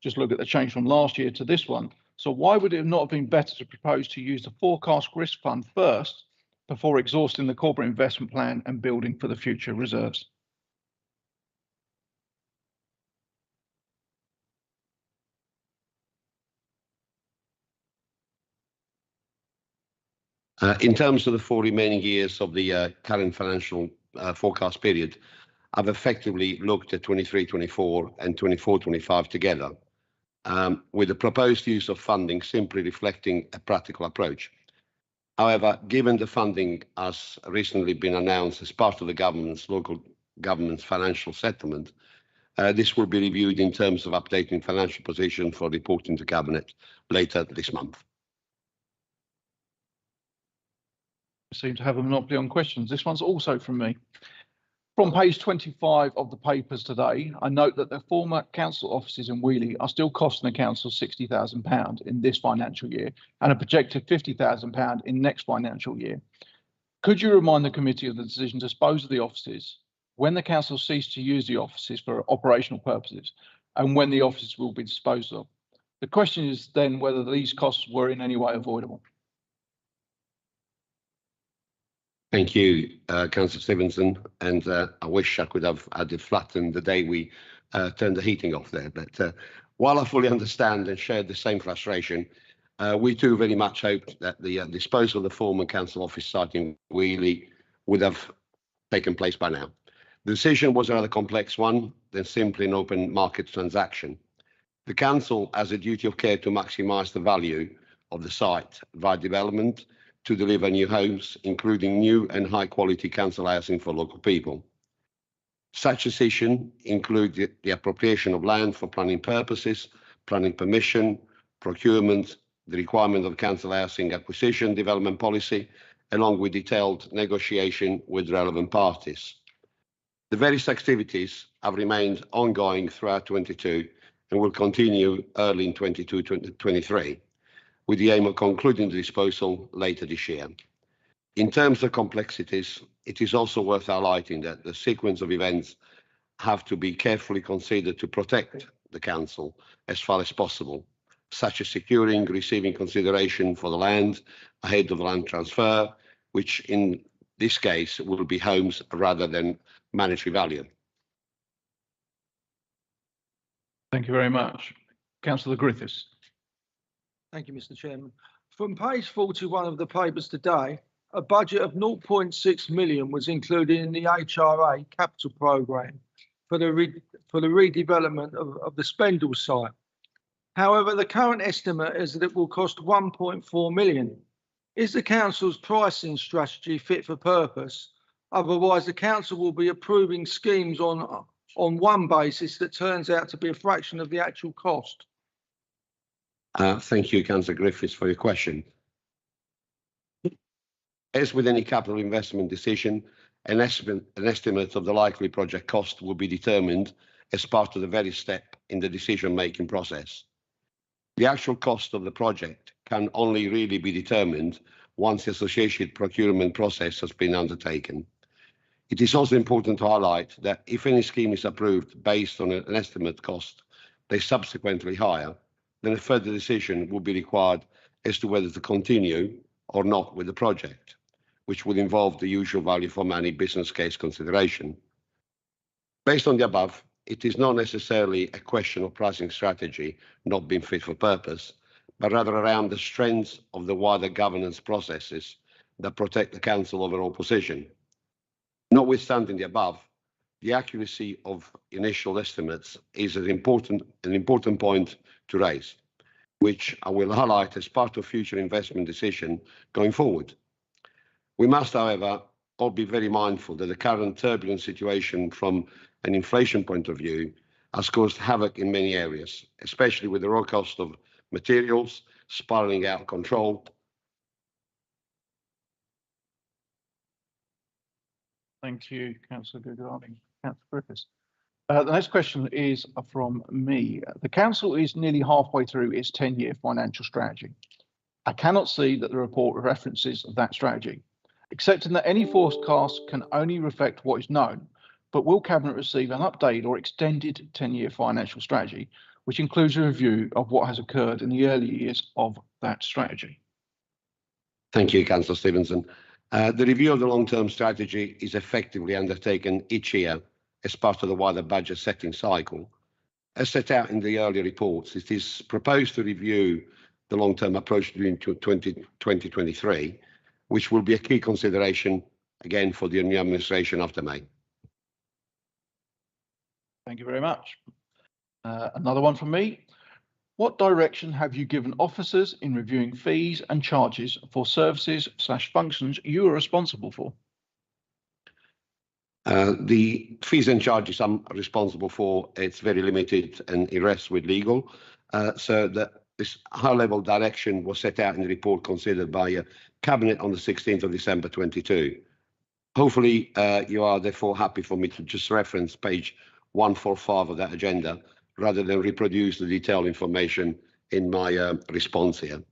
Just look at the change from last year to this one. So why would it not have been better to propose to use the forecast risk fund first before exhausting the corporate investment plan and building for the future reserves? In terms of the 4 remaining years of the current financial forecast period, I've effectively looked at 23-24 and 24-25 together, with the proposed use of funding simply reflecting a practical approach. However, given the funding has recently been announced as part of the local government's financial settlement, this will be reviewed in terms of updating financial position for reporting to Cabinet later this month. I seem to have a monopoly on questions. This one's also from me. From page 25 of the papers today, I note that the former council offices in Wheelie are still costing the council £60,000 in this financial year and a projected £50,000 in next financial year. Could you remind the committee of the decision to dispose of the offices when the council ceased to use the offices for operational purposes and when the offices will be disposed of? The question is then whether these costs were in any way avoidable. Thank you, Councillor Stevenson, and I wish I could have had it flattened the day we turned the heating off there. But while I fully understand and share the same frustration, we too very much hoped that the disposal of the former council office site in Wheelie would have taken place by now. The decision was a rather complex one than simply an open market transaction. The council has a duty of care to maximise the value of the site via development to deliver new homes, including new and high quality council housing for local people. Such decisions include the appropriation of land for planning purposes, planning permission, procurement, the requirement of council housing acquisition development policy, along with detailed negotiation with relevant parties. The various activities have remained ongoing throughout 22 and will continue early in 22-23. with the aim of concluding the disposal later this year. In terms of complexities, it is also worth highlighting that the sequence of events have to be carefully considered to protect the council as far as possible, such as securing receiving consideration for the land ahead of the land transfer, which in this case will be homes rather than monetary value. Thank you very much. Councillor Griffiths. Thank you, Mr. Chairman. From page 41 of the papers today, a budget of 0.6 million was included in the HRA capital programme for the redevelopment of the Spendle site. However, the current estimate is that it will cost 1.4 million. Is the council's pricing strategy fit for purpose? Otherwise, the council will be approving schemes on one basis that turns out to be a fraction of the actual cost. Thank you, Councillor Griffiths, for your question. As with any capital investment decision, an estimate of the likely project cost will be determined as part of the very step in the decision-making process. The actual cost of the project can only really be determined once the associated procurement process has been undertaken. It is also important to highlight that if any scheme is approved based on an estimate cost they subsequently higher, then a further decision will be required as to whether to continue or not with the project, which would involve the usual value for money business case consideration. Based on the above, it is not necessarily a question of pricing strategy not being fit for purpose, but rather around the strengths of the wider governance processes that protect the council overall position. Notwithstanding the above, the accuracy of initial estimates is an important point to raise, which I will highlight as part of future investment decision going forward. We must, however, all be very mindful that the current turbulent situation from an inflation point of view has caused havoc in many areas, especially with the raw cost of materials spiralling out of control. Thank you, Councillor Goodhart. Councillor Griffiths. The next question is from me. The council is nearly halfway through its 10-year financial strategy. I cannot see that the report references that strategy, accepting that any forecast can only reflect what is known. But will Cabinet receive an updated or extended 10-year financial strategy, which includes a review of what has occurred in the early years of that strategy? Thank you, Councillor Stevenson. The review of the long-term strategy is effectively undertaken each year as part of the wider budget setting cycle. As set out in the earlier reports, it is proposed to review the long-term approach during 2023, which will be a key consideration again for the new administration after May. Thank you very much. Another one from me. What direction have you given officers in reviewing fees and charges for services/functions you are responsible for? The fees and charges I'm responsible for, it's very limited and it rests with legal. So this high-level direction was set out in the report considered by Cabinet on the 16th of December 22. Hopefully, you are therefore happy for me to just reference page 145 of that agenda, rather than reproduce the detailed information in my response here.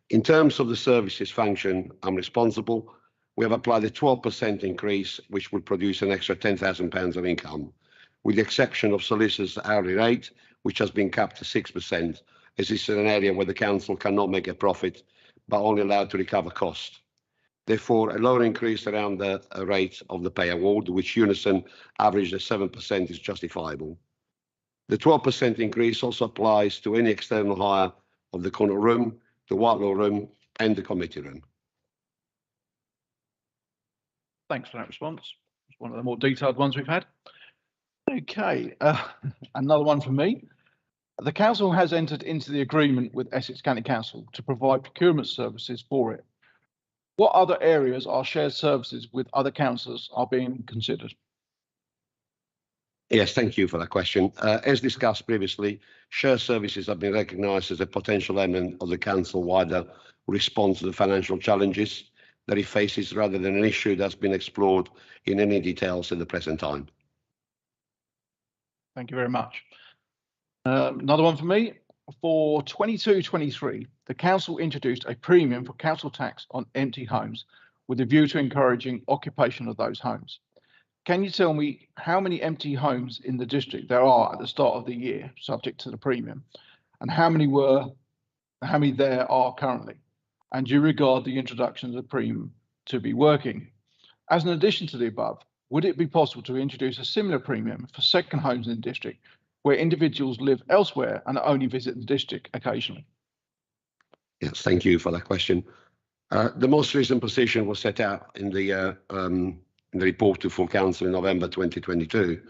In terms of the services function I'm responsible, we have applied a 12% increase, which would produce an extra £10,000 of income, with the exception of solicitors' hourly rate, which has been capped to 6%, as this is an area where the council cannot make a profit, but only allowed to recover cost. Therefore, a lower increase around the rate of the pay award, which Unison averaged at 7%, is justifiable. The 12% increase also applies to any external hire of the corner room, the Whitelaw room, and the committee room. Thanks for that response. It's one of the more detailed ones we've had. Okay, another one from me. The council has entered into the agreement with Essex County Council to provide procurement services for it. What other areas are shared services with other councils are being considered? Yes, thank you for that question. As discussed previously, shared services have been recognised as a potential element of the council wider response to the financial challenges that it faces, rather than an issue that's been explored in any details at the present time. Thank you very much. Another one for me. for 22-23, the council introduced a premium for council tax on empty homes with a view to encouraging occupation of those homes. Can you tell me how many empty homes in the district there are at the start of the year, subject to the premium, and how many there are currently? And do you regard the introduction of the premium to be working? As an addition to the above, would it be possible to introduce a similar premium for second homes in the district where individuals live elsewhere and only visit the district occasionally? Yes, thank you for that question. The most recent position was set out in the report to full council in November 2022.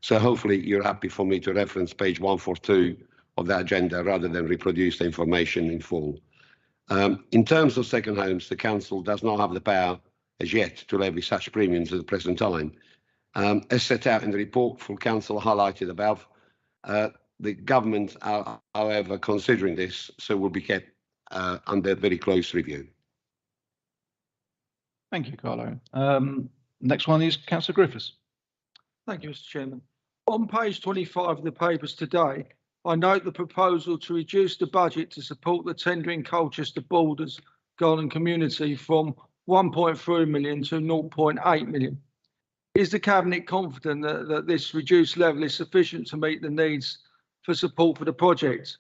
So hopefully you're happy for me to reference page 142 of the agenda rather than reproduce the information in full. In terms of second homes, the council does not have the power as yet to levy such premiums at the present time. As set out in the report, full council highlighted above, the government are, however, considering this, so will be kept under very close review. Thank you, Carlo. Next one is Councillor Griffiths. Thank you, Mr. Chairman. On page 25 of the papers today, I note the proposal to reduce the budget to support the tendering Colchester Borders Garden Community from 1.3 million to 0.8 million. Is the Cabinet confident that this reduced level is sufficient to meet the needs for support for the project?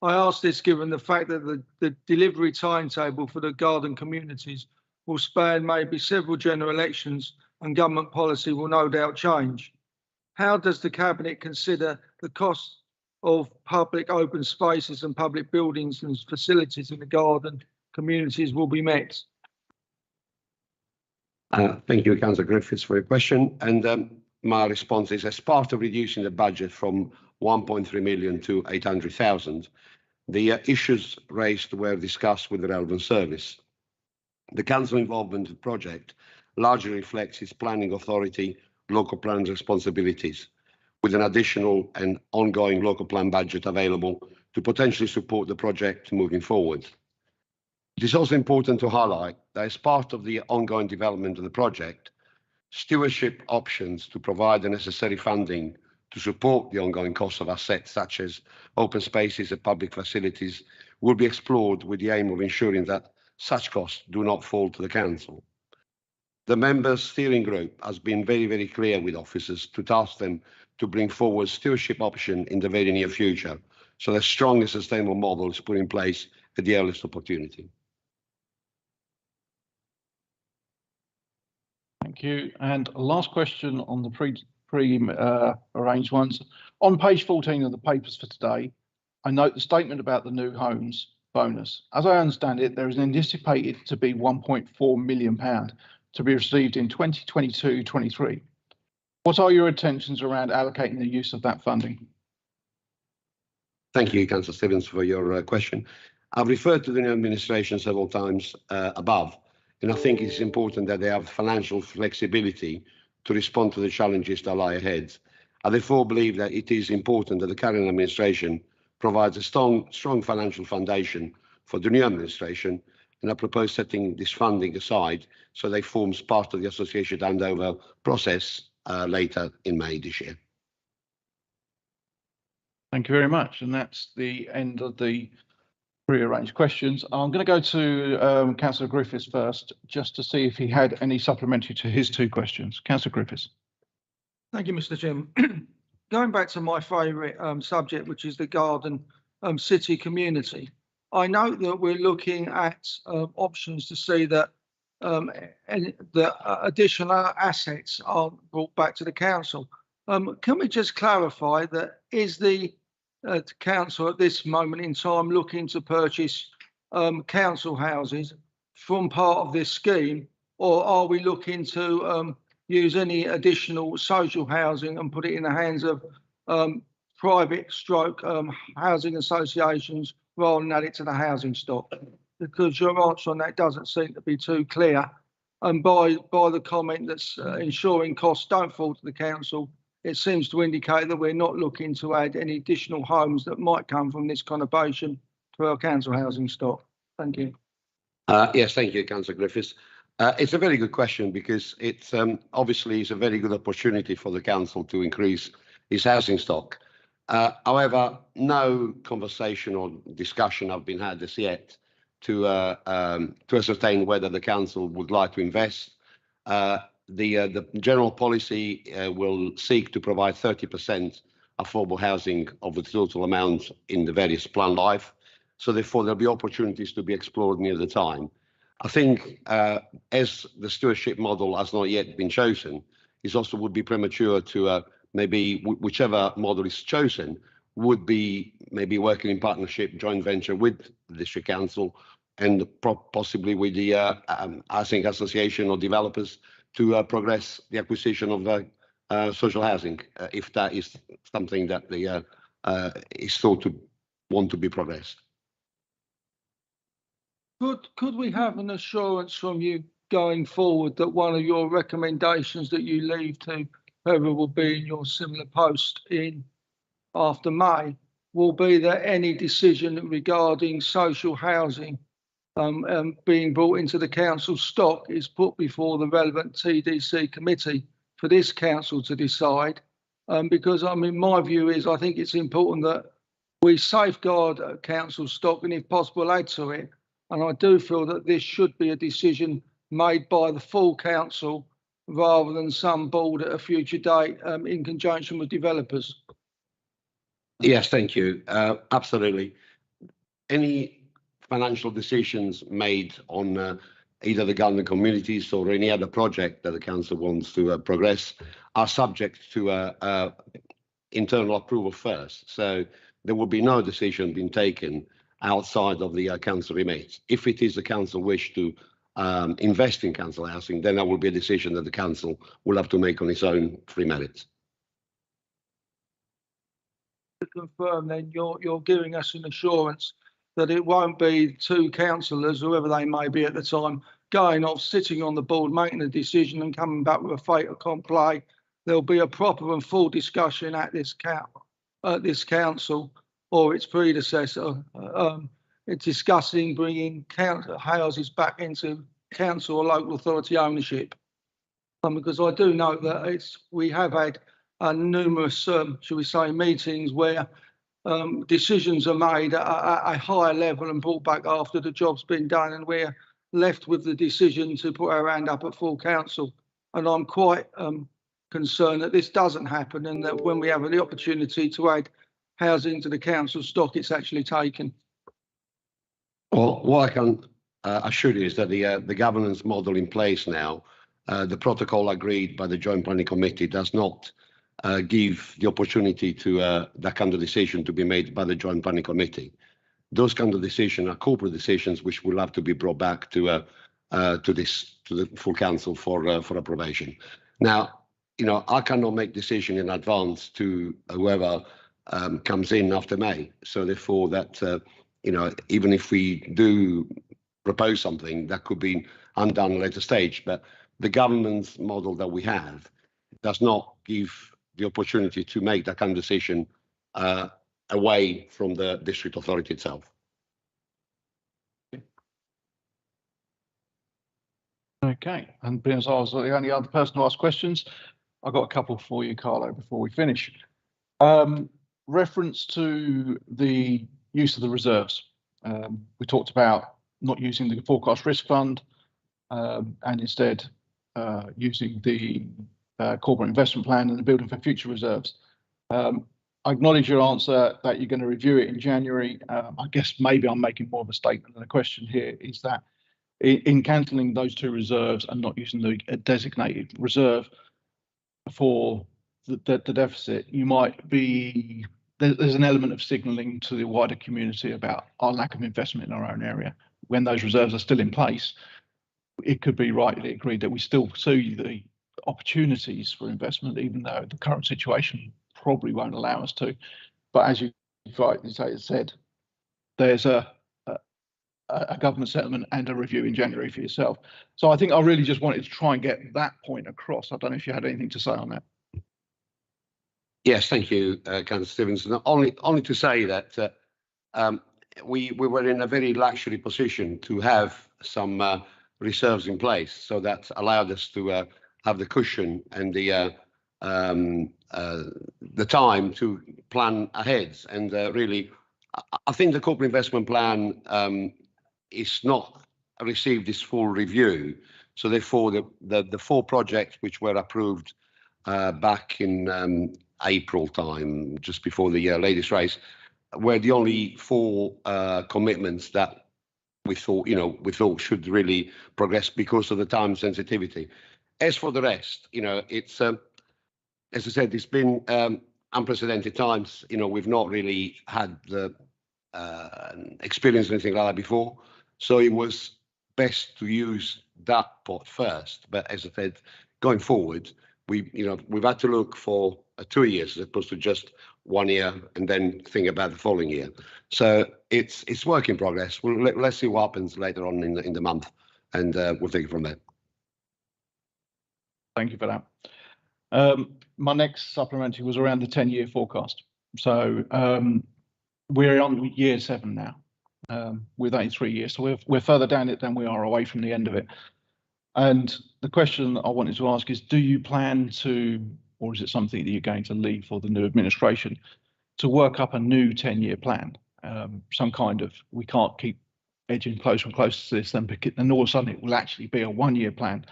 I ask this given the fact that the delivery timetable for the garden communities will span maybe several general elections and government policy will no doubt change. How does the Cabinet consider the cost of public open spaces and public buildings and facilities in the garden communities will be met? Thank you, Councillor Griffiths, for your question. And my response is, as part of reducing the budget from 1.3 million to 800,000, the issues raised were discussed with the relevant service. The council involvement in the project largely reflects its planning authority, local plan responsibilities, with an additional and ongoing local plan budget available to potentially support the project moving forward. It is also important to highlight that as part of the ongoing development of the project, stewardship options to provide the necessary funding to support the ongoing costs of assets such as open spaces and public facilities will be explored with the aim of ensuring that such costs do not fall to the council. The members' steering group has been very, very clear with officers to task them to bring forward stewardship option in the very near future, so that strong and sustainable model is put in place at the earliest opportunity. Thank you. And last question on the pre-arranged ones. On page 14 of the papers for today, I note the statement about the new homes bonus. As I understand it, there is anticipated to be £1.4 million to be received in 2022-23. What are your intentions around allocating the use of that funding? Thank you, Councillor Stevens, for your question. I've referred to the new administration several times above, and I think it's important that they have financial flexibility to respond to the challenges that lie ahead. I therefore believe that it is important that the current administration provides a strong financial foundation for the new administration, and I propose setting this funding aside so they forms part of the association handover process later in May this year. Thank you very much. And that's the end of the pre-arranged questions. I'm going to go to Councillor Griffiths first, just to see if he had any supplementary to his two questions. Councillor Griffiths. Thank you, Mr. Chairman. Going back to my favourite subject, which is the garden city community, I note that we're looking at options to see that additional assets are brought back to the council. Can we just clarify that is the council at this moment in time looking to purchase council houses from part of this scheme, or are we looking to use any additional social housing and put it in the hands of private stroke housing associations rather than add it to the housing stock? Because your answer on that doesn't seem to be too clear. And by the comment that's ensuring costs don't fall to the council, it seems to indicate that we're not looking to add any additional homes that might come from this conurbation to our council housing stock. Thank you. Yes, thank you, Councillor Griffiths. It's a very good question because it's obviously is a very good opportunity for the council to increase its housing stock. However, no conversation or discussion have been had as yet to ascertain whether the council would like to invest. The general policy will seek to provide 30% affordable housing of the total amount in the various plan life. So therefore, there'll be opportunities to be explored near the time. I think as the stewardship model has not yet been chosen, it also would be premature to maybe whichever model is chosen would be maybe working in partnership, joint venture with the district council and possibly with the housing association or developers to progress the acquisition of the social housing, if that is something that the is thought to want to be progressed. Could we have an assurance from you going forward that one of your recommendations that you leave to whoever will be in your similar post in after May will be that any decision regarding social housing being brought into the council stock is put before the relevant TDC committee for this council to decide? Because I mean, my view is I think it's important that we safeguard council stock and if possible add to it. And I do feel that this should be a decision made by the full council rather than some board at a future date in conjunction with developers. Yes, thank you. Absolutely. Any financial decisions made on either the garden communities or any other project that the council wants to progress are subject to internal approval first. So there will be no decision being taken outside of the council remit. If it is the council wish to invest in council housing, then that will be a decision that the council will have to make on its own free merits. To confirm, then you're giving us an assurance that it won't be two councillors, whoever they may be at the time, going off, sitting on the board, making a decision and coming back with a fait accompli. There'll be a proper and full discussion at this council or its predecessor, discussing bringing houses back into council or local authority ownership. Because I do know that we have had numerous, shall we say, meetings where decisions are made at a higher level and brought back after the job's been done, and we're left with the decision to put our hand up at full council. And I'm quite concerned that this doesn't happen, and that when we have the opportunity to add housing to the council stock, it's actually taken. Well, what I can assure you is that the governance model in place now, the protocol agreed by the Joint Planning Committee does not give the opportunity to that kind of decision to be made by the Joint Planning Committee. Those kind of decisions are corporate decisions which will have to be brought back to the full council for approbation. Now, you know, I cannot make decision in advance to whoever comes in after May. So therefore, that you know, even if we do propose something, that could be undone at a later stage. But the governance model that we have does not give the opportunity to make that kind of decision away from the district authority itself. Okay, and because I was the only other person to ask questions, I've got a couple for you, Carlo, before we finish. Reference to the use of the reserves. We talked about not using the forecast risk fund and instead using the corporate investment plan and the building for future reserves. I acknowledge your answer that you're going to review it in January. I guess maybe I'm making more of a statement than a question here, is that in cancelling those two reserves and not using the designated reserve for the deficit, you might be, there's an element of signalling to the wider community about our lack of investment in our own area. When those reserves are still in place, it could be rightly agreed that we still see the opportunities for investment, even though the current situation probably won't allow us to. But as you rightly said, there's a government settlement and a review in January for yourself. So I think I really just wanted to try and get that point across. I don't know if you had anything to say on that. Yes, thank you, Councillor Stevenson. Only to say that we were in a very luxury position to have some reserves in place, so that allowed us to have the cushion and the time to plan ahead. And really, I think the corporate investment plan is not received its full review. So therefore, the 4 projects which were approved back in April time, just before the ladies' race, were the only 4 commitments that we thought should really progress because of the time sensitivity. As for the rest, it's as I said, it's been unprecedented times. We've not really had the experience anything like that before, so it was best to use that pot first. But as I said, going forward, we've had to look for 2 years as opposed to just 1 year and then think about the following year. So it's work in progress. Let's see what happens later on in the month, and we'll take it from there. Thank you for that. My next supplementary was around the 10-year forecast. So we're on year 7 now, with 83 years. So we're further down it than we are away from the end of it. And the question I wanted to ask is, do you plan to, or is it something that you're going to leave for the new administration, to work up a new 10-year plan? Some kind of, we can't keep edging closer and closer to this, then all of a sudden it will actually be a 1-year plan.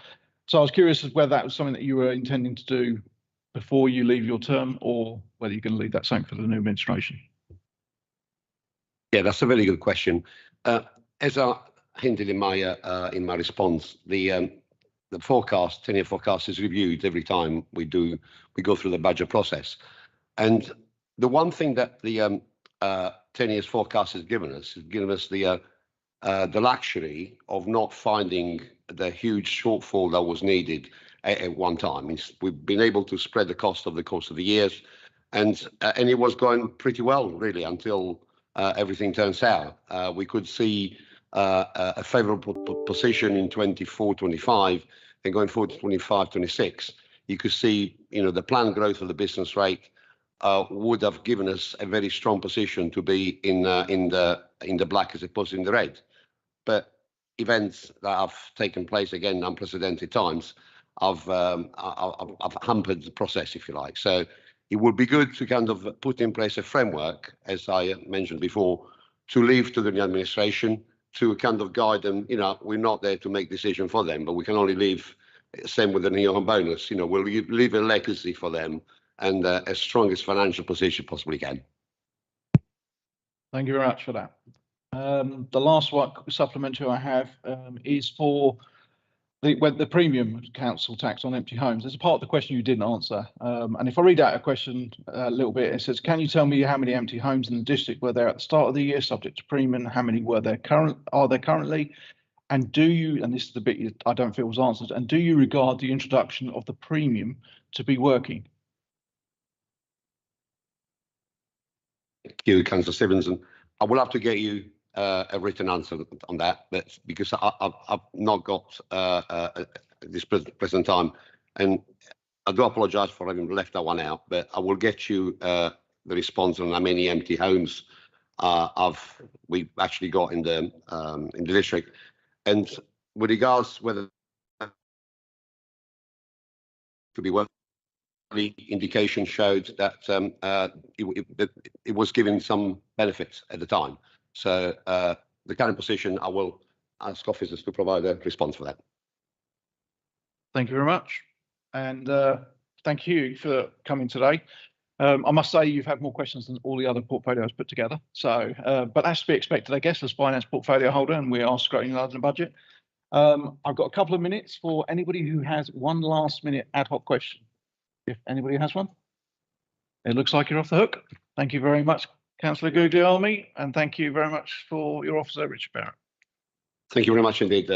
So I was curious as whether that was something that you were intending to do before you leave your term, or whether you're going to leave that same for the new administration. Yeah, that's a very good question. As I hinted in my response, the forecast, 10-year forecast, is reviewed every time we go through the budget process. And the one thing that the 10 years forecast has given us the luxury of not finding the huge shortfall that was needed at one time. We've been able to spread the cost over the course of the years, and it was going pretty well, really, until everything turns out. We could see a favourable position in 24-25, and going forward to 25-26. You could see, the planned growth of the business rate would have given us a very strong position to be in the black as opposed to in the red. But events that have taken place, again, unprecedented times, have hampered the process, if you like. So it would be good to kind of put in place a framework, as I mentioned before, to leave to the new administration to kind of guide them. We're not there to make decisions for them, but we can only leave. Same with the new home bonus. We'll leave a legacy for them and as strong as financial position possibly can. Thank you very much for that. The last one supplementary I have is for the premium council tax on empty homes. There's a part of the question you didn't answer. And if I read out a question a little bit, it says, can you tell me how many empty homes in the district were there at the start of the year subject to premium? How many are there currently? And do you, and this is the bit I don't feel was answered, and do you regard the introduction of the premium to be working? Thank you, Councillor Stevenson. I will have to get you a written answer on that, but because I've not got this present time, and I do apologise for having left that one out, but I will get you the response on how many empty homes we've actually got in the district. And with regards whether to be working, the indication showed that it was giving some benefits at the time. So the current position, I will ask officers to provide a response for that. Thank you very much. And thank you for coming today. I must say you've had more questions than all the other portfolios put together. So, but that's to be expected, I guess, as finance portfolio holder, and we are scrutinising the budget. I've got a couple of minutes for anybody who has one last minute ad hoc question. If anybody has one, it looks like you're off the hook. Thank you very much, Councillor Guglielmi, and thank you very much for your officer, Richard Barrett. Thank you very much indeed.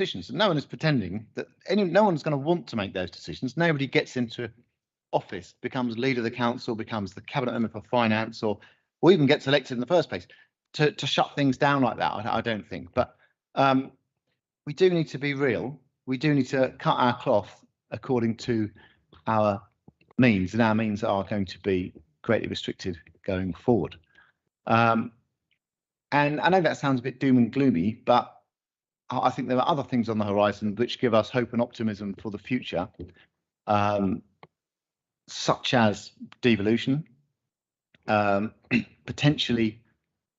decisions. And no one is pretending that no one's going to want to make those decisions. Nobody gets into office, becomes leader of the council, becomes the cabinet member for finance, or even gets elected in the first place to shut things down like that. I don't think. But we do need to be real. We do need to cut our cloth according to our means, and our means are going to be greatly restricted going forward. And I know that sounds a bit doom and gloomy, but I think there are other things on the horizon which give us hope and optimism for the future, such as devolution. Potentially,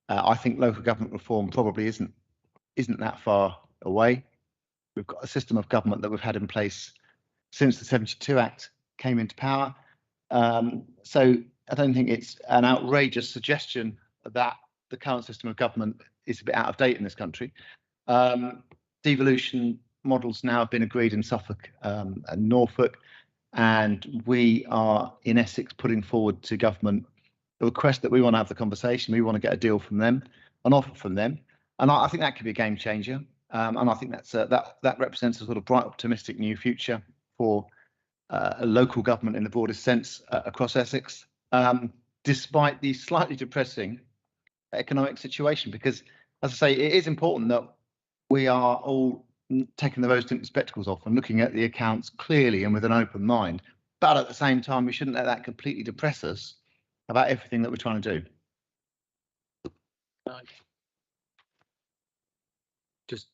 I think local government reform probably isn't that far away. We've got a system of government that we've had in place since the 72 Act came into power. So I don't think it's an outrageous suggestion that the current system of government is a bit out of date in this country. Devolution models now have been agreed in Suffolk and Norfolk, and we are in Essex putting forward to government a request that we want to have the conversation. We want to get a deal from them, an offer from them, and I think that could be a game changer. And I think that represents a sort of bright, optimistic new future for a local government in the broadest sense across Essex, despite the slightly depressing economic situation. Because, as I say, it is important that we are all taking the rose-tinted spectacles off and looking at the accounts clearly and with an open mind. But at the same time, we shouldn't let that completely depress us about everything that we're trying to do.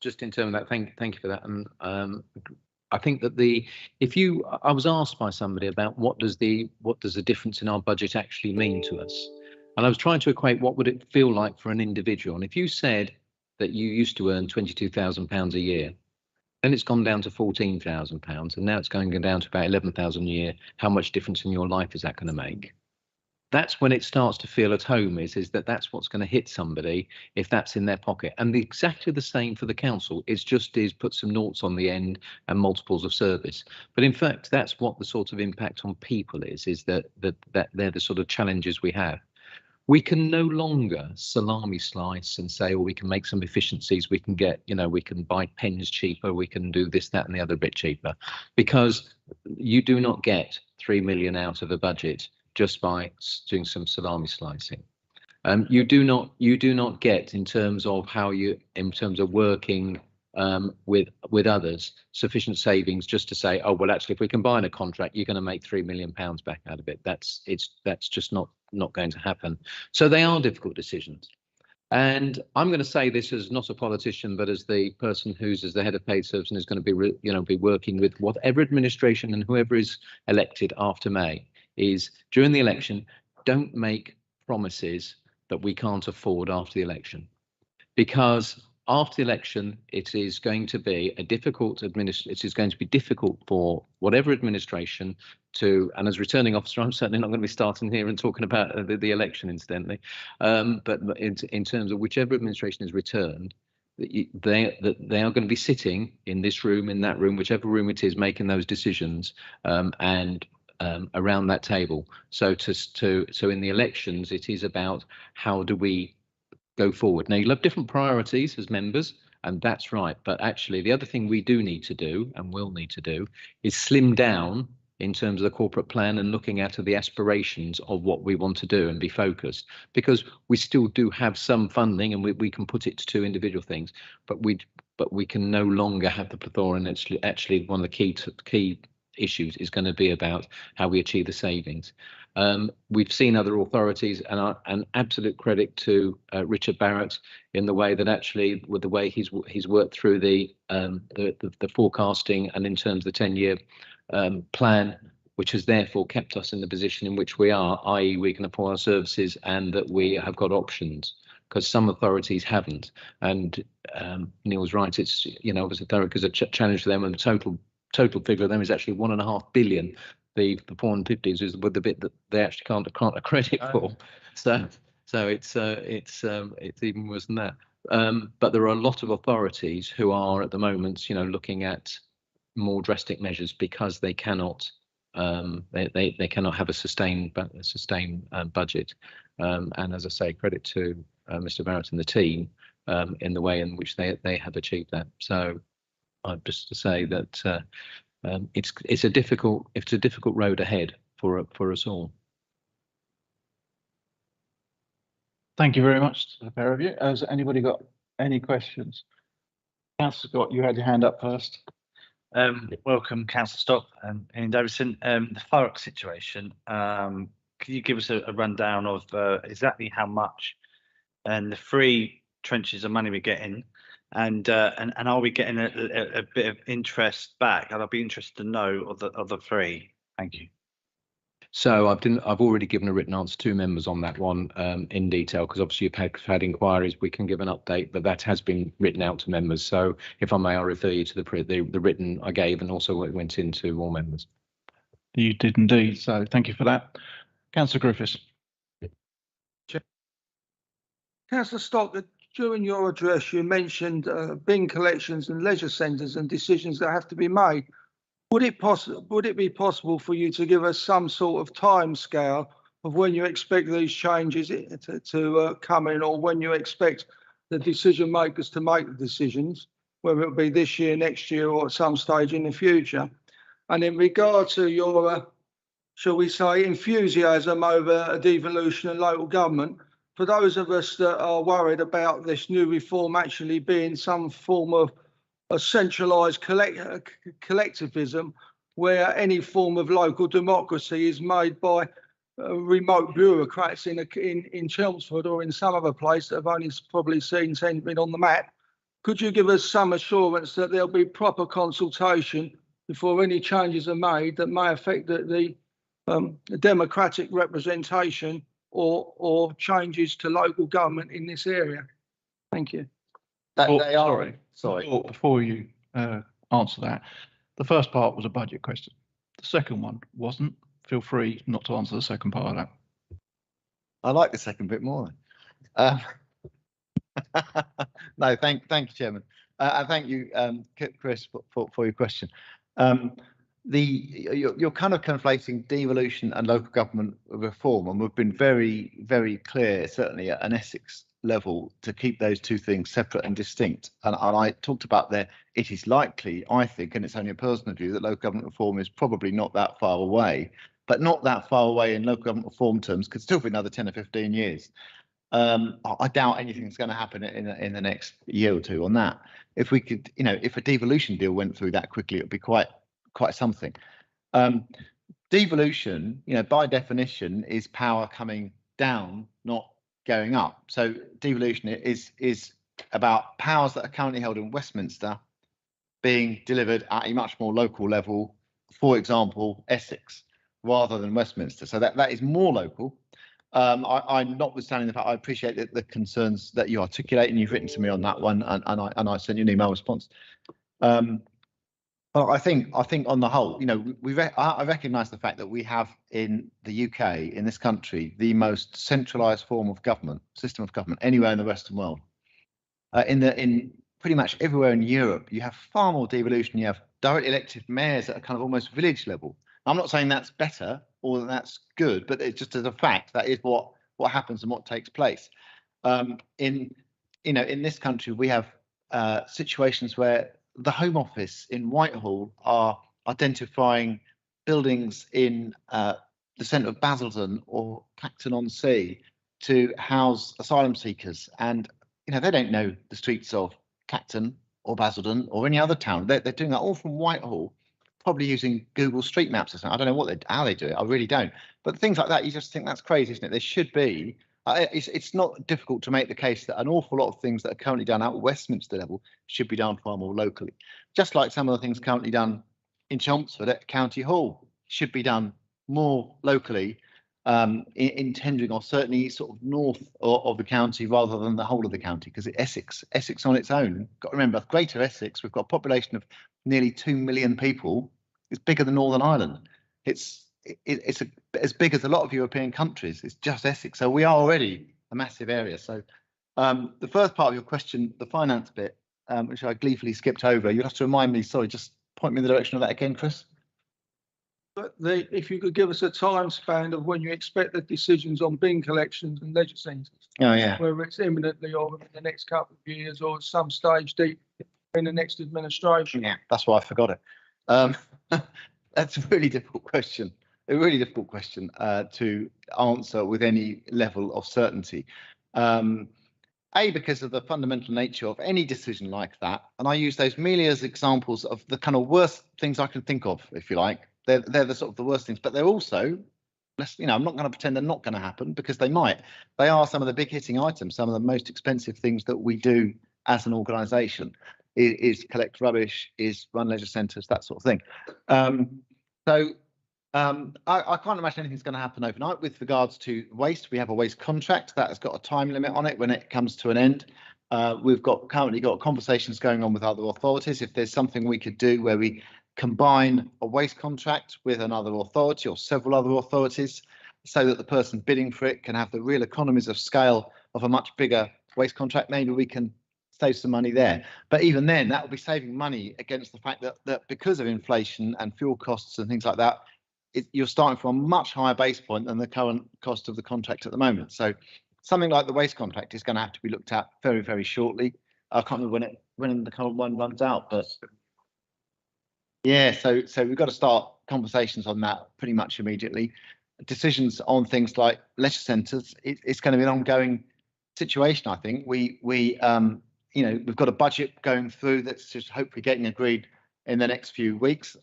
Just in terms of that, thank you for that. And I think that I was asked by somebody about what does the difference in our budget actually mean to us, and I was trying to equate what would it feel like for an individual. And if you said that you used to earn £22,000 a year, then it's gone down to £14,000, and now it's going down to about £11,000 a year. How much difference in your life is that going to make? That's when it starts to feel at home, is that's what's going to hit somebody if that's in their pocket. And exactly the same for the council. It's just put some noughts on the end and multiples of service. But in fact, that's what the sort of impact on people is that they're the sort of challenges we have. We can no longer salami slice and say, oh, we can make some efficiencies. We can get, we can buy pens cheaper. We can do this, that, and the other bit cheaper, because you do not get 3 million out of a budget just by doing some salami slicing. You do not get in terms of working with others sufficient savings just to say, oh well, actually if we combine a contract, you're going to make £3 million back out of it. That's just not going to happen. So they are difficult decisions. And I'm going to say this as not a politician, but as the person who's as the head of paid service and is going to be working with whatever administration and whoever is elected after May. Is during the election, don't make promises that we can't afford after the election, because after the election it is going to be it is going to be difficult for whatever administration to, and as returning officer, I'm certainly not going to be starting here and talking about the election incidentally, but in terms of whichever administration is returned, they are going to be sitting in this room, in that room, whichever room it is, making those decisions, and around that table. So in the elections, it is about how do we go forward. Now you'll have different priorities as members, and that's right. But actually, the other thing we do need to do and will need to do is slim down in terms of the corporate plan and looking at the aspirations of what we want to do and be focused, because we still do have some funding and we can put it to individual things, but we can no longer have the plethora. And actually one of the key issues is going to be about how we achieve the savings. We've seen other authorities, and an absolute credit to Richard Barrett in the way that actually, with the way he's worked through the forecasting and in terms of the 10-year plan, which has therefore kept us in the position in which we are, i.e. we can afford our services and that we have got options, because some authorities haven't. And Neil's right, it's obviously because a challenge for them, and the total figure of them is actually 1.5 billion. The 450s is with the bit that they actually can't accredit for. So it's even worse than that. But there are a lot of authorities who are at the moment, looking at more drastic measures because they cannot they cannot have a sustained budget. And as I say, credit to Mr. Barrett and the team in the way in which they have achieved that. So just to say that it's a difficult road ahead for us all. Thank you very much to the pair of you. Has anybody got any questions? Councillor Scott, you had your hand up first. Welcome, Councillor Stock and Ian Davison. The Thurrock situation, can you give us a rundown of exactly how much and the free trenches of money we're getting, and are we getting a bit of interest back? And I'd be interested to know of the free. Thank you. So I've already given a written answer to members on that one in detail, because obviously you've had inquiries. We can give an update, but that has been written out to members. So if I may, I'll refer you to the written I gave, and also what went into all members. You did indeed. So thank you for that. Councillor Griffiths. Councillor Stock, during your address, you mentioned bin collections and leisure centres and decisions that have to be made. Would it be possible for you to give us some sort of time scale of when you expect these changes to come in, or when you expect the decision makers to make the decisions, whether it be this year, next year, or at some stage in the future? And in regard to your, shall we say, enthusiasm over a devolution in local government, for those of us that are worried about this new reform actually being some form of a centralised collectivism, where any form of local democracy is made by remote bureaucrats in Chelmsford or in some other place that have only probably seen 10 been on the map. Could you give us some assurance that there'll be proper consultation before any changes are made that may affect the democratic representation or changes to local government in this area? Thank you. Sorry. Before you answer that, the first part was a budget question. The second one wasn't. Feel free not to answer the second part of that. I like the second bit more. No, thank you, Chairman. And thank you, Chris, for your question. You're kind of conflating devolution and local government reform, and we've been very, very clear, certainly at an Essex level, to keep those two things separate and distinct. And I talked about there, it is likely, I think, and it's only a personal view, that local government reform is probably not that far away, but not that far away in local government reform terms, could still be another 10 or 15 years. I doubt anything's going to happen in the next year or two on that. If we could, if a devolution deal went through that quickly, it would be quite something. Devolution, by definition, is power coming down, not going up. So devolution is about powers that are currently held in Westminster being delivered at a much more local level, for example, Essex, rather than Westminster. So that is more local. I'm notwithstanding the fact I appreciate the concerns that you articulate, and you've written to me on that one, and I sent you an email response. But I think on the whole, I recognise the fact that we have in the UK, in this country, the most centralised system of government anywhere in the Western world. In pretty much everywhere in Europe, you have far more devolution. You have directly elected mayors at a kind of almost village level. I'm not saying that's better or that's good, but it's just as a fact that is what happens and what takes place. In this country, we have situations where the Home Office in Whitehall are identifying buildings in the centre of Basildon or Clacton-on-Sea to house asylum seekers, and they don't know the streets of Clacton or Basildon or any other town. They're doing that all from Whitehall, probably using Google Street Maps or something. I don't know how they do it. I really don't. But things like that, you just think that's crazy, isn't it? There should be. It's not difficult to make the case that an awful lot of things that are currently done at Westminster level should be done far more locally. Just like some of the things currently done in Chelmsford at County Hall should be done more locally in tendering, or certainly sort of north of the county rather than the whole of the county, because Essex on its own, got to remember, Greater Essex, we've got a population of nearly 2 million people. It's bigger than Northern Ireland. It's as big as a lot of European countries. It's just Essex. So we are already a massive area. So the first part of your question, the finance bit, which I gleefully skipped over, you'll have to remind me, sorry, just point me in the direction of that again, Chris. But if you could give us a time span of when you expect the decisions on bin collections and leisure centres. Oh, yeah. Whether it's imminently or in the next couple of years or at some stage in the next administration? Yeah, that's why I forgot it. That's a really difficult question. A really difficult question to answer with any level of certainty. Because of the fundamental nature of any decision like that, and I use those merely as examples of the kind of worst things I can think of, if you like. They're the sort of the worst things, but they're also, I'm not going to pretend they're not going to happen, because they might. They are some of the big hitting items, some of the most expensive things that we do as an organisation. Is collect rubbish, is run leisure centres, that sort of thing. I can't imagine anything's going to happen overnight. With regards to waste, we have a waste contract that has got a time limit on it when it comes to an end. We've currently got conversations going on with other authorities. If there's something we could do where we combine a waste contract with another authority or several other authorities, so that the person bidding for it can have the real economies of scale of a much bigger waste contract, maybe we can save some money there. But even then, that will be saving money against the fact that because of inflation and fuel costs and things like that, you're starting from a much higher base point than the current cost of the contract at the moment. So something like the waste contract is going to have to be looked at very, very shortly. I can't remember when the current one runs out, but yeah, so we've got to start conversations on that pretty much immediately. Decisions on things like leisure centres, it's going to be an ongoing situation. I think we've got a budget going through that's just hopefully getting agreed in the next few weeks.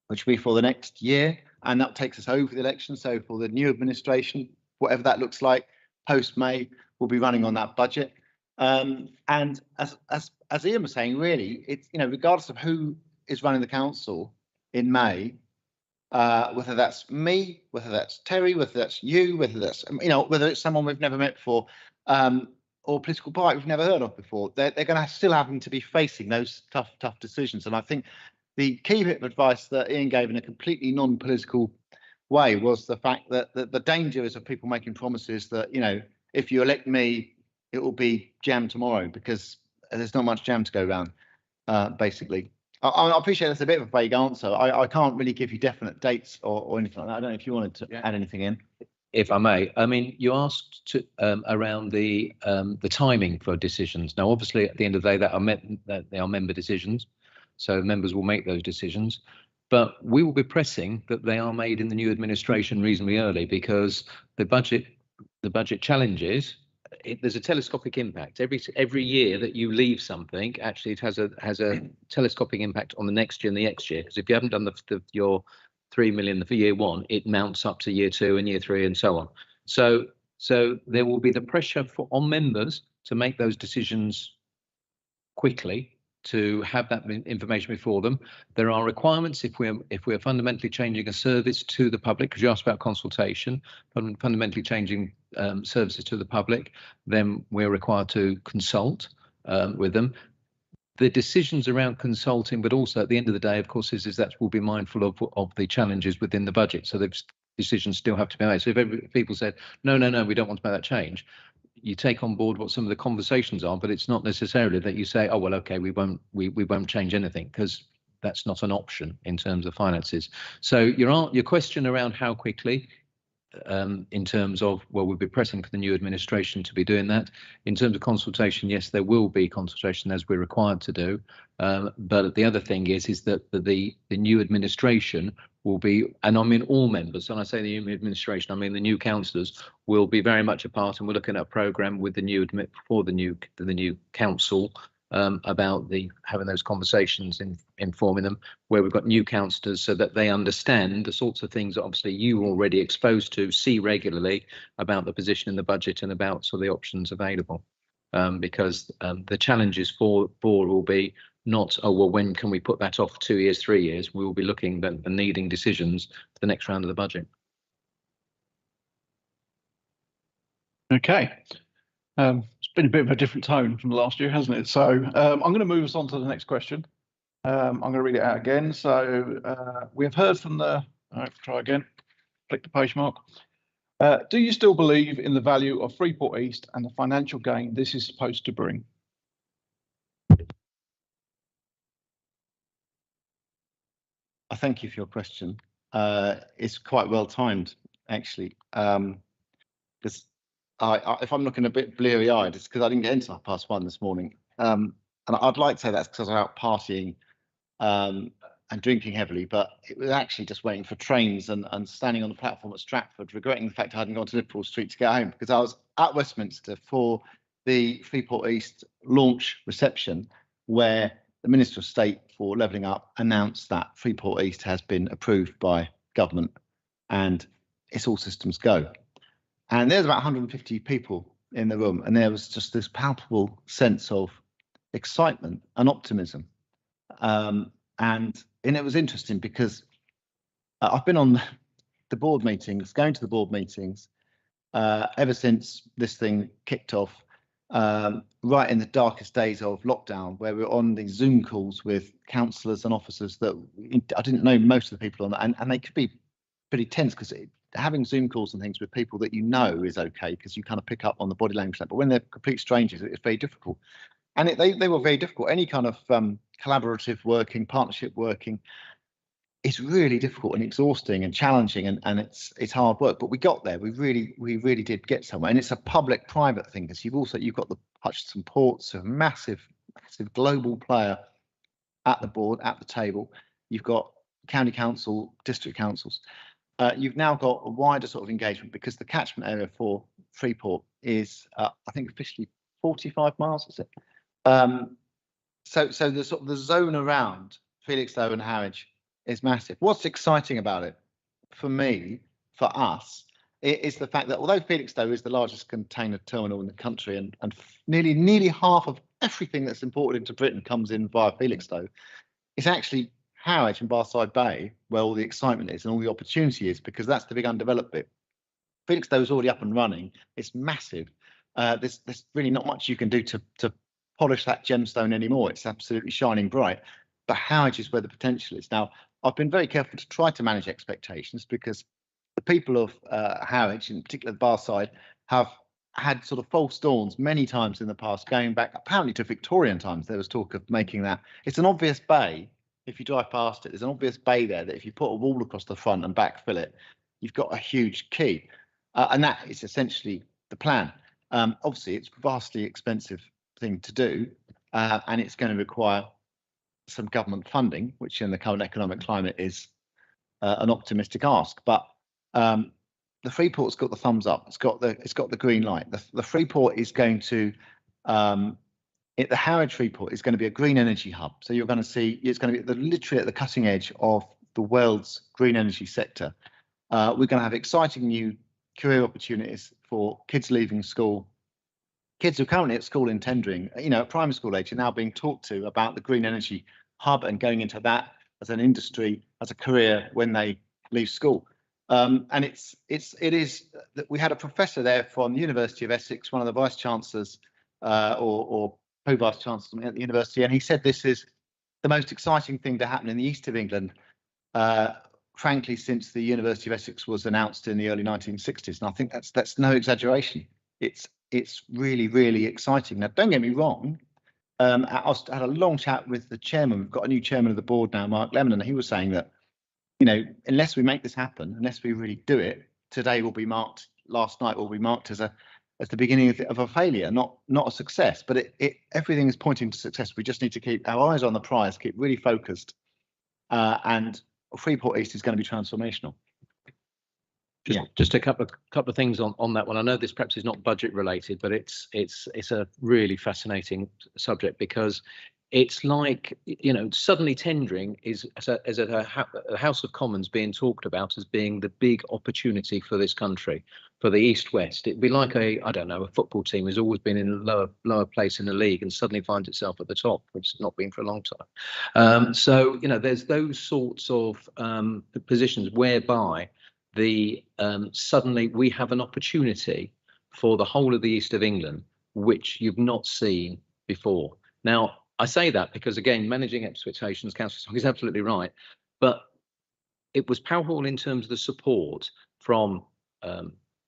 Which will be for the next year, and that takes us over the election. So for the new administration, whatever that looks like, post-May, we'll be running on that budget. And as Ian was saying, really, it's regardless of who is running the council in May, whether that's me, whether that's Terry, whether that's you, whether that's whether it's someone we've never met before, or political party we've never heard of before, they're going to still having to be facing those tough decisions. And I think the key bit of advice that Ian gave in a completely non-political way was the fact that the danger is of people making promises that, if you elect me, it will be jam tomorrow, because there's not much jam to go around, basically. I appreciate that's a bit of a vague answer. I can't really give you definite dates or anything like that. I don't know if you wanted to add anything in. If I may, I mean, you asked around the timing for decisions. Now, obviously, at the end of the day, they are member decisions. So members will make those decisions, but we will be pressing that they are made in the new administration reasonably early, because the budget challenges. There's a telescopic impact every year that you leave something. Actually, it has a telescopic impact on the next year and the next year. Because if you haven't done your 3 million for year one, it mounts up to year 2 and year 3 and so on. So there will be the pressure on members to make those decisions quickly, to have that information before them. There are requirements if we're fundamentally changing a service to the public, because you asked about consultation, fundamentally changing services to the public, then we're required to consult with them. The decisions around consulting, but also at the end of the day, of course, is that we'll be mindful of the challenges within the budget. So the decisions still have to be made. So if people said, no, we don't want to make that change, you take on board what some of the conversations are, but it's not necessarily that you say, oh, well, okay, we won't change anything, because that's not an option in terms of finances. So your question around how quickly, in terms of, well, we'll be pressing for the new administration to be doing that. In terms of consultation, yes, there will be consultation as we're required to do. But the other thing is that the new administration will be, and I mean all members, and I say the new administration, I mean the new councillors will be very much a part, and we're looking at a programme with the new council about having those conversations, informing them, where we've got new councillors, so that they understand the sorts of things that obviously you are already exposed to, see regularly, about the position in the budget and about sort of the options available. Because the challenges for will be not, oh, well, when can we put that off 2 years, 3 years? We will be looking and needing decisions for the next round of the budget. Okay. It's been a bit of a different tone from last year, hasn't it? So I'm going to move us on to the next question. I'm going to read it out again. So we have heard from try again, click the page mark. Do you still believe in the value of Freeport East and the financial gain this is supposed to bring? I thank you for your question. It's quite well timed, actually. Because if I'm looking a bit bleary-eyed, it's because I didn't get into 1:30 this morning. and I'd like to say that's because I was out partying and drinking heavily, but it was actually just waiting for trains and standing on the platform at Stratford, regretting the fact I hadn't gone to Liverpool Street to get home, because I was at Westminster for the Freeport East launch reception, where the Minister of State for Levelling Up announced that Freeport East has been approved by government and it's all systems go. And there's about 150 people in the room, and there was just this palpable sense of excitement and optimism. And it was interesting because I've been on the board meetings, going to the board meetings ever since this thing kicked off, right in the darkest days of lockdown, where we were on these Zoom calls with councillors and officers that I didn't know most of the people on that, and they could be pretty tense, because having Zoom calls and things with people that you know is okay, because you kind of pick up on the body language, but when they're complete strangers, it's very difficult. And they were very difficult. Any kind of collaborative working, partnership working, it's really difficult and exhausting and challenging, and it's hard work. But we got there. We really did get somewhere. And it's a public-private thing, because you've got the Hutchinson Ports, a massive global player at the board, at the table. You've got county council, district councils. You've now got a wider sort of engagement, because the catchment area for Freeport is, I think, officially 45 miles, is it? So the sort of the zone around Felixstowe and Harwich is massive. What's exciting about it, for me, for us, is the fact that although Felixstowe is the largest container terminal in the country, and nearly half of everything that's imported into Britain comes in via Felixstowe, it's actually Harwich and Barside Bay where all the excitement is and all the opportunity is, because that's the big undeveloped bit. Felixstowe is already up and running. It's massive. There's really not much you can do to polish that gemstone anymore. It's absolutely shining bright. But Harwich is where the potential is. Now, I've been very careful to try to manage expectations, because the people of Harwich, in particular the Barside, have had sort of false dawns many times in the past, going back apparently to Victorian times. There was talk of making that. It's an obvious bay. If you drive past it, there's an obvious bay there that if you put a wall across the front and backfill it, you've got a huge quay. And that is essentially the plan. Obviously, it's a vastly expensive thing to do, and it's going to require some government funding, which in the current economic climate is an optimistic ask. But the Freeport's got the thumbs up. It's got the green light. The Freeport is going to the Harwich Freeport is going to be a green energy hub. So you're going to see it's going to be literally at the cutting edge of the world's green energy sector. We're going to have exciting new career opportunities for kids leaving school. Kids who are currently at school in Tendring, at primary school age, are now being talked to about the green energy hub and going into that as an industry, as a career when they leave school. And it is that we had a professor there from the University of Essex, one of the vice chancellors or pro-vice chancellors at the university, and he said this is the most exciting thing to happen in the east of England, frankly, since the University of Essex was announced in the early 1960s. And I think that's no exaggeration. It's really, really exciting. Now, don't get me wrong. I had a long chat with the chairman. We've got a new chairman of the board now, Mark Lemon, and he was saying that, unless we make this happen, unless we really do it, today will be marked, last night will be marked as the beginning of a failure, not a success. But everything is pointing to success. We just need to keep our eyes on the prize, keep really focused, and Freeport East is going to be transformational. Just a couple of things on that one. I know this perhaps is not budget related, but it's a really fascinating subject, because it's like, suddenly Tendring is as a House of Commons being talked about as being the big opportunity for this country, for the East-West. It'd be like a football team who's always been in a lower place in the league and suddenly finds itself at the top, which has not been for a long time. So there's those sorts of positions whereby suddenly we have an opportunity for the whole of the east of England, which you've not seen before. Now, I say that because, again, managing expectations, Councillor Song is absolutely right, but it was powerful in terms of the support from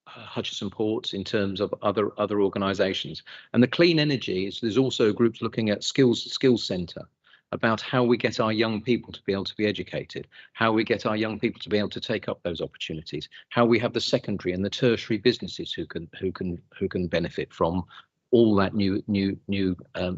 Hutchinson Ports, in terms of other organisations, and the clean energy. There's also groups looking at skills centre, about how we get our young people to be able to be educated, how we get our young people to be able to take up those opportunities, how we have the secondary and the tertiary businesses who can benefit from all that new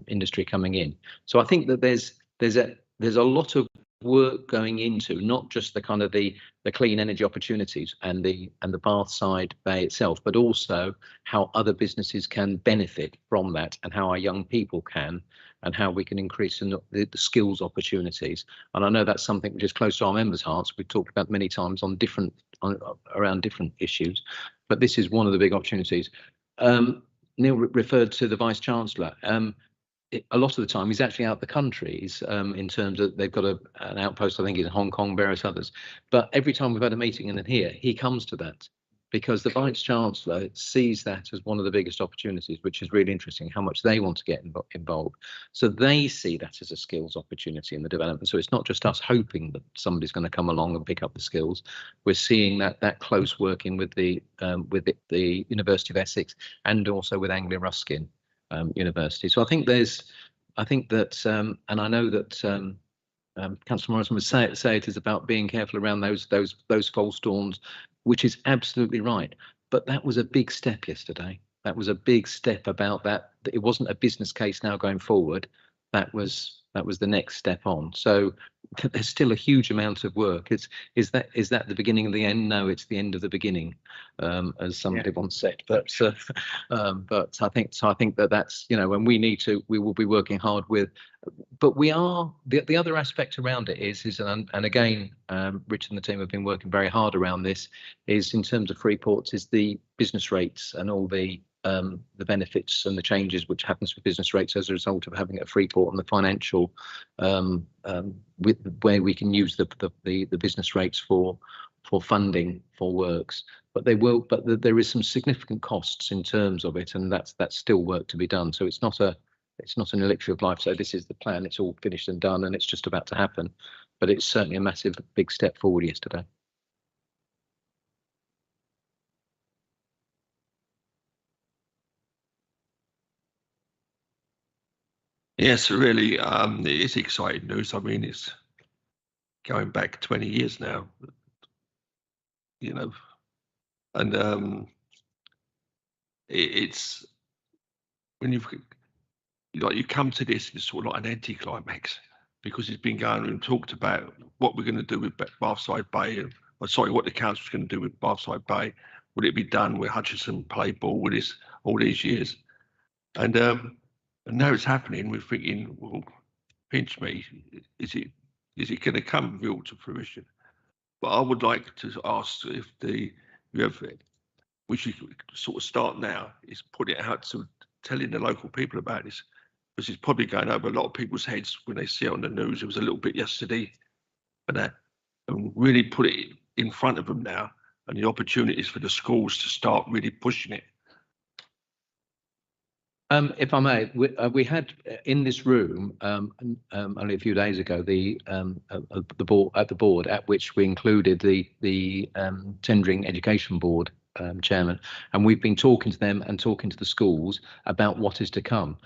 industry coming in. So I think that there's a lot of work going into not just the kind of the clean energy opportunities and the Bathside Bay itself, but also how other businesses can benefit from that, and how our young people can, and how we can increase the skills opportunities. And I know that's something which is close to our members' hearts. We've talked about many times around different issues, but this is one of the big opportunities. Neil referred to the Vice Chancellor. A lot of the time he's actually out the countries, in terms of they've got an outpost, I think, in Hong Kong, various others. But every time we've had a meeting in here, he comes to that, because the Vice Chancellor sees that as one of the biggest opportunities, which is really interesting, how much they want to get involved. So they see that as a skills opportunity in the development. So it's not just us hoping that somebody's going to come along and pick up the skills. We're seeing that close working with the University of Essex and also with Anglia Ruskin University. So I think that, and I know that Councillor Morrison would say it is about being careful around those false dawns, which is absolutely right. But that was a big step yesterday. That was a big step about that. It wasn't a business case now going forward. That was the next step on. So there's still a huge amount of work. Is that the beginning of the end? No, it's the end of the beginning, as somebody once said. But I think that's, you know, when we will be working hard with. But we are the other aspect around it is and again, Rich and the team have been working very hard around this. Is in terms of Freeports, is the business rates and all the benefits and the changes which happens with business rates as a result of having a Freeport, and the financial where we can use the business rates for funding for works. But there is some significant costs in terms of it, and that's still work to be done. So it's not an elixir of life. So this is the plan. It's all finished and done, and it's just about to happen. But it's certainly a massive, big step forward yesterday. Yes, really, it is exciting news. I mean, it's going back 20 years now, you know, and it's when you come to this, it's sort of like an anticlimax, because it's been going and talked about what we're going to do with Bathside Bay, what the council's going to do with Bathside Bay. Would it be done with Hutchinson play ball with this all these years? And now it's happening. We're thinking, well, pinch me, is it going to come real to fruition? But I would like to ask if we should sort of start now, is put it out to telling the local people about this, because it's probably going over a lot of people's heads when they see it on the news. It was a little bit yesterday, and really put it in front of them now, and the opportunities for the schools to start really pushing it. If I may, we had in this room only a few days ago the board at which we included the Tendering Education Board chairman, and we've been talking to them and talking to the schools about what is to come.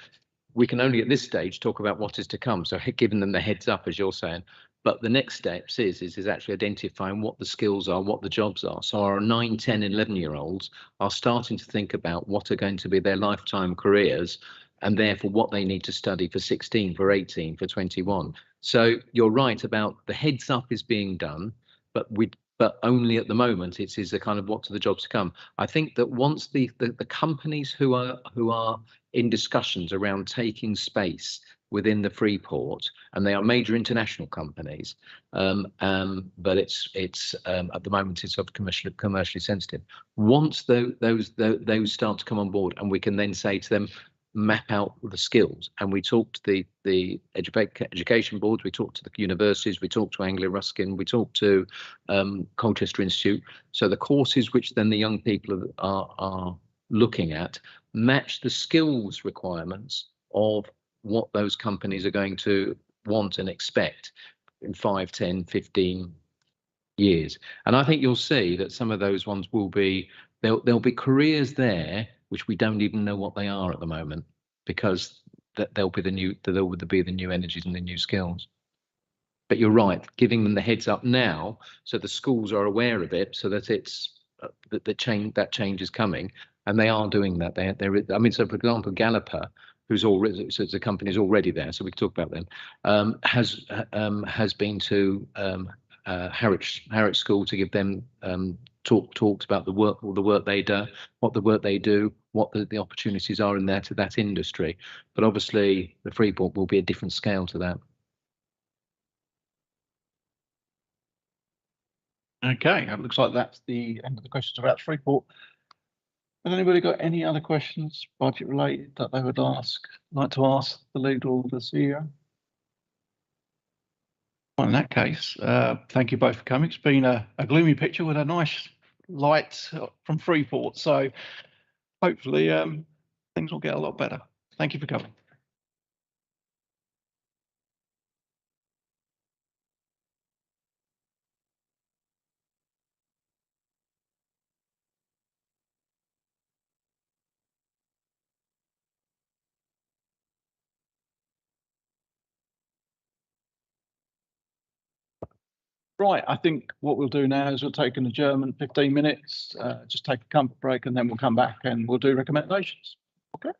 We can only at this stage talk about what is to come, so giving them the heads up, as you're saying. But the next steps is actually identifying what the skills are, what the jobs are. So our 9, 10, 11-year-olds are starting to think about what are going to be their lifetime careers, and therefore what they need to study for 16, for 18, for 21. So you're right about the heads up is being done, but only at the moment it is a kind of what are the jobs to come. I think that once the companies who are in discussions around taking space within the Freeport, and they are major international companies, but it's at the moment it's sort of commercially sensitive. Once those start to come on board, and we can then say to them, map out the skills, and we talked to the education boards, we talked to the universities, we talked to Anglia Ruskin, we talked to Colchester Institute. So the courses which then the young people are looking at match the skills requirements of what those companies are going to want and expect in 5, 10, 15 years. And I think you'll see that some of those ones will be, there'll be careers there which we don't even know what they are at the moment, because they'll be the new energies and the new skills. But you're right, giving them the heads up now, so the schools are aware of it, so that it's that change is coming. and they are doing that. I mean, so for example, Galloper, who's already, so the company is already there, so we can talk about them, has been to Harwich School to give them talks about the work they do, what the opportunities are in there to that industry. But obviously, the Freeport will be a different scale to that. Okay, it looks like that's the end of the questions about Freeport. Has anybody got any other questions, budget related, that they would like to ask the leader or the CEO? Well, in that case, thank you both for coming. It's been a gloomy picture with a nice light from Freeport, so hopefully things will get a lot better. Thank you for coming. Right, I think what we'll do now is we'll take an adjournment, 15 minutes, just take a comfort break, and then we'll come back and we'll do recommendations. Okay.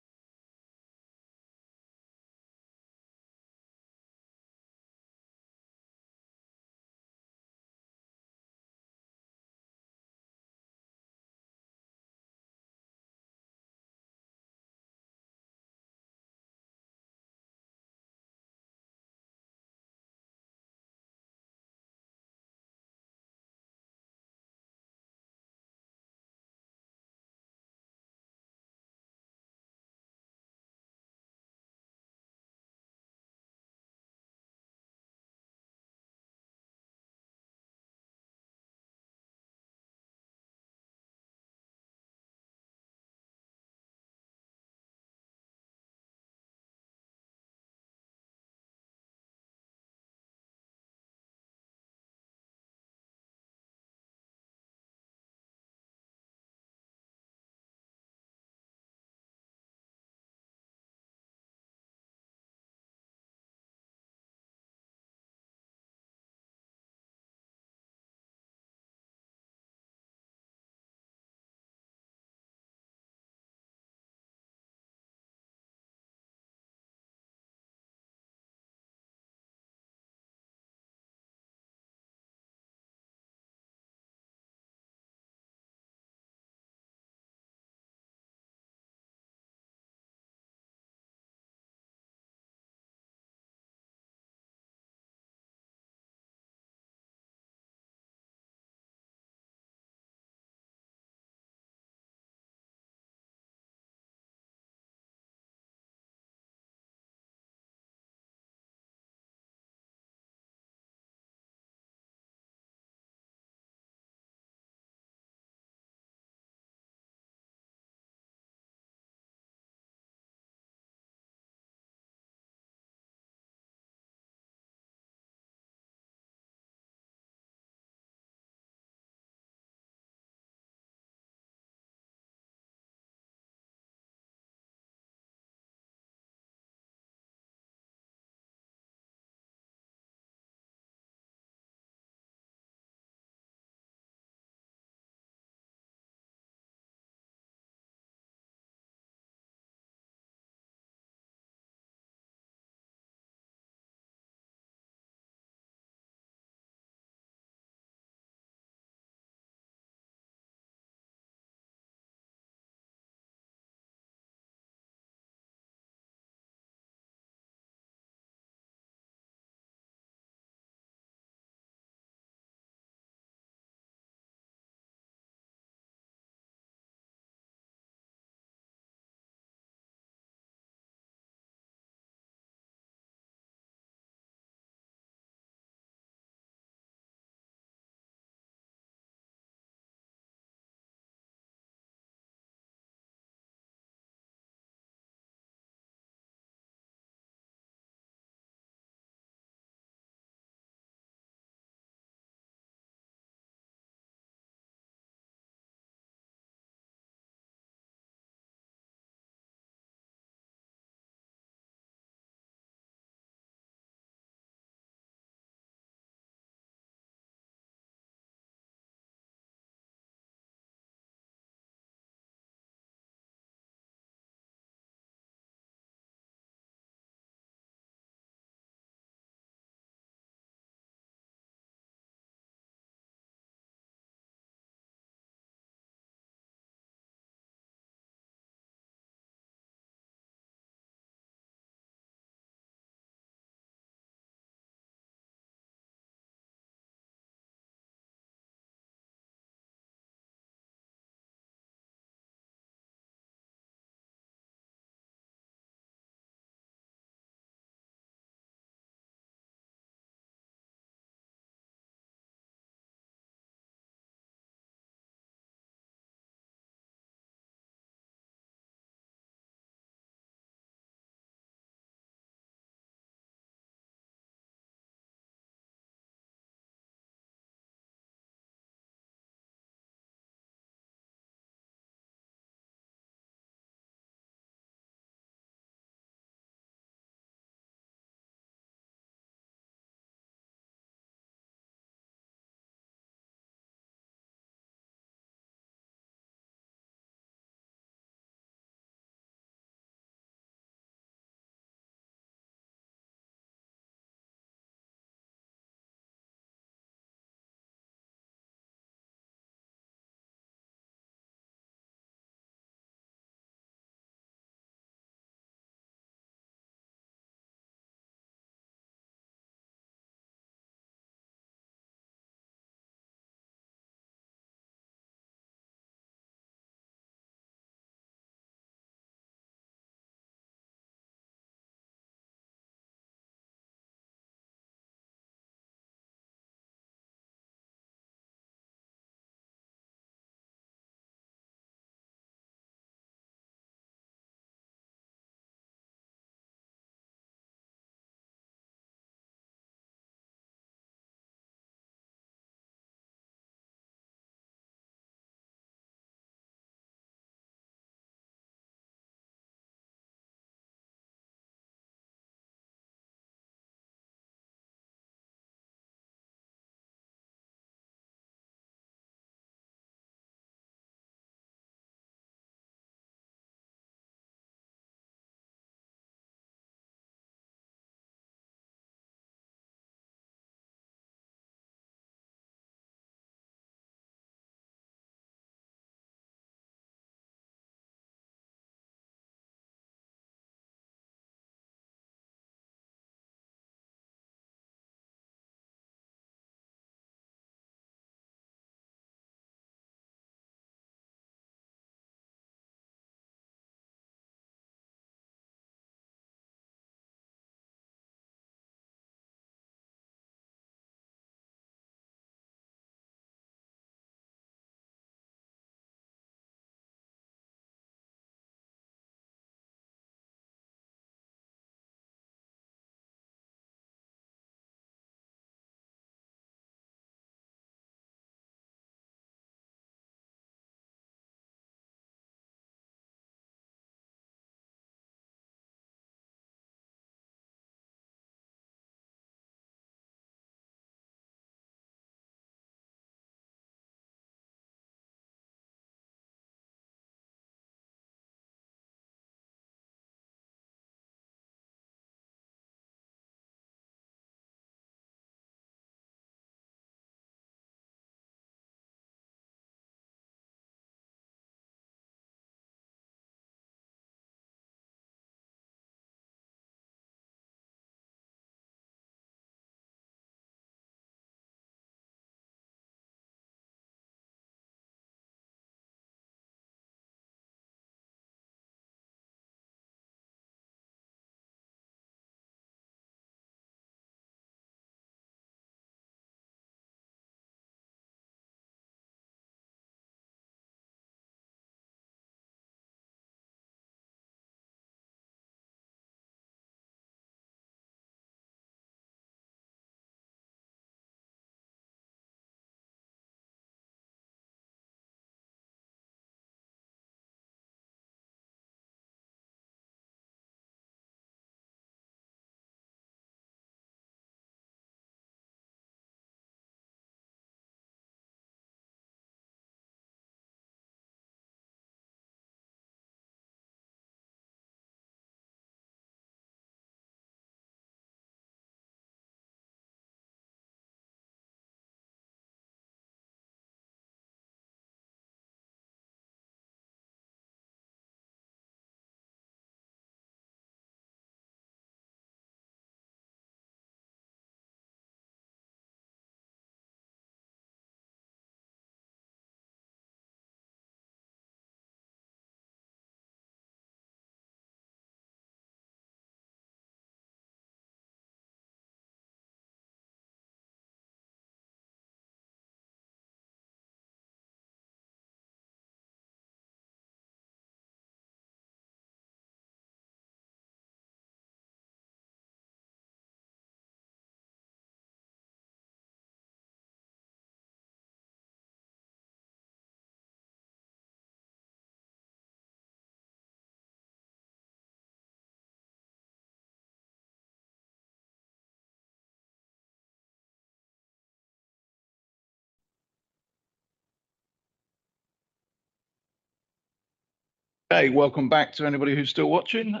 Hey, welcome back to anybody who's still watching.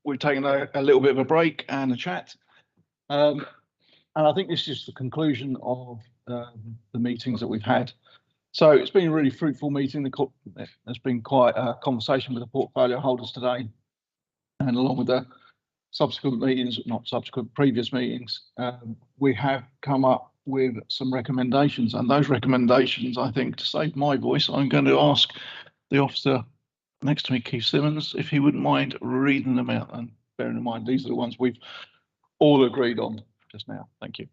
We've taken a little bit of a break and a chat. And I think this is the conclusion of the meetings that we've had. So it's been a really fruitful meeting. There's been quite a conversation with the portfolio holders today. And along with the subsequent meetings, not subsequent, previous meetings, we have come up with some recommendations. And those recommendations, I think, to save my voice, I'm going to ask the officer next to me, Keith Simmons, if he wouldn't mind reading them out, and bearing in mind these are the ones we've all agreed on just now. Thank you.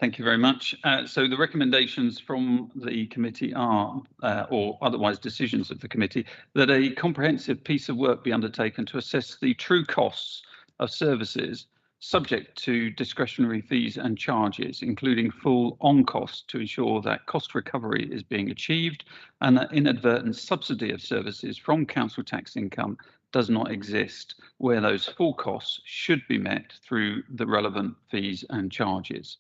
Thank you very much. So the recommendations from the committee are, or otherwise decisions of the committee, that a comprehensive piece of work be undertaken to assess the true costs of services subject to discretionary fees and charges, including full on cost, to ensure that cost recovery is being achieved and that inadvertent subsidy of services from council tax income does not exist, where those full costs should be met through the relevant fees and charges.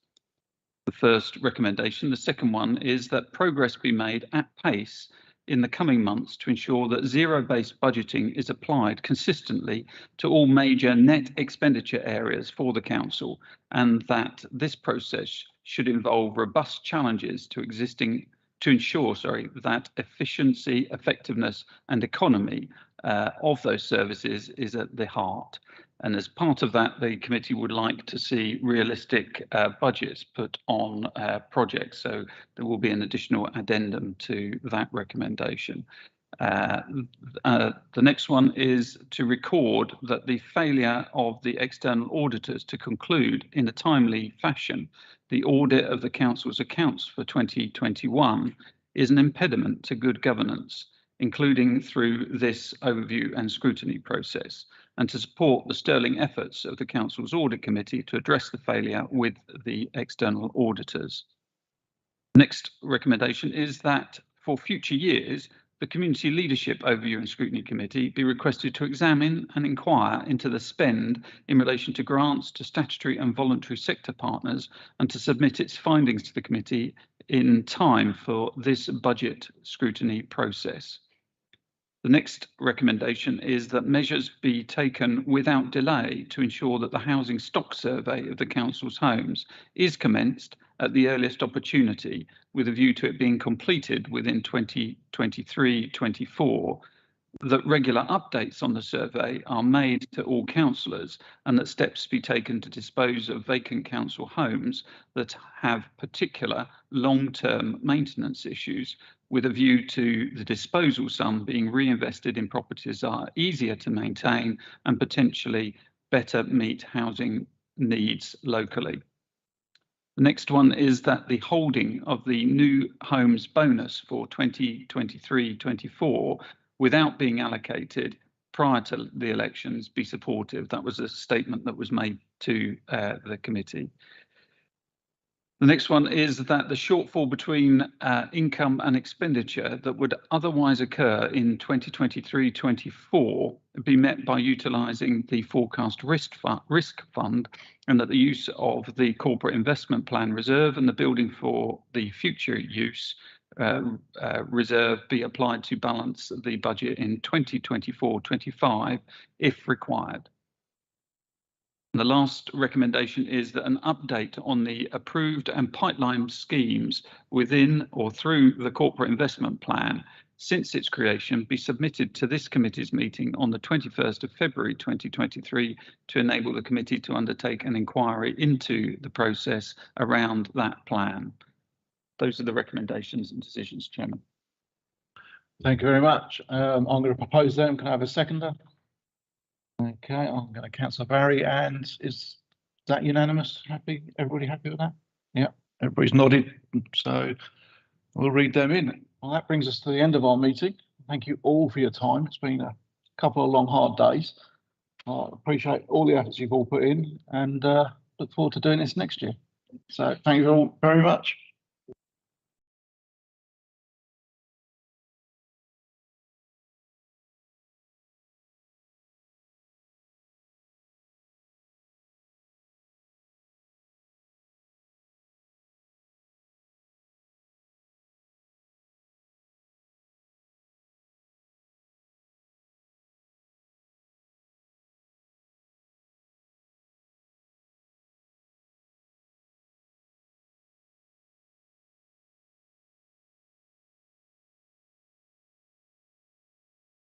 The first recommendation. The second one is that progress be made at pace in the coming months to ensure that zero-based budgeting is applied consistently to all major net expenditure areas for the council, and that this process should involve robust challenges to ensure that efficiency, effectiveness and economy of those services is at the heart. And as part of that, the committee would like to see realistic budgets put on projects. So there will be an additional addendum to that recommendation. The next one is to record that the failure of the external auditors to conclude in a timely fashion the audit of the council's accounts for 2021 is an impediment to good governance, including through this overview and scrutiny process, and to support the sterling efforts of the council's audit committee to address the failure with the external auditors. Next recommendation is that for future years, the Community Leadership Overview and Scrutiny Committee be requested to examine and inquire into the spend in relation to grants to statutory and voluntary sector partners, and to submit its findings to the committee in time for this budget scrutiny process. The next recommendation is that measures be taken without delay to ensure that the housing stock survey of the council's homes is commenced at the earliest opportunity, with a view to it being completed within 2023-24, that regular updates on the survey are made to all councillors, and that steps be taken to dispose of vacant council homes that have particular long-term maintenance issues, with a view to the disposal sum being reinvested in properties that are easier to maintain and potentially better meet housing needs locally. The next one is that the holding of the new homes bonus for 2023-24 without being allocated prior to the elections be supportive. That was a statement that was made to the committee. The next one is that the shortfall between income and expenditure that would otherwise occur in 2023-24 be met by utilising the forecast risk fund, and that the use of the corporate investment plan reserve and the building for the future use reserve be applied to balance the budget in 2024-25 if required. And the last recommendation is that an update on the approved and pipeline schemes within or through the corporate investment plan since its creation be submitted to this committee's meeting on the 21st of February 2023 to enable the committee to undertake an inquiry into the process around that plan. Those are the recommendations and decisions, Chairman. Thank you very much. I'm going to propose them. Can I have a seconder? Okay, I'm going to Councillor Barry, and is that unanimous? Happy? Everybody happy with that? Yeah, everybody's nodded, so we'll read them in. Well, that brings us to the end of our meeting. Thank you all for your time. It's been a couple of long, hard days. I appreciate all the efforts you've all put in, and look forward to doing this next year. So thank you all very much.